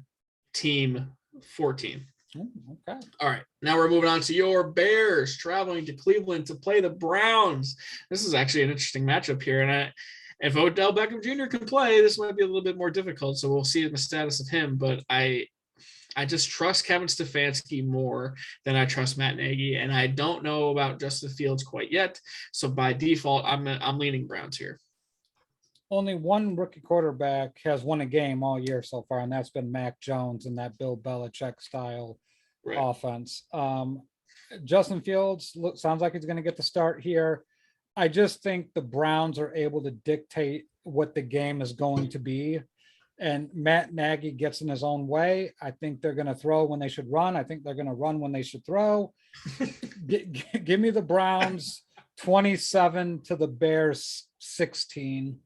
team 14. Okay. All right. Now we're moving on to your Bears traveling to Cleveland to play the Browns. This is actually an interesting matchup here. And if Odell Beckham Jr. can play, this might be a little bit more difficult. So we'll see the status of him. But I just trust Kevin Stefanski more than I trust Matt Nagy. And I don't know about Justin Fields quite yet. So by default, I'm leaning Browns here. Only one rookie quarterback has won a game all year so far, and that's been Mac Jones in that Bill Belichick style offense. Justin Fields sounds like he's going to get the start here. I just think the Browns are able to dictate what the game is going to be, and Matt Nagy gets in his own way. I think they're going to throw when they should run. I think they're going to run when they should throw. Give me the Browns 27 to the Bears 16.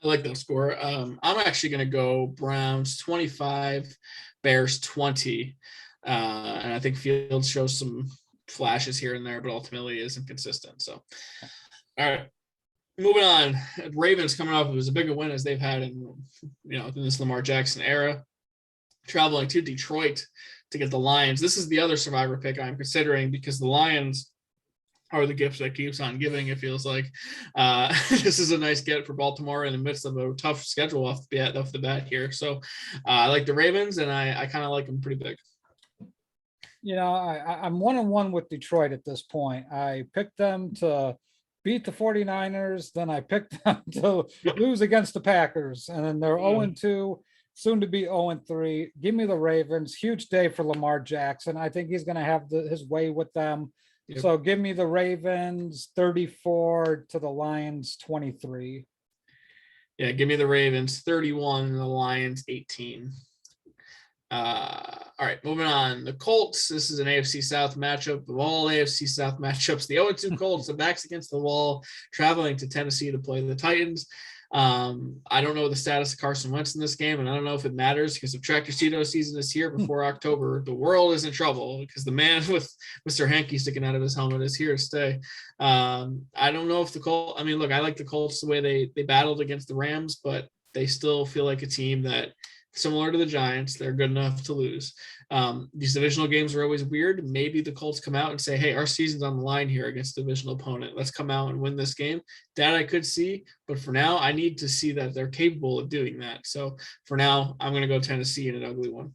I like that score. I'm actually going to go Browns 25, Bears 20. And I think Fields shows some flashes here and there, but ultimately isn't consistent. So, all right, moving on. Ravens coming off of as big a win as they've had in this Lamar Jackson era, traveling to Detroit to get the Lions. This is the other Survivor pick I'm considering because the Lions are the gift that keeps on giving, it feels like. This is a nice get for Baltimore in the midst of a tough schedule off the bat here. So I like the Ravens, and I kind of like them pretty big. I'm 1-1 with Detroit at this point. I picked them to beat the 49ers, then I picked them to lose against the Packers, and then they're 0-2, soon to be 0-3. Give me the Ravens. Huge day for Lamar Jackson. I think he's going to have his way with them. Yep. So give me the Ravens 34 to the Lions 23. Yeah, give me the Ravens 31 and the Lions 18. All right, moving on. The Colts. This is an AFC South matchup of all AFC South matchups. The 0-2 Colts, the backs against the wall, traveling to Tennessee to play the Titans. I don't know the status of Carson Wentz in this game, and I don't know if it matters because if Tractor Cheeto season is here before October, the world is in trouble because the man with Mr. Hanky sticking out of his helmet is here to stay. I don't know if the Colts, I like the Colts the way they battled against the Rams, but they still feel like a team that similar to the Giants. They're good enough to lose. These divisional games are always weird. Maybe the Colts come out and say, hey, our season's on the line here against a divisional opponent. Let's come out and win this game. That I could see. But for now, I need to see that they're capable of doing that. So for now, I'm going to go Tennessee in an ugly one.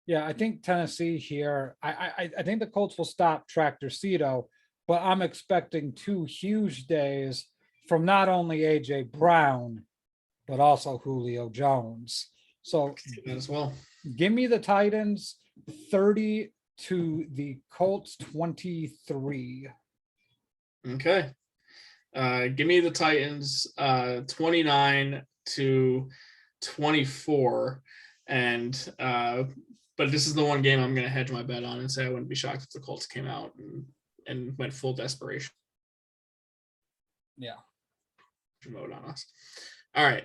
Yeah, I think Tennessee here. I think the Colts will stop Tractor Cito, but I'm expecting 2 huge days from not only AJ Brown, but also Julio Jones. So as well, give me the Titans 30 to the Colts 23. Okay. Give me the Titans 29 to 24. And but this is the one game I'm going to hedge my bet on and say I wouldn't be shocked if the Colts came out and went full desperation. Yeah. Mode on us. All right.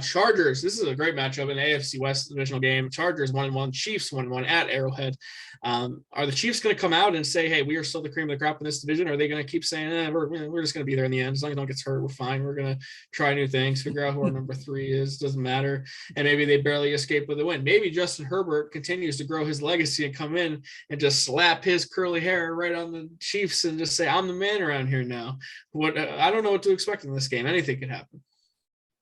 Chargers. This is a great matchup, an AFC West divisional game. Chargers 1-1, Chiefs 1-1 at Arrowhead. Are the Chiefs going to come out and say, hey, we are still the cream of the crop in this division? Or are they going to keep saying, we're just going to be there in the end? As long as no one gets hurt, we're fine. We're going to try new things, figure out who our number 3 is. Doesn't matter. And maybe they barely escape with a win. Maybe Justin Herbert continues to grow his legacy and come in and just slap his curly hair right on the Chiefs and just say, I'm the man around here now. I don't know what to expect in this game. Anything could happen.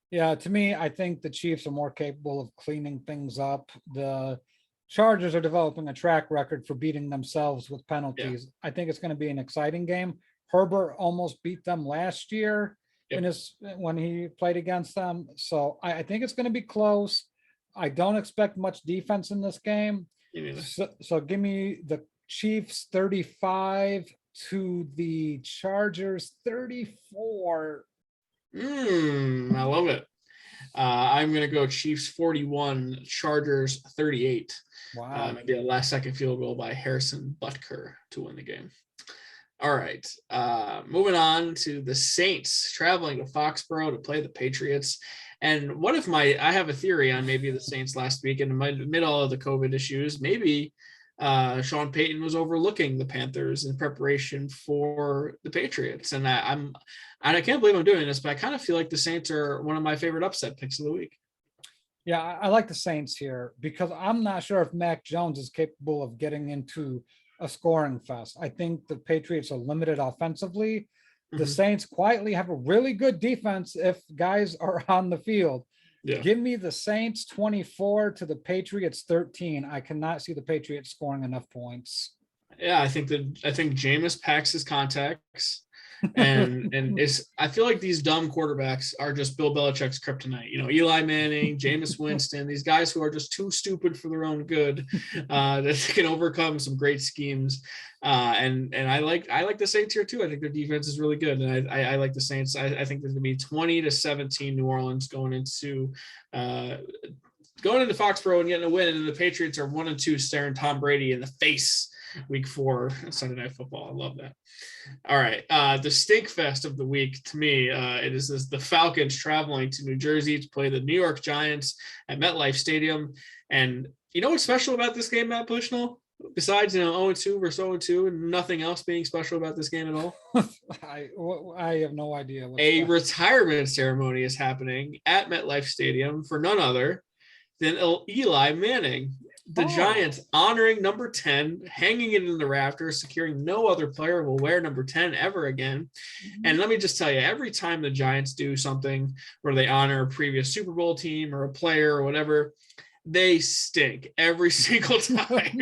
Yeah, to me, I think the Chiefs are more capable of cleaning things up. The Chargers are developing a track record for beating themselves with penalties. Yeah. I think it's going to be an exciting game. Herbert almost beat them last year when he played against them. So I think it's going to be close. I don't expect much defense in this game. So give me the Chiefs 35 to the Chargers 34. I love it. I'm going to go Chiefs 41, Chargers 38. Wow. Maybe a last second field goal by Harrison Butker to win the game. All right. Moving on to the Saints traveling to Foxborough to play the Patriots. And what if I have a theory on maybe the Saints last week in the middle of the COVID issues, maybe Sean Payton was overlooking the Panthers in preparation for the Patriots. And I can't believe I'm doing this, but I kind of feel like the Saints are one of my favorite upset picks of the week. Yeah, I like the Saints here because I'm not sure if Mac Jones is capable of getting into a scoring fest. I think the Patriots are limited offensively. The Saints quietly have a really good defense if guys are on the field. Yeah. Give me the Saints 24 to the Patriots 13. I cannot see the Patriots scoring enough points. Yeah, I think Jameis packs his contacts. And I feel like these dumb quarterbacks are just Bill Belichick's kryptonite. Eli Manning, Jameis Winston, these guys who are just too stupid for their own good, that can overcome some great schemes. And I like the Saints here too. I think their defense is really good, and I like the Saints. I think there's going to be 20-17 New Orleans going into Foxborough and getting a win, and the Patriots are 1-2 staring Tom Brady in the face. Week 4 Sunday Night Football. I love that. All right. The stink fest of the week to me, it is the Falcons traveling to New Jersey to play the New York Giants at MetLife Stadium. And you know what's special about this game, Matt Bushnell? Besides, 0-2 versus 0-2 and nothing else being special about this game at all? I have no idea. Retirement ceremony is happening at MetLife Stadium for none other than Eli Manning. The Giants honoring number 10, hanging it in the rafters, securing no other player will wear number 10 ever again. And let me just tell you, every time the Giants do something where they honor a previous Super Bowl team or a player or whatever, they stink every single time.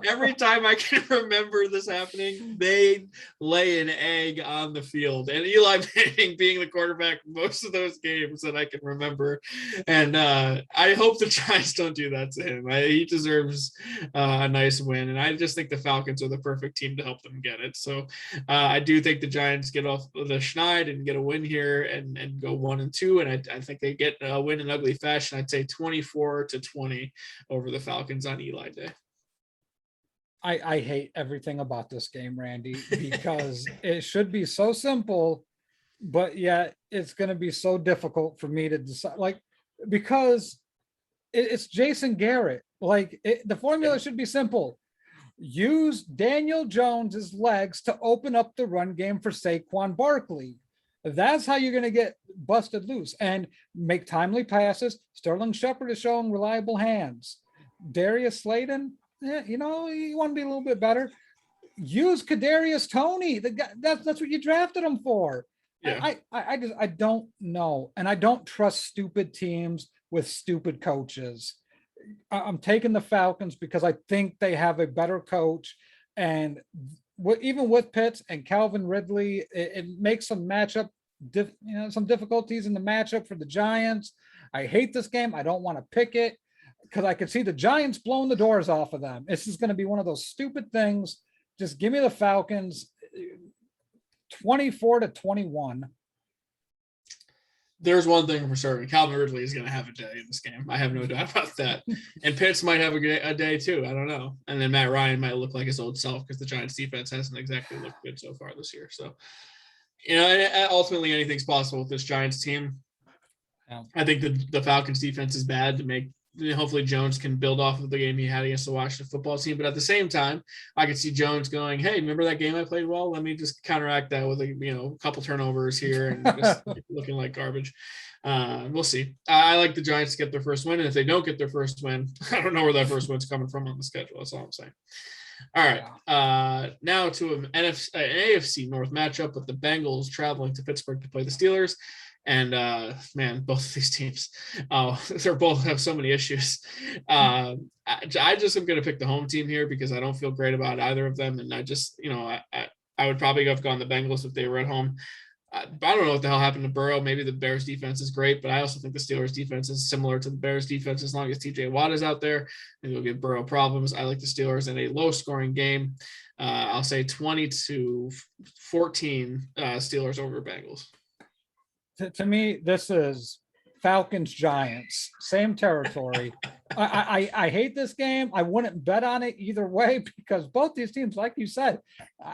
Every time I can remember this happening, they lay an egg on the field. And Eli Manning being the quarterback most of those games that I can remember. And I hope the Giants don't do that to him. He deserves a nice win. And I just think the Falcons are the perfect team to help them get it. So I do think the Giants get off the schneid and get a win here and go 1-2. And I think they get a win in ugly fashion. I'd say 24-20 over the Falcons on Eli Day. I hate everything about this game, Randy, because it should be so simple, but yet it's going to be so difficult for me to decide, because it's Jason Garrett. The formula should be simple. Use Daniel Jones's legs to open up the run game for Saquon Barkley. That's how you're going to get busted loose and make timely passes. Sterling Shepard is showing reliable hands. Darius Slayton, you want to be a little bit better. Use Kadarius Toney. The guy, that's what you drafted him for. Yeah. I don't know, and I don't trust stupid teams with stupid coaches. I'm taking the Falcons because I think they have a better coach, and even with Pitts and Calvin Ridley, it makes some matchup, some difficulties in the matchup for the Giants. I hate this game. I don't want to pick it because I could see the Giants blowing the doors off of them. This is going to be one of those stupid things. Just give me the Falcons 24-21. There's one thing for certain. Calvin Ridley is going to have a day in this game. I have no doubt about that. And Pitts might have a day too. I don't know. And then Matt Ryan might look like his old self because the Giants defense hasn't exactly looked good so far this year. So, ultimately anything's possible with this Giants team. Yeah. I think the Falcons defense is bad to make. Hopefully Jones can build off of the game he had against the Washington football team. But at the same time, I could see Jones going, hey, remember that game I played well? Let me just counteract that with a couple turnovers here and just looking like garbage. We'll see. I like the Giants to get their first win. And if they don't get their first win, I don't know where that first win's coming from on the schedule. That's all I'm saying. All right. Now to an AFC North matchup with the Bengals traveling to Pittsburgh to play the Steelers. And both of these teams, they both have so many issues. I just am going to pick the home team here because I don't feel great about either of them. And I just, I would probably have gone the Bengals if they were at home. I don't know what the hell happened to Burrow. Maybe the Bears defense is great, but I also think the Steelers defense is similar to the Bears defense. As long as TJ Watt is out there, maybe it'll give Burrow problems. I like the Steelers in a low scoring game. I'll say 20-14 Steelers over Bengals. To me, this is Falcons Giants, same territory. I hate this game. I wouldn't bet on it either way because both these teams, like you said,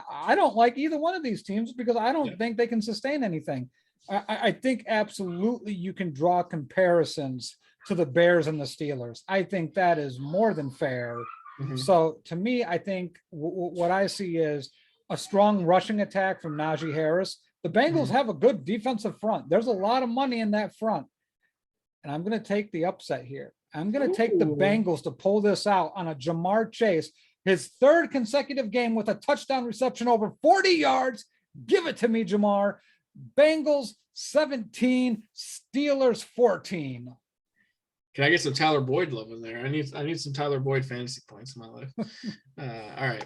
I don't like either one of these teams because I don't think they can sustain anything. I think absolutely you can draw comparisons to the Bears and the Steelers. I think that is more than fair. Mm-hmm. So to me, I think what I see is a strong rushing attack from Najee Harris. The Bengals have a good defensive front. There's a lot of money in that front. And I'm going to take the upset here. I'm going to take the Bengals to pull this out on a Jamar Chase, his third consecutive game with a touchdown reception over 40 yards. Give it to me, Jamar. Bengals 17, Steelers 14. Can I get some Tyler Boyd love in there? I need some Tyler Boyd fantasy points in my life. All right.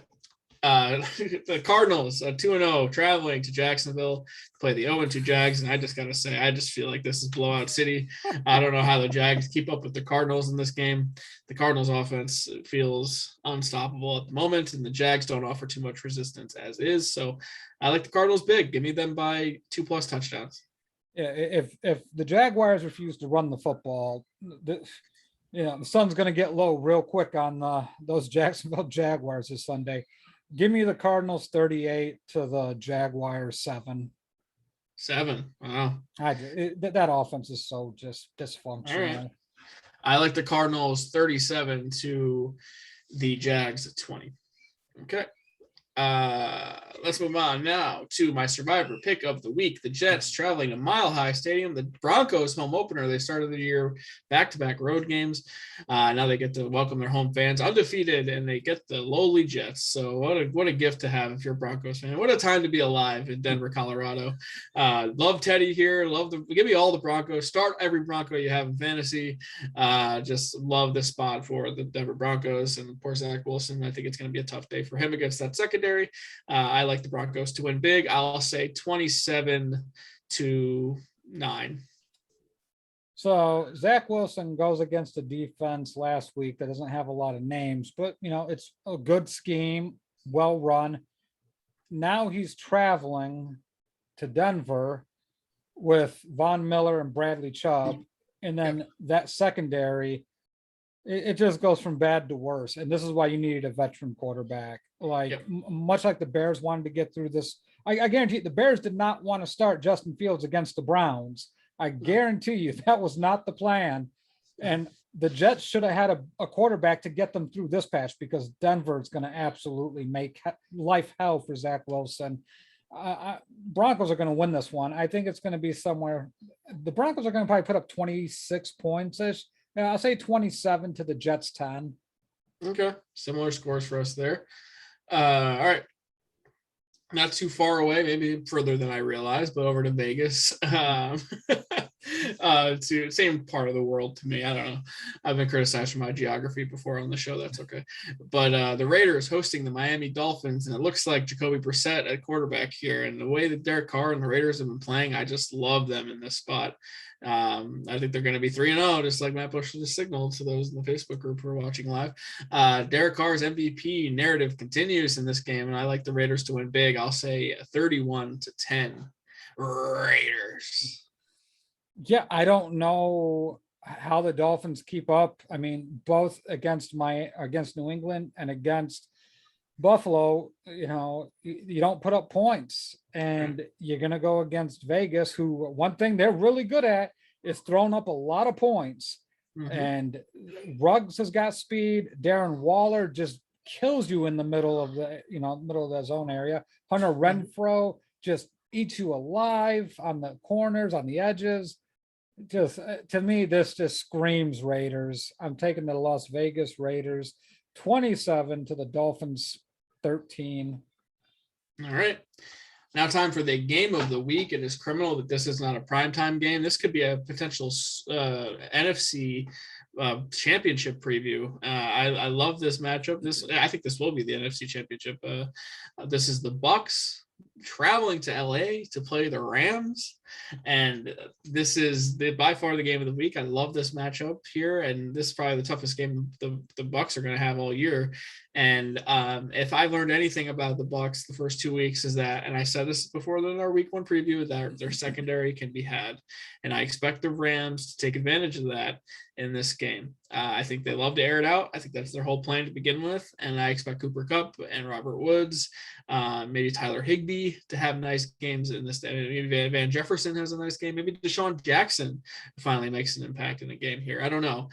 The Cardinals 2-0 traveling to Jacksonville to play the 0-2 Jags, and I just gotta say, I just feel like this is blowout city. I don't know how the Jags keep up with the Cardinals in this game. The Cardinals offense feels unstoppable at the moment, and the Jags don't offer too much resistance as is. So I like the Cardinals big. Give me them by 2+ touchdowns. Yeah, if the Jaguars refuse to run the football, the sun's going to get low real quick on those Jacksonville Jaguars this Sunday. Give me the Cardinals 38 to the Jaguars 7. 7. Wow. That offense is so just dysfunctional. Right. I like the Cardinals 37 to the Jags 20. Okay. Let's move on now to my survivor pick of the week. The Jets traveling to Mile High Stadium. The Broncos home opener. They started the year back-to-back road games. Now they get to welcome their home fans undefeated, and they get the lowly Jets. So what a gift to have if you're a Broncos fan. What a time to be alive in Denver, Colorado. Love Teddy here. Give me all the Broncos. Start every Bronco you have in fantasy. Just love this spot for the Denver Broncos and poor Zach Wilson. I think it's going to be a tough day for him against that secondary. I like the Broncos to win big. I'll say 27-9. So Zach Wilson goes against a defense last week that doesn't have a lot of names, but it's a good scheme, well run. Now he's traveling to Denver with Von Miller and Bradley Chubb, and then that secondary, it just goes from bad to worse. And this is why you needed a veteran quarterback. Much like the Bears wanted to get through this. I guarantee you, the Bears did not want to start Justin Fields against the Browns. I guarantee you that was not the plan. And the Jets should have had a quarterback to get them through this patch because Denver is going to absolutely make life hell for Zach Wilson. Broncos are going to win this one. I think it's going to be somewhere. The Broncos are going to probably put up 26 points ish. I'll say 27 to the Jets 10. Okay, similar scores for us there. All right. Not too far away, maybe further than I realized, but over to Vegas. To same part of the world to me. I don't know. I've been criticized for my geography before on the show. That's okay. But the Raiders hosting the Miami Dolphins, and it looks like Jacoby Brissett at quarterback here. And the way that Derek Carr and the Raiders have been playing, I just love them in this spot. I think they're going to be 3-0, just like Matt Bush just signaled to those in the Facebook group who are watching live. Derek Carr's MVP narrative continues in this game, and I like the Raiders to win big. I'll say 31-10 Raiders. Yeah, I don't know how the Dolphins keep up. I mean, both against New England and against Buffalo, you don't put up points, and you're going to go against Vegas, who one thing they're really good at is throwing up a lot of points. Mm-hmm. And Ruggs has got speed. Darren Waller just kills you in the middle of the zone area. Hunter Renfrow just eats you alive on the corners, on the edges. Just to me, this just screams Raiders. I'm taking the Las Vegas Raiders 27 to the Dolphins 13. All right. Now time for the game of the week. It is criminal that this is not a primetime game. This could be a potential NFC championship preview. I love this matchup. I think this will be the NFC championship. This is the Bucs traveling to LA to play the Rams, and this is by far the game of the week. I love this matchup here, and this is probably the toughest game the Bucs are going to have all year. And if I learned anything about the Bucs the first 2 weeks is that, and I said this before in our week 1 preview, that their secondary can be had, and I expect the Rams to take advantage of that in this game. I think they love to air it out. I think that's their whole plan to begin with, and I expect Cooper Kupp and Robert Woods, maybe Tyler Higbee to have nice games in this. Maybe Van Jefferson has a nice game. Maybe Deshaun Jackson finally makes an impact in a game here. I don't know.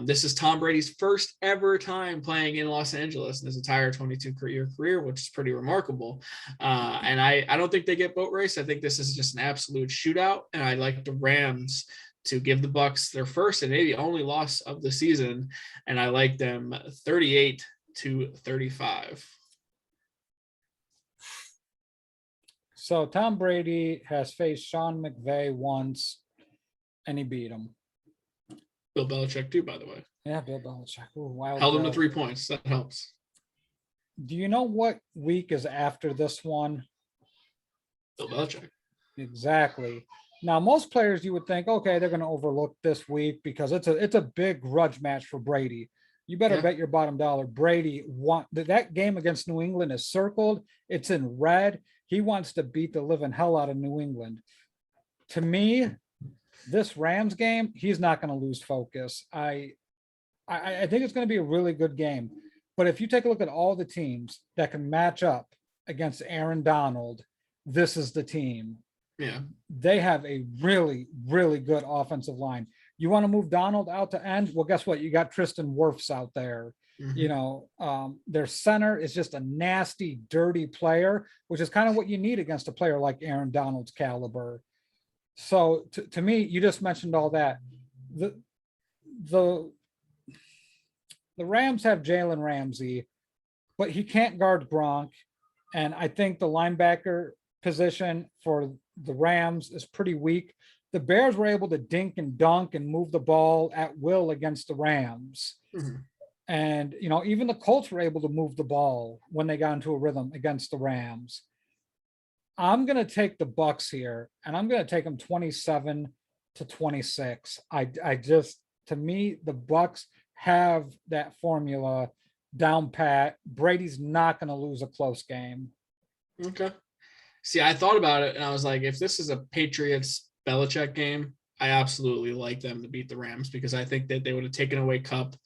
This is Tom Brady's first ever time playing in Los Angeles in his entire 22-year career, which is pretty remarkable. And I don't think they get boat race. I think this is just an absolute shootout, and I like the Rams to give the Bucs their first and maybe only loss of the season, and I like them 38-35. So Tom Brady has faced Sean McVay once, and he beat him. Bill Belichick too, by the way. Yeah, Bill Belichick. Ooh, held him to 3 points. That helps. Do you know what week is after this one? Bill Belichick. Exactly. Now, most players you would think, okay, they're going to overlook this week because it's a big grudge match for Brady. You better bet your bottom dollar Brady that game against New England is circled. It's in red. He wants to beat the living hell out of New England. To me, this Rams game, he's not going to lose focus. I think it's going to be a really good game. But if you take a look at all the teams that can match up against Aaron Donald, this is the team. Yeah. They have a really, really good offensive line. You want to move Donald out to end? Well, guess what? You got Tristan Wirfs out there. Mm-hmm. Their center is just a nasty, dirty player, which is kind of what you need against a player like Aaron Donald's caliber. So to me, you just mentioned all that. The Rams have Jalen Ramsey, but he can't guard Gronk. And I think the linebacker position for the Rams is pretty weak. The Bears were able to dink and dunk and move the ball at will against the Rams. Mm-hmm. And, even the Colts were able to move the ball when they got into a rhythm against the Rams. I'm going to take the Bucs here, and I'm going to take them 27-26. To me, the Bucs have that formula down pat. Brady's not going to lose a close game. Okay. See, I thought about it, and I was like, if this is a Patriots-Belichick game, I absolutely like them to beat the Rams because I think that they would have taken away Kupp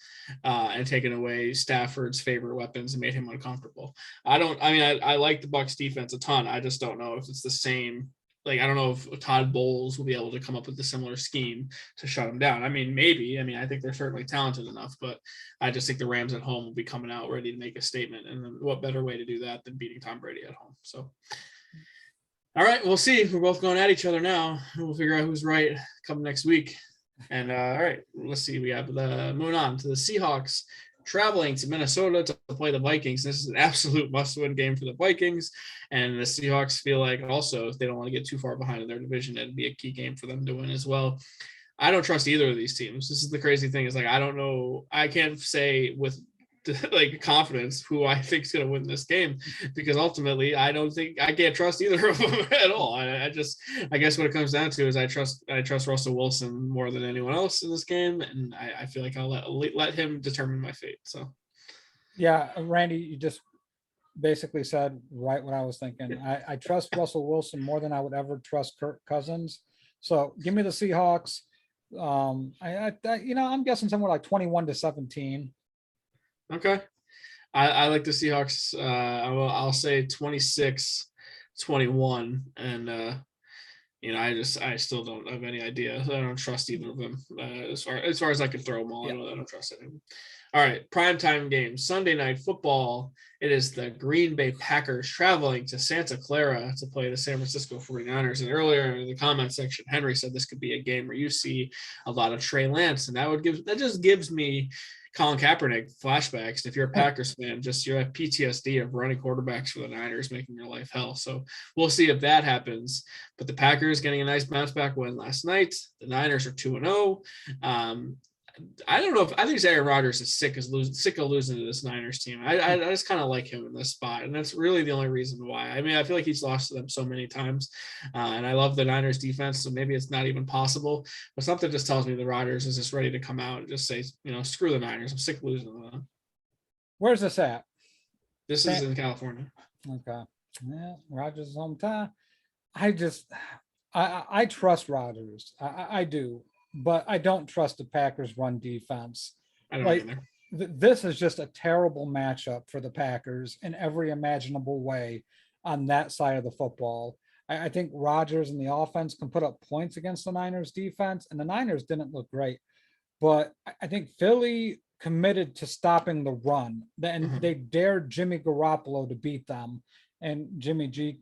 and taken away Stafford's favorite weapons and made him uncomfortable. I like the Bucs defense a ton. I just don't know if it's the same. Like, I don't know if Todd Bowles will be able to come up with a similar scheme to shut him down. I mean, maybe. I think they're certainly talented enough, but I just think the Rams at home will be coming out ready to make a statement. And then what better way to do that than beating Tom Brady at home? So All right, we'll see. We're both going at each other now. We'll figure out who's right come next week. And all right, let's see. We have moving on to the Seahawks traveling to Minnesota to play the Vikings. This is an absolute must-win game for the Vikings, and the Seahawks feel like also if they don't want to get too far behind in their division, it'd be a key game for them to win as well. I don't trust either of these teams. This is the crazy thing is like I don't know. I can't say with like confidence who I think is going to win this game because ultimately I don't think I can't trust either of them at all. I guess what it comes down to is I trust Russell Wilson more than anyone else in this game, and I feel like I'll let him determine my fate. So Yeah, Randy, you just basically said right what I was thinking. I trust Russell Wilson more than I would ever trust Kirk Cousins. So give me the Seahawks. I'm guessing somewhere like 21-17. okay, I like the Seahawks. I'll say 26-21, and I still don't have any idea. I don't trust either of them as far as I can throw them all. Yeah. I don't trust anyone. All right, primetime game, Sunday Night Football. It is the Green Bay Packers traveling to Santa Clara to play the San Francisco 49ers. And earlier in the comment section, Henry said this could be a game where you see a lot of Trey Lance, and that just gives me Colin Kaepernick flashbacks. If you're a Packers fan, you have PTSD of running quarterbacks for the Niners, making your life hell. So we'll see if that happens. But the Packers getting a nice bounce back win last night. The Niners are 2-0. I don't know I think Aaron Rodgers is sick of losing to this Niners team. I just kind of like him in this spot, and that's really the only reason why. I mean, I feel like he's lost to them so many times, and I love the Niners defense, so maybe it's not even possible. But something just tells me the Rodgers is just ready to come out and just say, screw the Niners. I'm sick of losing to them. Where's this at? This is in California. Okay. Yeah, Rodgers' hometown. I trust Rodgers. I do. But I don't trust the Packers run defense. I don't either. This is just a terrible matchup for the Packers in every imaginable way on that side of the football. I think Rodgers and the offense can put up points against the Niners defense, and the Niners didn't look great. But I think Philly committed to stopping the run, and they dared Jimmy Garoppolo to beat them. And Jimmy G,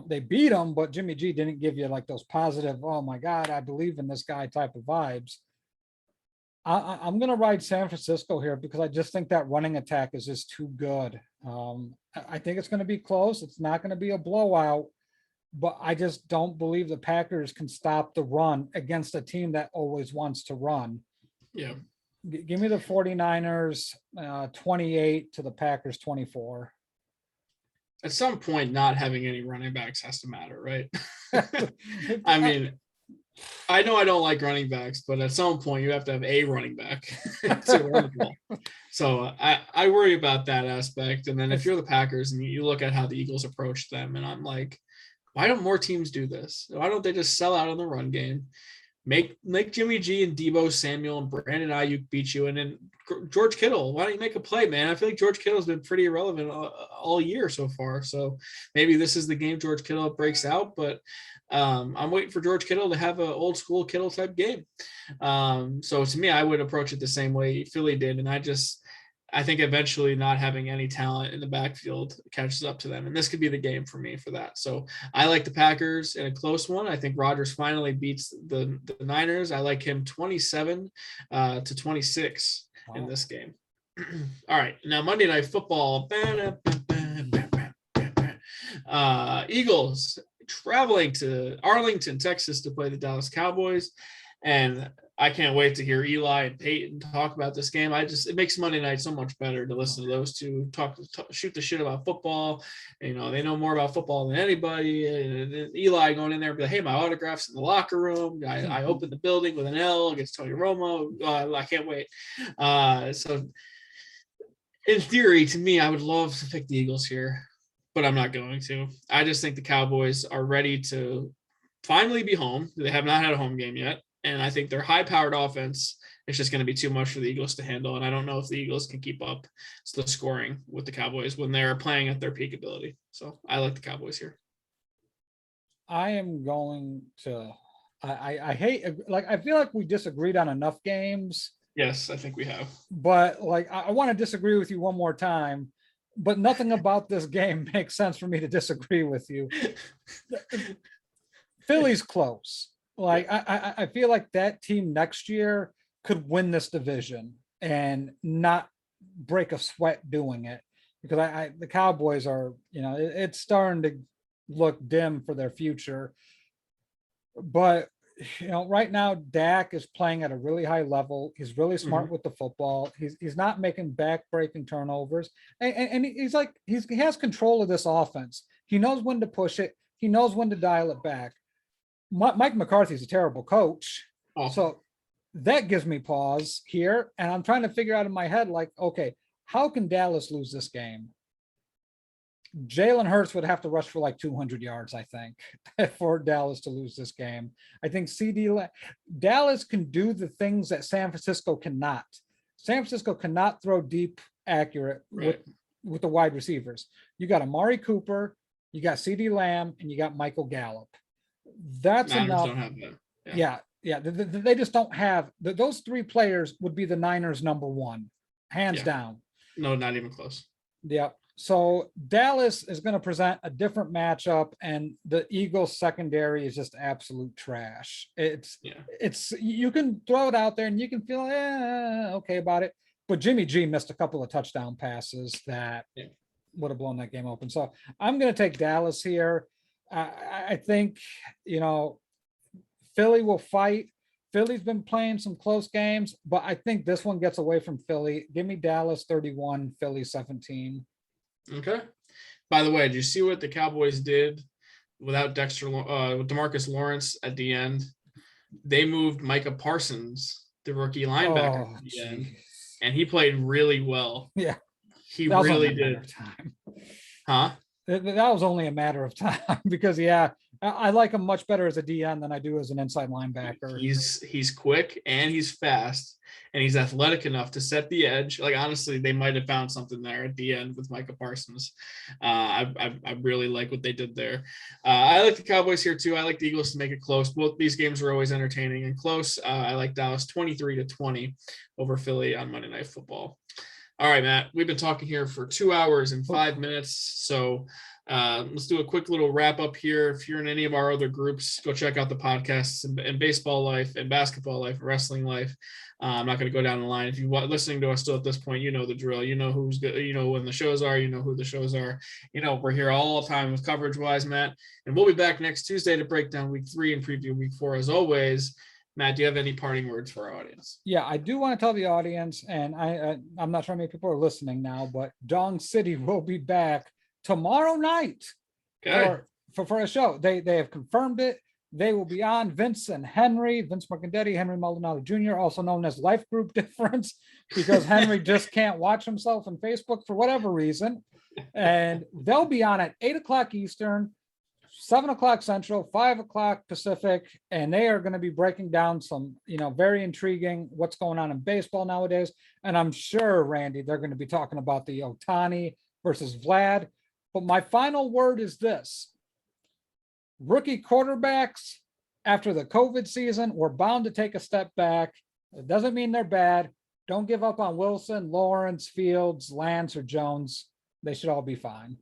they beat him, but Jimmy G didn't give you like those positive, oh my God, I believe in this guy type of vibes. I'm going to ride San Francisco here because I just think that running attack is just too good. I think it's going to be close. It's not going to be a blowout, but I just don't believe the Packers can stop the run against a team that always wants to run. Yeah. Give me the 49ers 28 to the Packers 24. At some point, not having any running backs has to matter, right? I mean, I know I don't like running backs, but at some point you have to have a running back to run the ball. So I worry about that aspect. And then if you're the Packers and you look at how the Eagles approach them, and I'm like, why don't more teams do this? Why don't they just sell out on the run game? Make Jimmy G and Deebo Samuel and Brandon Ayuk beat you, and then George Kittle. Why don't you make a play, man? I feel like George Kittle's been pretty irrelevant all year so far. So maybe this is the game George Kittle breaks out. But I'm waiting for George Kittle to have an old school Kittle type game. So to me, I would approach it the same way Philly did, and I think eventually not having any talent in the backfield catches up to them. And this could be the game for me for that. So I like the Packers in a close one. I think Rodgers finally beats the Niners. I like him 27 to 26 in this game. All right. Now Monday Night Football. Eagles traveling to Arlington, Texas to play the Dallas Cowboys. And I can't wait to hear Eli and Peyton talk about this game. It makes Monday night so much better to listen to those two shoot the shit about football. They know more about football than anybody. And Eli going in there and be like, hey, my autograph's in the locker room. I opened the building with an L against Tony Romo. I can't wait. So in theory, to me, I would love to pick the Eagles here, but I'm not going to. I just think the Cowboys are ready to finally be home. They have not had a home game yet. And I think their high-powered offense is just going to be too much for the Eagles to handle. And I don't know if the Eagles can keep up the scoring with the Cowboys when they're playing at their peak ability. So I like the Cowboys here. I am going to – I hate – I feel like we disagreed on enough games. Yes, I think we have. But, I want to disagree with you one more time. but nothing about this game makes sense for me to disagree with you. Philly's close. Like I feel like that team next year could win this division and not break a sweat doing it, because the Cowboys are, it's starting to look dim for their future. But right now Dak is playing at a really high level. He's really smart with the football. He's not making back-breaking turnovers, and he's like he has control of this offense. He knows when to push it. He knows when to dial it back. Mike McCarthy's a terrible coach, so that gives me pause here, and I'm trying to figure out in my head, like, okay, how can Dallas lose this game? Jalen Hurts would have to rush for like 200 yards, I think, for Dallas to lose this game. I think Dallas can do the things that San Francisco cannot. San Francisco cannot throw deep, accurate with the wide receivers. You got Amari Cooper, you got CeeDee Lamb, and you got Michael Gallup. That's Niners enough. Don't have that. Yeah. They just don't have those three players would be the Niners' number one, hands down. No, not even close. Yeah. So Dallas is going to present a different matchup, and the Eagles secondary is just absolute trash. It's you can throw it out there and you can feel okay about it, but Jimmy G missed a couple of touchdown passes that would have blown that game open. So I'm going to take Dallas here. I think Philly will fight. Philly's been playing some close games, but I think this one gets away from Philly. Give me Dallas 31, Philly 17. Okay. By the way, did you see what the Cowboys did without with DeMarcus Lawrence at the end? They moved Micah Parsons, the rookie linebacker, at the end, and he played really well. Yeah, he really did. Huh? That was only a matter of time because I like him much better as a DN than I do as an inside linebacker. He's quick and he's fast and he's athletic enough to set the edge. Like, honestly, they might have found something there at the end with Micah Parsons. I really like what they did there. I like the Cowboys here too. I like the Eagles to make it close. Both these games are always entertaining and close. I like Dallas 23-20 over Philly on Monday Night Football. All right, Matt, we've been talking here for 2 hours and 5 minutes. So let's do a quick little wrap up here. If you're in any of our other groups, go check out the podcasts and Baseball Life and Basketball Life and Wrestling Life. I'm not going to go down the line. If you're listening to us still at this point, you know the drill. You know who's good. You know when the shows are. You know who the shows are. We're here all the time with coverage-wise, Matt. And we'll be back next Tuesday to break down Week 3 and preview Week 4 as always. Matt, do you have any parting words for our audience? Yeah, I do want to tell the audience, and I'm not sure how many people are listening now, but Dong City will be back tomorrow night for a show. They have confirmed it. They will be on Vince Mercandetti, Henry Maldonado Jr., also known as Life Group Difference, because Henry just can't watch himself on Facebook for whatever reason. And they'll be on at 8:00 Eastern, 7:00 Central, 5:00 Pacific, and they are going to be breaking down some, very intriguing what's going on in baseball nowadays. And I'm sure, Randy, they're going to be talking about the Ohtani versus Vlad. But my final word is this. Rookie quarterbacks after the COVID season were bound to take a step back. It doesn't mean they're bad. Don't give up on Wilson, Lawrence, Fields, Lance, or Jones. They should all be fine.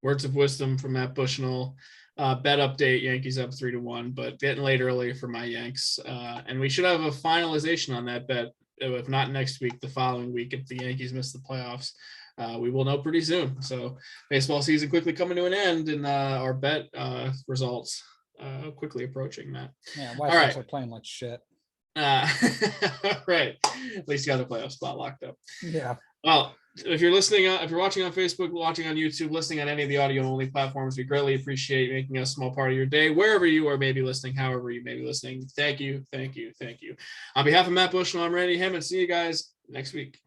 Words of wisdom from Matt Bushnell. Bet update, Yankees up 3-1, but getting late early for my Yanks. And we should have a finalization on that bet. If not next week, the following week, if the Yankees miss the playoffs. We will know pretty soon. So baseball season quickly coming to an end, and our bet results quickly approaching, Matt. Yeah, White Sox are playing like shit. Right. At least you got the playoff spot locked up. Yeah. Well, if you're listening, if you're watching on Facebook, watching on YouTube, listening on any of the audio-only platforms, we greatly appreciate making us a small part of your day, wherever you are maybe listening, however you may be listening. Thank you, thank you, thank you. On behalf of Matt Bushnell, I'm Randy Hammond. See you guys next week.